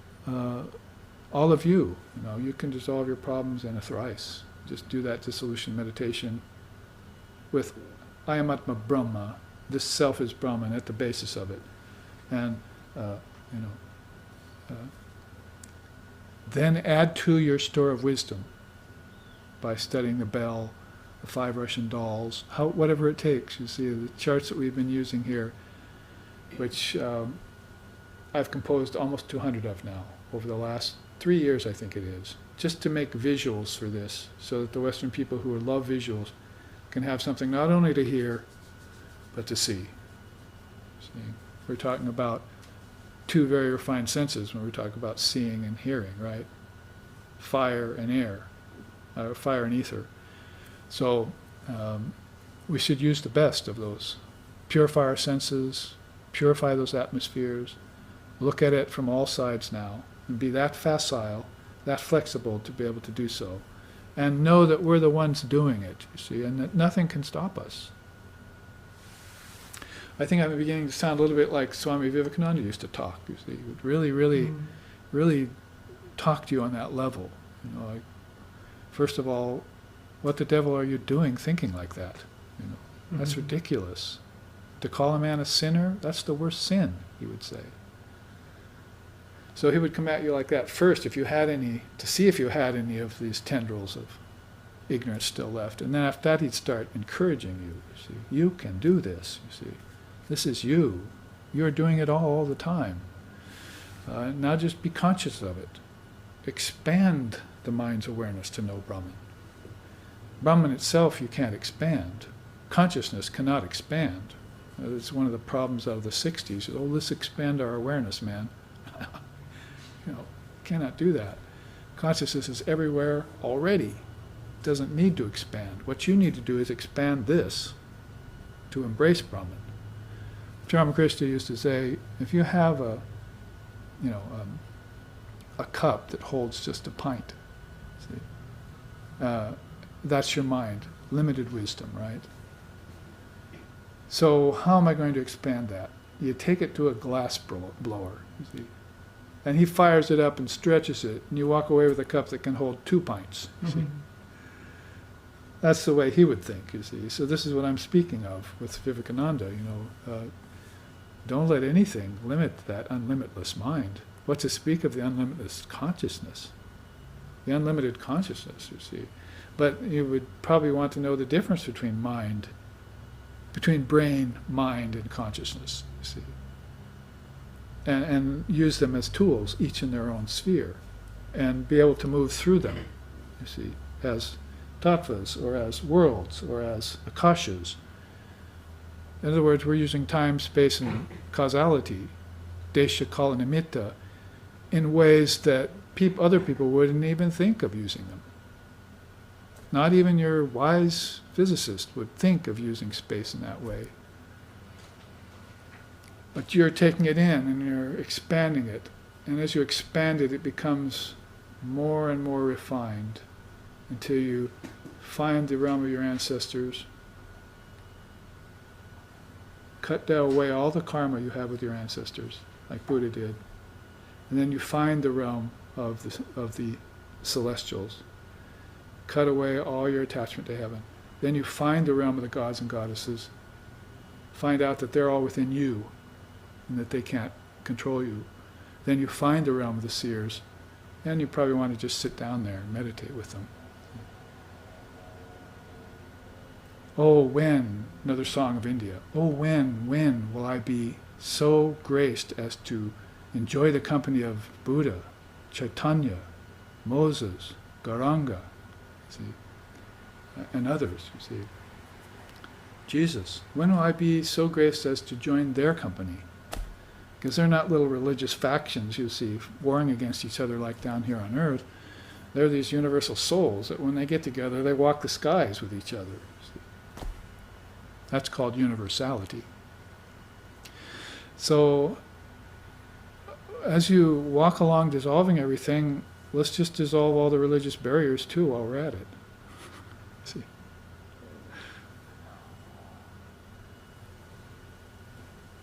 all of you, you can dissolve your problems in a thrice. Just do that dissolution meditation with I am Atma Brahma. This self is Brahman at the basis of it. And, then add to your store of wisdom by studying the bell, the 5 Russian dolls, whatever it takes. You see, the charts that we've been using here, which I've composed almost 200 of now, over the last 3 years, I think it is, just to make visuals for this, so that the Western people who love visuals can have something not only to hear, but to see. See? We're talking about 2 very refined senses when we talk about seeing and hearing, right? Fire and air, fire and ether. So we should use the best of those. Purify our senses, purify those atmospheres, look at it from all sides now, and be that facile, that flexible to be able to do so. And know that we're the ones doing it, you see, and that nothing can stop us. I think I'm beginning to sound a little bit like Swami Vivekananda used to talk, you see. He would really talk to you on that level. Like, first of all, what the devil are you doing thinking like that? That's ridiculous. To call a man a sinner, that's the worst sin, he would say. So he would come at you like that first, to see if you had any of these tendrils of ignorance still left. And then after that, he'd start encouraging you. You see, you can do this, you see. This is you. You're doing it all the time. Now just be conscious of it. Expand the mind's awareness to know Brahman. Brahman itself you can't expand. Consciousness cannot expand. It's one of the problems out of the 60s. Oh, let's expand our awareness, man. Cannot do that. Consciousness is everywhere already. It doesn't need to expand. What you need to do is expand this to embrace Brahman. Ramakrishna used to say, if you have a cup that holds just a pint, see, that's your mind, limited wisdom, right? So how am I going to expand that? You take it to a glass blower, you see, and he fires it up and stretches it, and you walk away with a cup that can hold 2 pints, you see. That's the way he would think, you see. So this is what I'm speaking of with Vivekananda, don't let anything limit that unlimitless mind. What to speak of the unlimitless consciousness? The unlimited consciousness, you see. But you would probably want to know the difference between brain, mind, and consciousness, you see. And use them as tools, each in their own sphere, and be able to move through them, you see, as tattvas, or as worlds, or as akashas. In other words, we're using time, space, and causality, desha, kala, nimitta, in ways that other people wouldn't even think of using them. Not even your wise physicist would think of using space in that way. But you're taking it in and you're expanding it. And as you expand it, it becomes more and more refined until you find the realm of your ancestors, cut away all the karma you have with your ancestors, like Buddha did. And then you find the realm of the celestials. Cut away all your attachment to heaven. Then you find the realm of the gods and goddesses. Find out that they're all within you and that they can't control you. Then you find the realm of the seers, and you probably want to just sit down there and meditate with them. Oh, when, another song of India, oh, when will I be so graced as to enjoy the company of Buddha, Chaitanya, Moses, Gauranga, see, and others, you see. Jesus, when will I be so graced as to join their company? Because they're not little religious factions, you see, warring against each other like down here on earth. They're these universal souls that when they get together, they walk the skies with each other. That's called universality. So, as you walk along dissolving everything, let's just dissolve all the religious barriers too while we're at it. See?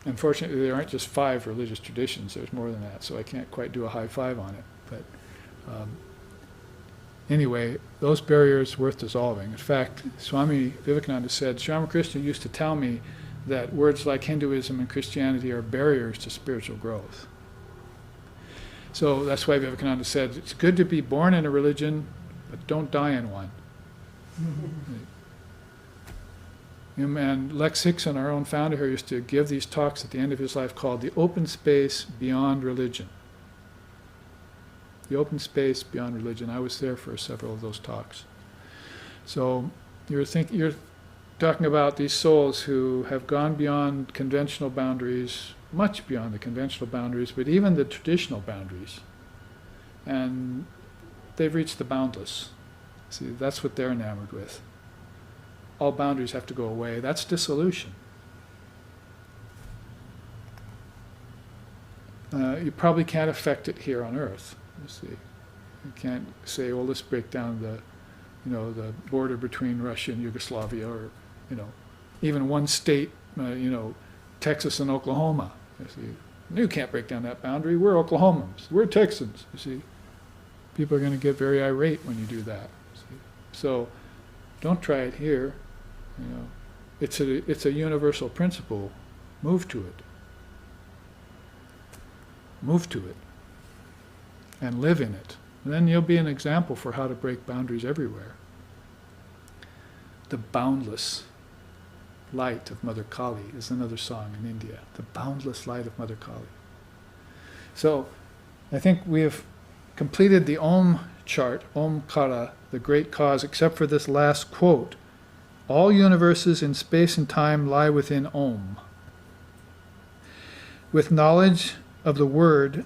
Unfortunately, there aren't just 5 religious traditions. There's more than that, so I can't quite do a high five on it. But anyway, those barriers worth dissolving. In fact, Swami Vivekananda said, Sri Ramakrishna used to tell me that words like Hinduism and Christianity are barriers to spiritual growth. So that's why Vivekananda said, it's good to be born in a religion, but don't die in one. And Lex Hickson, our own founder here, used to give these talks at the end of his life called The Open Space Beyond Religion. The Open Space Beyond Religion. I was there for several of those talks. So you're talking about these souls who have gone beyond conventional boundaries, much beyond the conventional boundaries, but even the traditional boundaries. And they've reached the boundless. See, that's what they're enamored with. All boundaries have to go away. That's dissolution. You probably can't affect it here on Earth. You see, you can't say, "Well, let's break down the border between Russia and Yugoslavia, or even one state, Texas and Oklahoma." You see, you can't break down that boundary. We're Oklahomans. We're Texans. You see, people are going to get very irate when you do that. See? So, don't try it here. It's a universal principle. Move to it. Move to it. And live in it. And then you'll be an example for how to break boundaries everywhere. The Boundless Light of Mother Kali is another song in India. The Boundless Light of Mother Kali. So, I think we have completed the Om chart, Omkara, the great cause, except for this last quote. All universes in space and time lie within Om. With knowledge of the word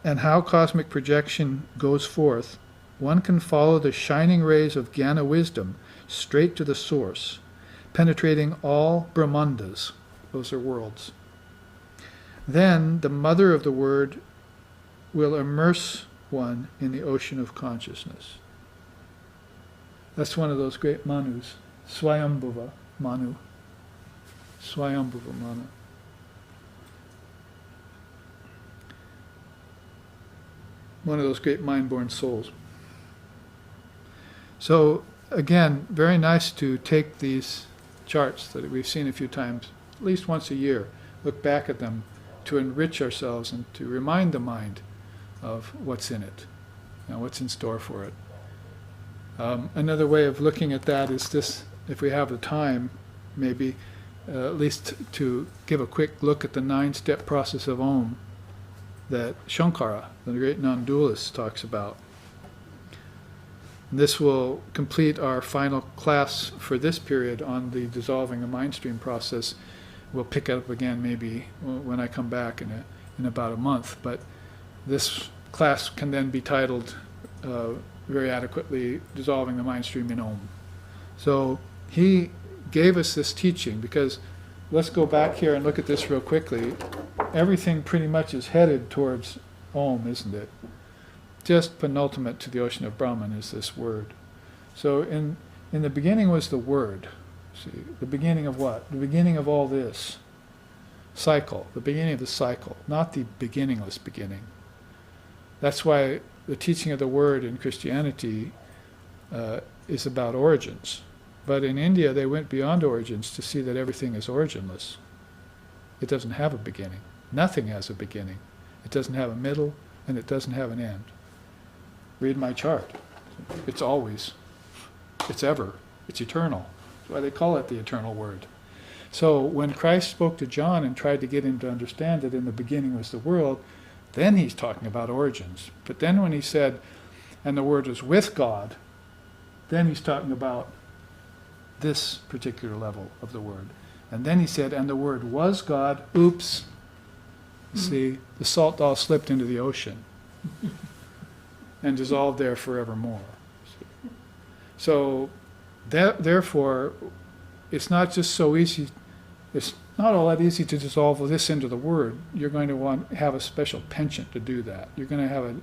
and how cosmic projection goes forth, one can follow the shining rays of Jnana wisdom straight to the source, penetrating all Brahmandas, those are worlds. Then the mother of the word will immerse one in the ocean of consciousness. That's one of those great Manus, Swayambhuva Manu. Swayambhuva Manu. One of those great mind-born souls. So, again, very nice to take these charts that we've seen a few times, at least once a year, look back at them to enrich ourselves and to remind the mind of what's in it and what's in store for it. Another way of looking at that is this, if we have the time, maybe at least to give a quick look at the 9-step process of Om that Shankara, the great non-dualist, talks about. This will complete our final class for this period on the dissolving the Mindstream process. We'll pick it up again maybe when I come back in about a month, but this class can then be titled very adequately, Dissolving the Mindstream in Om. So he gave us this teaching because, let's go back here and look at this real quickly. Everything pretty much is headed towards Om, isn't it? Just penultimate to the ocean of Brahman is this word. So in the beginning was the word. See, the beginning of what? The beginning of all this. Cycle. The beginning of the cycle, not the beginningless beginning. That's why the teaching of the word in Christianity is about origins. But in India, they went beyond origins to see that everything is originless. It doesn't have a beginning. Nothing has a beginning. It doesn't have a middle, and it doesn't have an end. Read my chart. It's always. It's ever. It's eternal. That's why they call it the eternal word. So when Christ spoke to John and tried to get him to understand that in the beginning was the world, then he's talking about origins. But then when he said, and the word was with God, then he's talking about this particular level of the word. And then he said, and the word was God. Oops. See, the salt all slipped into the ocean and dissolved there forevermore. So, therefore, it's not just so easy, it's not all that easy to dissolve this into the word. You're going to have a special penchant to do that. You're going to have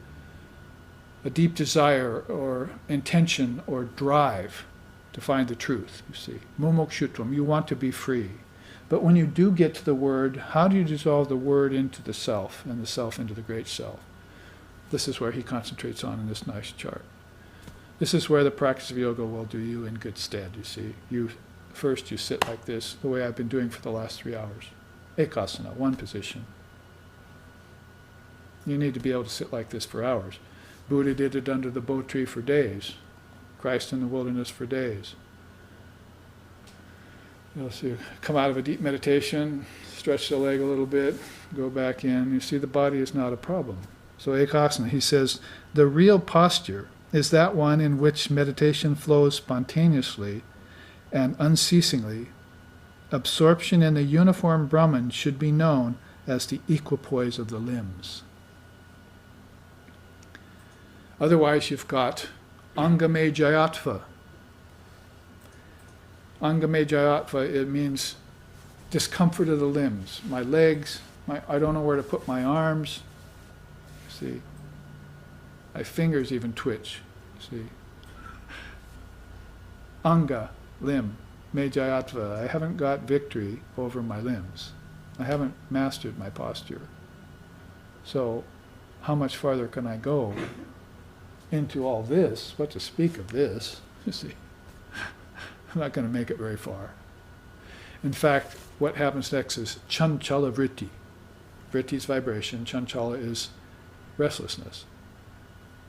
a deep desire or intention or drive to find the truth, you see. Mumokshutvam, you want to be free. But when you do get to the word, how do you dissolve the word into the self and the self into the great self? This is where he concentrates on in this nice chart. This is where the practice of yoga will do you in good stead, you see. First you sit like this, the way I've been doing for the last 3 hours. Ekasana, one position. You need to be able to sit like this for hours. Buddha did it under the bo tree for days. Christ in the wilderness for days. You'll see, come out of a deep meditation, stretch the leg a little bit, go back in. You see, the body is not a problem. So Ekasana, he says, the real posture is that one in which meditation flows spontaneously and unceasingly. Absorption in the uniform Brahman should be known as the equipoise of the limbs. Otherwise, you've got Angame Jayatva. Angame Jayatva, it means discomfort of the limbs. My legs, I don't know where to put my arms. See? My fingers even twitch. See? Anga, limb. Me Jayatva. I haven't got victory over my limbs. I haven't mastered my posture. So, how much farther can I go into all this? What to speak of this? You see, I'm not going to make it very far. In fact, what happens next is chanchala vritti. Vritti is vibration. Chanchala is restlessness.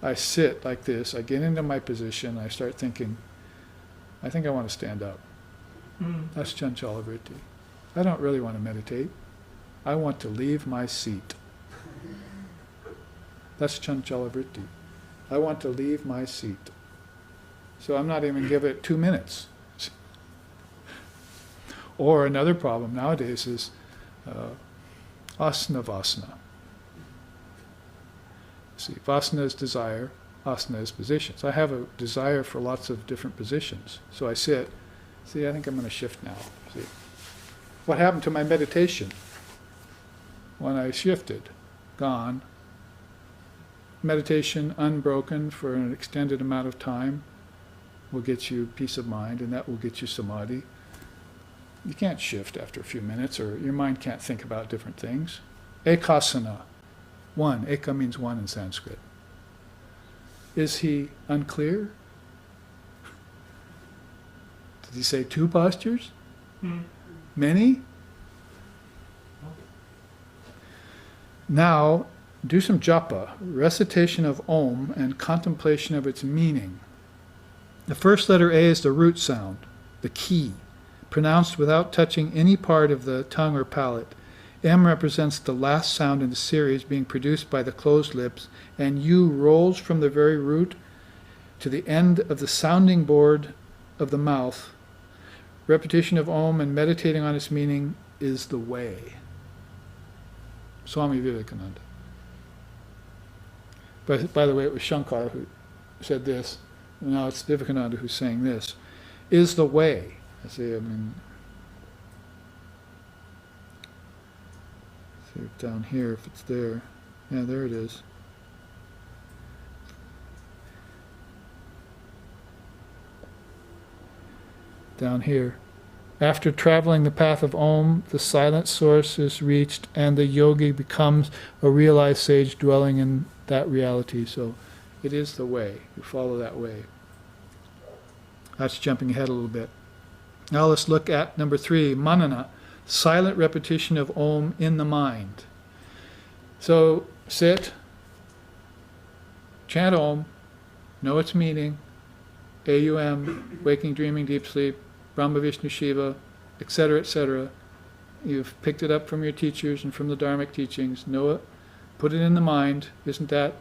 I sit like this. I get into my position. I start thinking, I think I want to stand up. That's chanchala vritti. I don't really want to meditate. I want to leave my seat. That's chanchala vritti. I want to leave my seat. So I'm not even give it 2 minutes. Or another problem nowadays is asana vasana. See, vasana is desire, asana is positions. I have a desire for lots of different positions. So I sit. See, I think I'm going to shift now. See, what happened to my meditation when I shifted? Gone. Meditation unbroken for an extended amount of time will get you peace of mind, and that will get you samadhi. You can't shift after a few minutes, or your mind can't think about different things. Ekasana, one. Eka means one in Sanskrit. Is he unclear? Did he say 2 postures? Many? Now, do some japa, recitation of Om and contemplation of its meaning. The first letter A is the root sound, the key, pronounced without touching any part of the tongue or palate. M represents the last sound in the series being produced by the closed lips, and U rolls from the very root to the end of the sounding board of the mouth. Repetition of Om and meditating on its meaning is the way. Swami Vivekananda. But by the way, it was Shankar who said this. Now it's Vivekananda who's saying this. Is the way. See if down here, if it's there. Yeah, there it is. Down here. After traveling the path of Om, the silent source is reached, and the yogi becomes a realized sage dwelling in that reality. So it is the way. You follow that way. That's jumping ahead a little bit. Now let's look at number 3, manana, silent repetition of Om in the mind. So sit, chant Om, know its meaning, AUM, waking, dreaming, deep sleep, Brahma, Vishnu, Shiva, etc., etc. You've picked it up from your teachers and from the Dharmic teachings. Know it, put it in the mind. Isn't that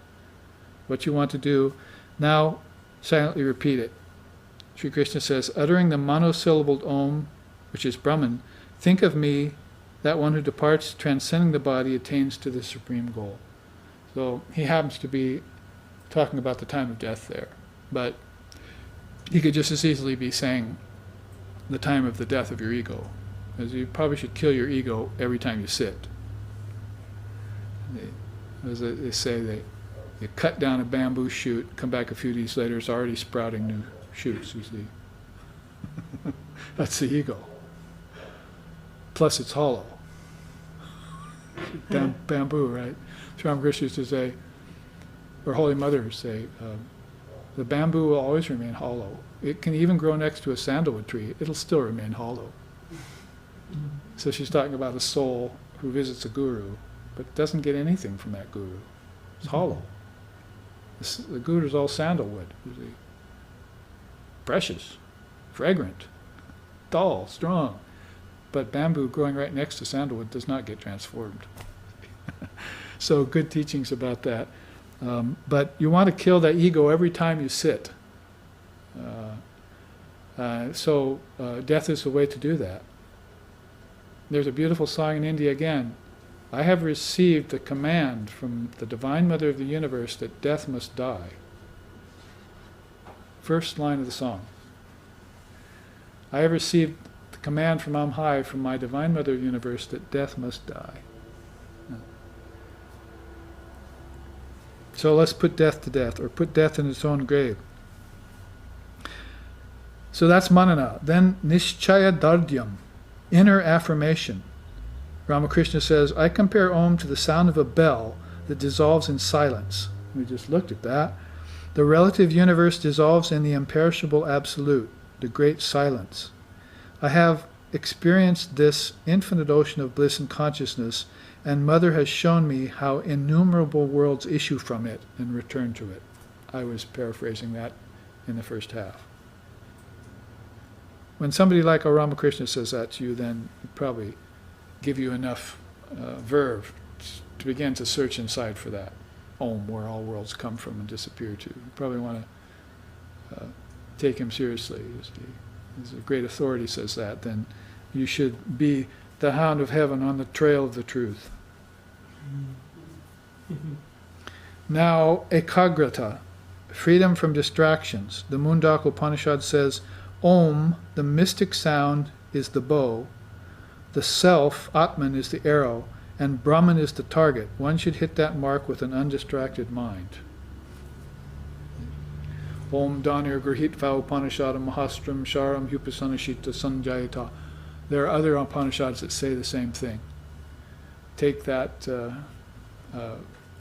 what you want to do? Now, silently repeat it. Sri Krishna says, uttering the monosyllabled Om, which is Brahman, think of me, that one who departs, transcending the body, attains to the supreme goal. So he happens to be talking about the time of death there. But he could just as easily be saying the time of the death of your ego. As you probably should kill your ego every time you sit. As they say, they cut down a bamboo shoot, come back a few days later, it's already sprouting new shoots, you see. That's the ego. Plus it's hollow. Bamboo, right? Sri Ramakrishna used to say, or Holy Mother would say, the bamboo will always remain hollow. It can even grow next to a sandalwood tree. It'll still remain hollow. So she's talking about a soul who visits a guru, but doesn't get anything from that guru. It's hollow. The guru's all sandalwood. You see. Precious, fragrant, dull, strong. But bamboo growing right next to sandalwood does not get transformed. So good teachings about that. But you want to kill that ego every time you sit. So death is the way to do that. There's a beautiful song in India again. I have received the command from the Divine Mother of the Universe that death must die. First line of the song. I have received the command from on high, from my Divine Mother of the Universe, that death must die. So let's put death to death, or put death in its own grave. So that's manana. Then nishchaya dardyam, inner affirmation. Ramakrishna says, I compare Om to the sound of a bell that dissolves in silence. We just looked at that. The relative universe dissolves in the imperishable absolute, the great silence. I have experienced this infinite ocean of bliss and consciousness, and Mother has shown me how innumerable worlds issue from it and return to it. I was paraphrasing that in the first half. When somebody like Ramakrishna says that to you, then it probably give you enough verve to begin to search inside for that Om, where all worlds come from and disappear to. You probably want to take him seriously. As a great authority says that, then you should be the hound of heaven on the trail of the truth. Now, ekagrata, freedom from distractions. The Mundaka Upanishad says, Om, the mystic sound, is the bow. The self, Atman, is the arrow, and Brahman is the target. One should hit that mark with an undistracted mind. Om Dhanir Grahitva Upanishadam Mahastram Sharam Hupasanashita Sanjayata. There are other Upanishads that say the same thing. Take that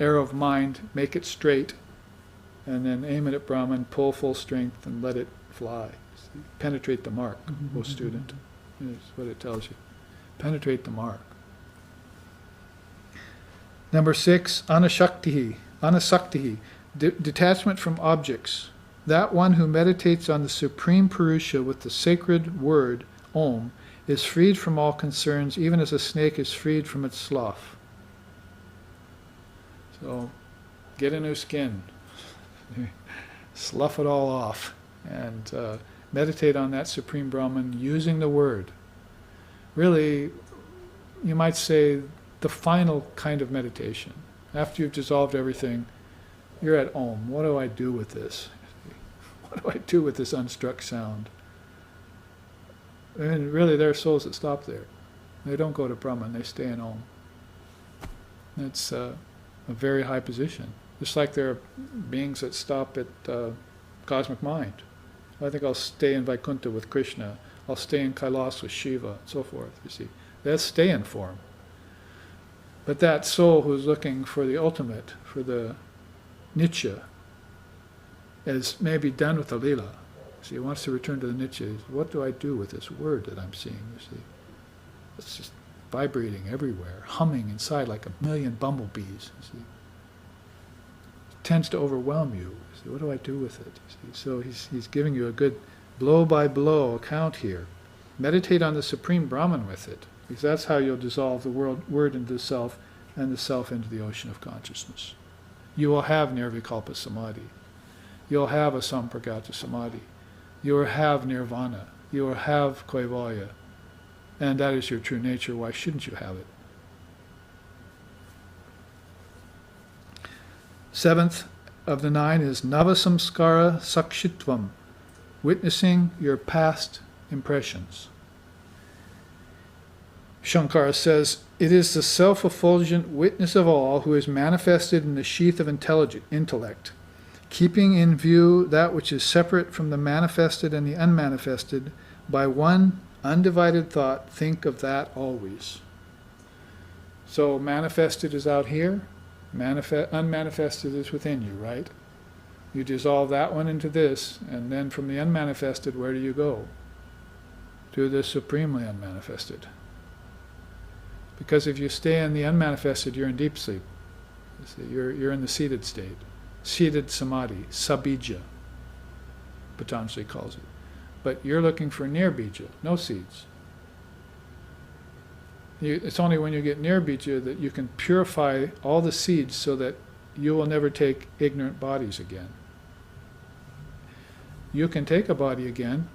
arrow of mind, make it straight, and then aim it at Brahman, pull full strength, and let it fly. Penetrate the mark, O student. That's what it tells you. Penetrate the mark. Number 6, anasaktihi, detachment from objects. That one who meditates on the Supreme Purusha with the sacred word, Om, is freed from all concerns, even as a snake is freed from its slough. So, get a new skin. Slough it all off. And meditate on that Supreme Brahman using the word. Really, you might say, the final kind of meditation. After you've dissolved everything, you're at Om. What do I do with this? What do I do with this unstruck sound? And really, there are souls that stop there. They don't go to Brahman, they stay in Om. That's a very high position. Just like there are beings that stop at cosmic mind. I think I'll stay in Vaikuntha with Krishna. I'll stay in Kailas with Shiva, and so forth, you see. That's stay-in form. But that soul who's looking for the ultimate, for the Nitya, is maybe done with the Leela. See, he wants to return to the Nitya. What do I do with this word that I'm seeing, you see? It's just vibrating everywhere, humming inside like a million bumblebees, you see. It tends to overwhelm you. See, what do I do with it? You see? So he's giving you a good blow-by-blow account here. Meditate on the Supreme Brahman with it, because that's how you'll dissolve the word into the self, and the self into the ocean of consciousness. You will have Nirvikalpa Samadhi. You'll have Asampragata Samadhi. You will have Nirvana. You will have Kaivalya. And that is your true nature. Why shouldn't you have it? 7th of the 9 is Navasamskara Sakshitvam, witnessing your past impressions. Shankara says, it is the self-effulgent witness of all who is manifested in the sheath of intellect, keeping in view that which is separate from the manifested and the unmanifested by one Undivided thought, think of that always. So manifested is out here, unmanifested is within you, right? You dissolve that one into this, and then from the unmanifested, where do you go? To the supremely unmanifested. Because if you stay in the unmanifested, you're in deep sleep. You're in the seated state. Seated samadhi, sabija, Patanjali calls it. But you're looking for near bija, no seeds. It's only when you get near bija that you can purify all the seeds so that you will never take ignorant bodies again. You can take a body again.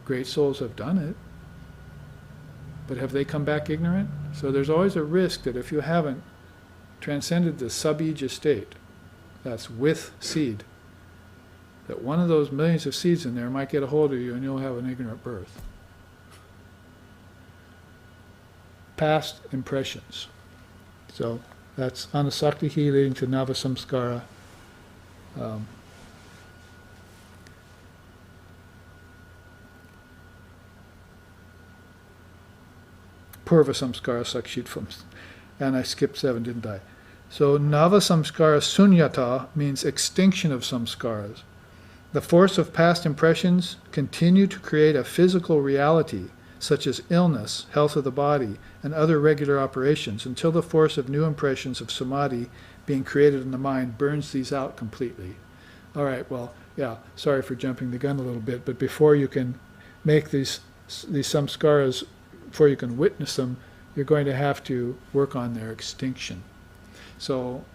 Great souls have done it. But have they come back ignorant? So there's always a risk that if you haven't transcended the sabija state, that's with seed, that one of those millions of seeds in there might get a hold of you and you'll have an ignorant birth. Past impressions. So that's anasaktihi leading to navasamskara. Purva samskara sakshitvam. And I skipped 7, didn't I? So navasamskara sunyata means extinction of samskaras. The force of past impressions continue to create a physical reality, such as illness, health of the body, and other regular operations, until the force of new impressions of samadhi being created in the mind burns these out completely. All right, well, yeah, sorry for jumping the gun a little bit, but before you can make these samskaras, before you can witness them, you're going to have to work on their extinction. So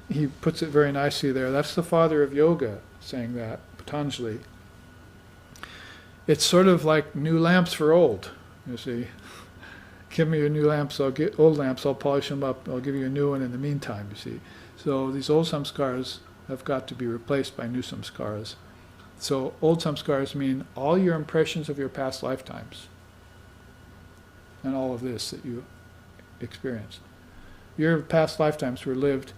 he puts it very nicely there. That's the father of yoga saying that, Patanjali. It's sort of like new lamps for old, you see. Give me your new lamps, I'll get old lamps, I'll polish them up, I'll give you a new one in the meantime, you see. So these old samskaras have got to be replaced by new samskaras. So old samskaras mean all your impressions of your past lifetimes and all of this that you experienced. Your past lifetimes were lived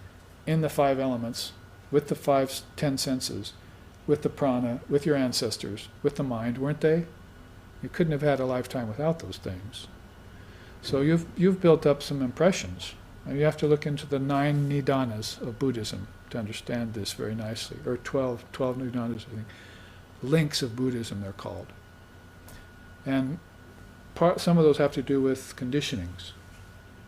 in the 5 elements, with the 10 senses, with the prana, with your ancestors, with the mind, weren't they? You couldn't have had a lifetime without those things. So you've built up some impressions. And you have to look into the 9 nidanas of Buddhism to understand this very nicely, or 12 nidanas, I think. Links of Buddhism, they're called. And some of those have to do with conditionings.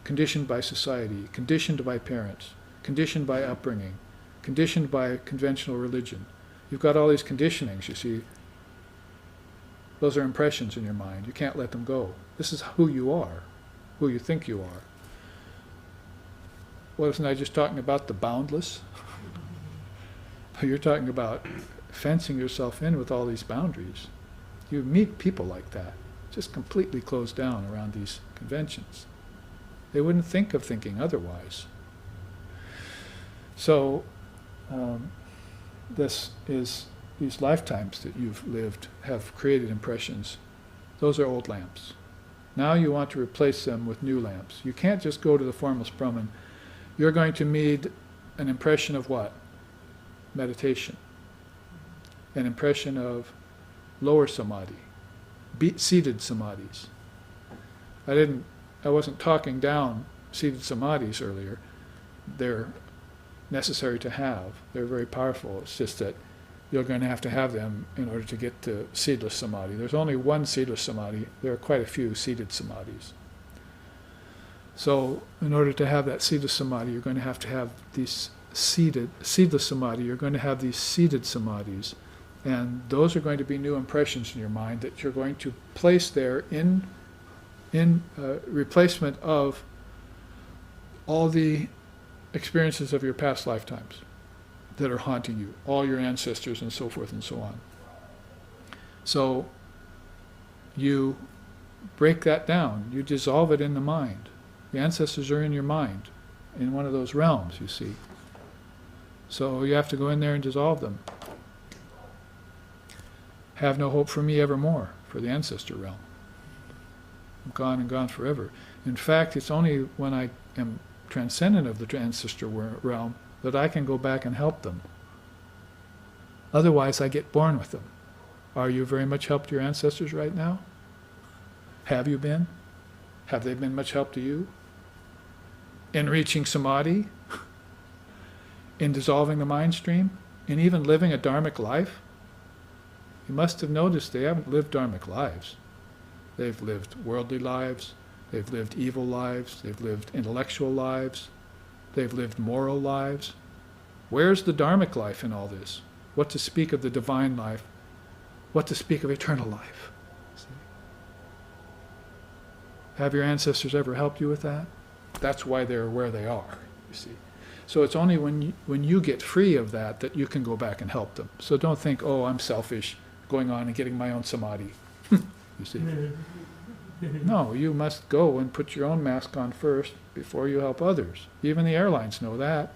Conditioned by society, conditioned by parents, conditioned by upbringing, conditioned by conventional religion. You've got all these conditionings, you see. Those are impressions in your mind. You can't let them go. This is who you are, who you think you are. Wasn't I just talking about the boundless? You're talking about fencing yourself in with all these boundaries. You meet people like that, just completely closed down around these conventions. They wouldn't think of thinking otherwise. So, these lifetimes that you've lived have created impressions. Those are old lamps. Now you want to replace them with new lamps. You can't just go to the formless Brahman. You're going to need an impression of what? Meditation. An impression of lower samadhi, seated samadhis. I wasn't talking down seated samadhis earlier. They're necessary to have. They're very powerful. It's just that you're going to have them in order to get to seedless samadhi. There's only one seedless samadhi. There are quite a few seated samadhis. So in order to have that seedless samadhi, you're going to have these seedless samadhi, you're going to have these seated samadhis. And those are going to be new impressions in your mind that you're going to place there in replacement of all the experiences of your past lifetimes that are haunting you, all your ancestors and so forth and so on. So you break that down, you dissolve it in the mind. The ancestors are in your mind, in one of those realms, you see. So you have to go in there and dissolve them. Have no hope for me evermore, for the ancestor realm. I'm gone and gone forever. In fact, it's only when I am transcendent of the ancestor realm that I can go back and help them. Otherwise, I get born with them. Are you very much helped your ancestors right now? Have you been? Have they been much help to you? In reaching samadhi? In dissolving the mind stream? In even living a dharmic life? You must have noticed they haven't lived dharmic lives. They've lived worldly lives, they've lived evil lives, they've lived intellectual lives, they've lived moral lives. Where's the dharmic life in all this? What to speak of the divine life? What to speak of eternal life? See? Have your ancestors ever helped you with that? That's why they're where they are, you see. So it's only when you get free of that that you can go back and help them. So don't think, oh, I'm selfish, going on and getting my own samadhi. You see. No, you must go and put your own mask on first before you help others. Even the airlines know that.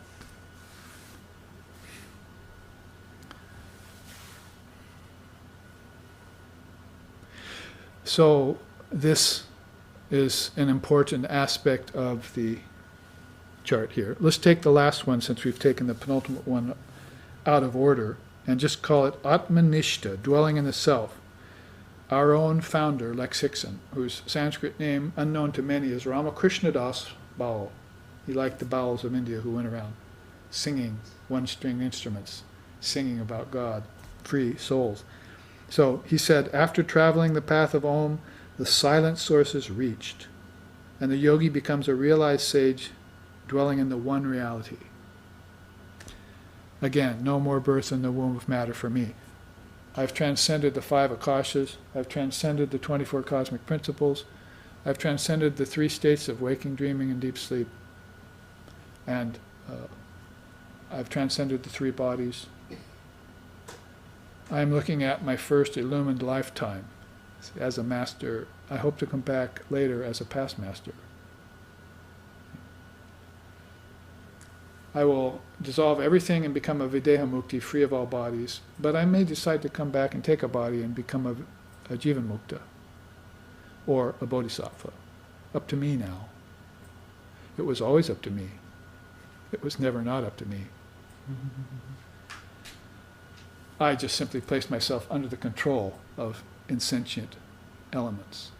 So this is an important aspect of the chart here. Let's take the last one, since we've taken the penultimate one out of order, and just call it Atmanishta, dwelling in the self. Our own founder, Lex Hixon, whose Sanskrit name, unknown to many, is Ramakrishna Das Baul. He liked the Bauls of India who went around singing one-string instruments, singing about God, free souls. So he said, after traveling the path of Om, the silent source is reached, and the yogi becomes a realized sage dwelling in the one reality. Again, no more birth in the womb of matter for me. I've transcended the 5 akashas. I've transcended the 24 cosmic principles. I've transcended the 3 states of waking, dreaming, and deep sleep. And I've transcended the 3 bodies. I'm looking at my first illumined lifetime. As a master, I hope to come back later as a past master. I will dissolve everything and become a Videha Mukti, free of all bodies, but I may decide to come back and take a body and become a Jivan Mukta, or a Bodhisattva. Up to me now. It was always up to me. It was never not up to me. I just simply placed myself under the control of insentient elements.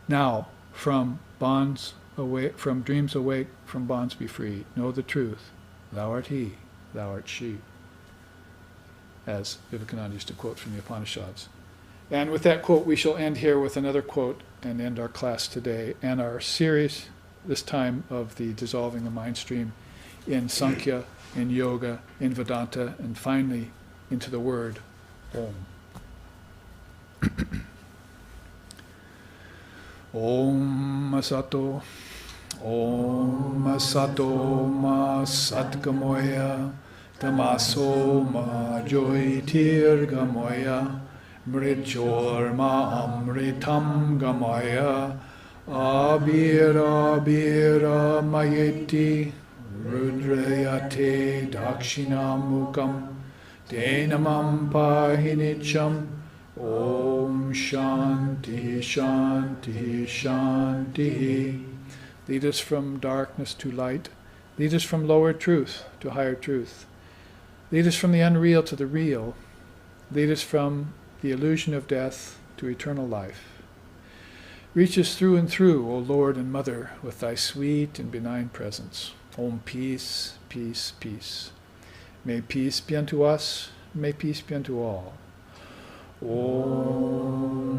Now, from bonds awake, from dreams awake, from bonds be free. Know the truth. Thou art he, thou art she. As Vivekananda used to quote from the Upanishads. And with that quote, we shall end here with another quote and end our class today and our series, this time of the dissolving the mind stream in Sankhya, in Yoga, in Vedanta, and finally into the word Om. Om Asato, Om Asato Ma Satgamoya, Tamaso Ma Joitir Gamoya, Mrichor Ma Amritam Gamoya, Abira Abira Mayeti, Rudrayate Dakshinamukam, Denamam Pahinicham, Om Shanti Shanti Shanti. Lead us from darkness to light. Lead us from lower truth to higher truth. Lead us from the unreal to the real. Lead us from the illusion of death to eternal life. Reach us through and through, O Lord and Mother, with thy sweet and benign presence. Om peace, peace, peace. May peace be unto us, may peace be unto all. Om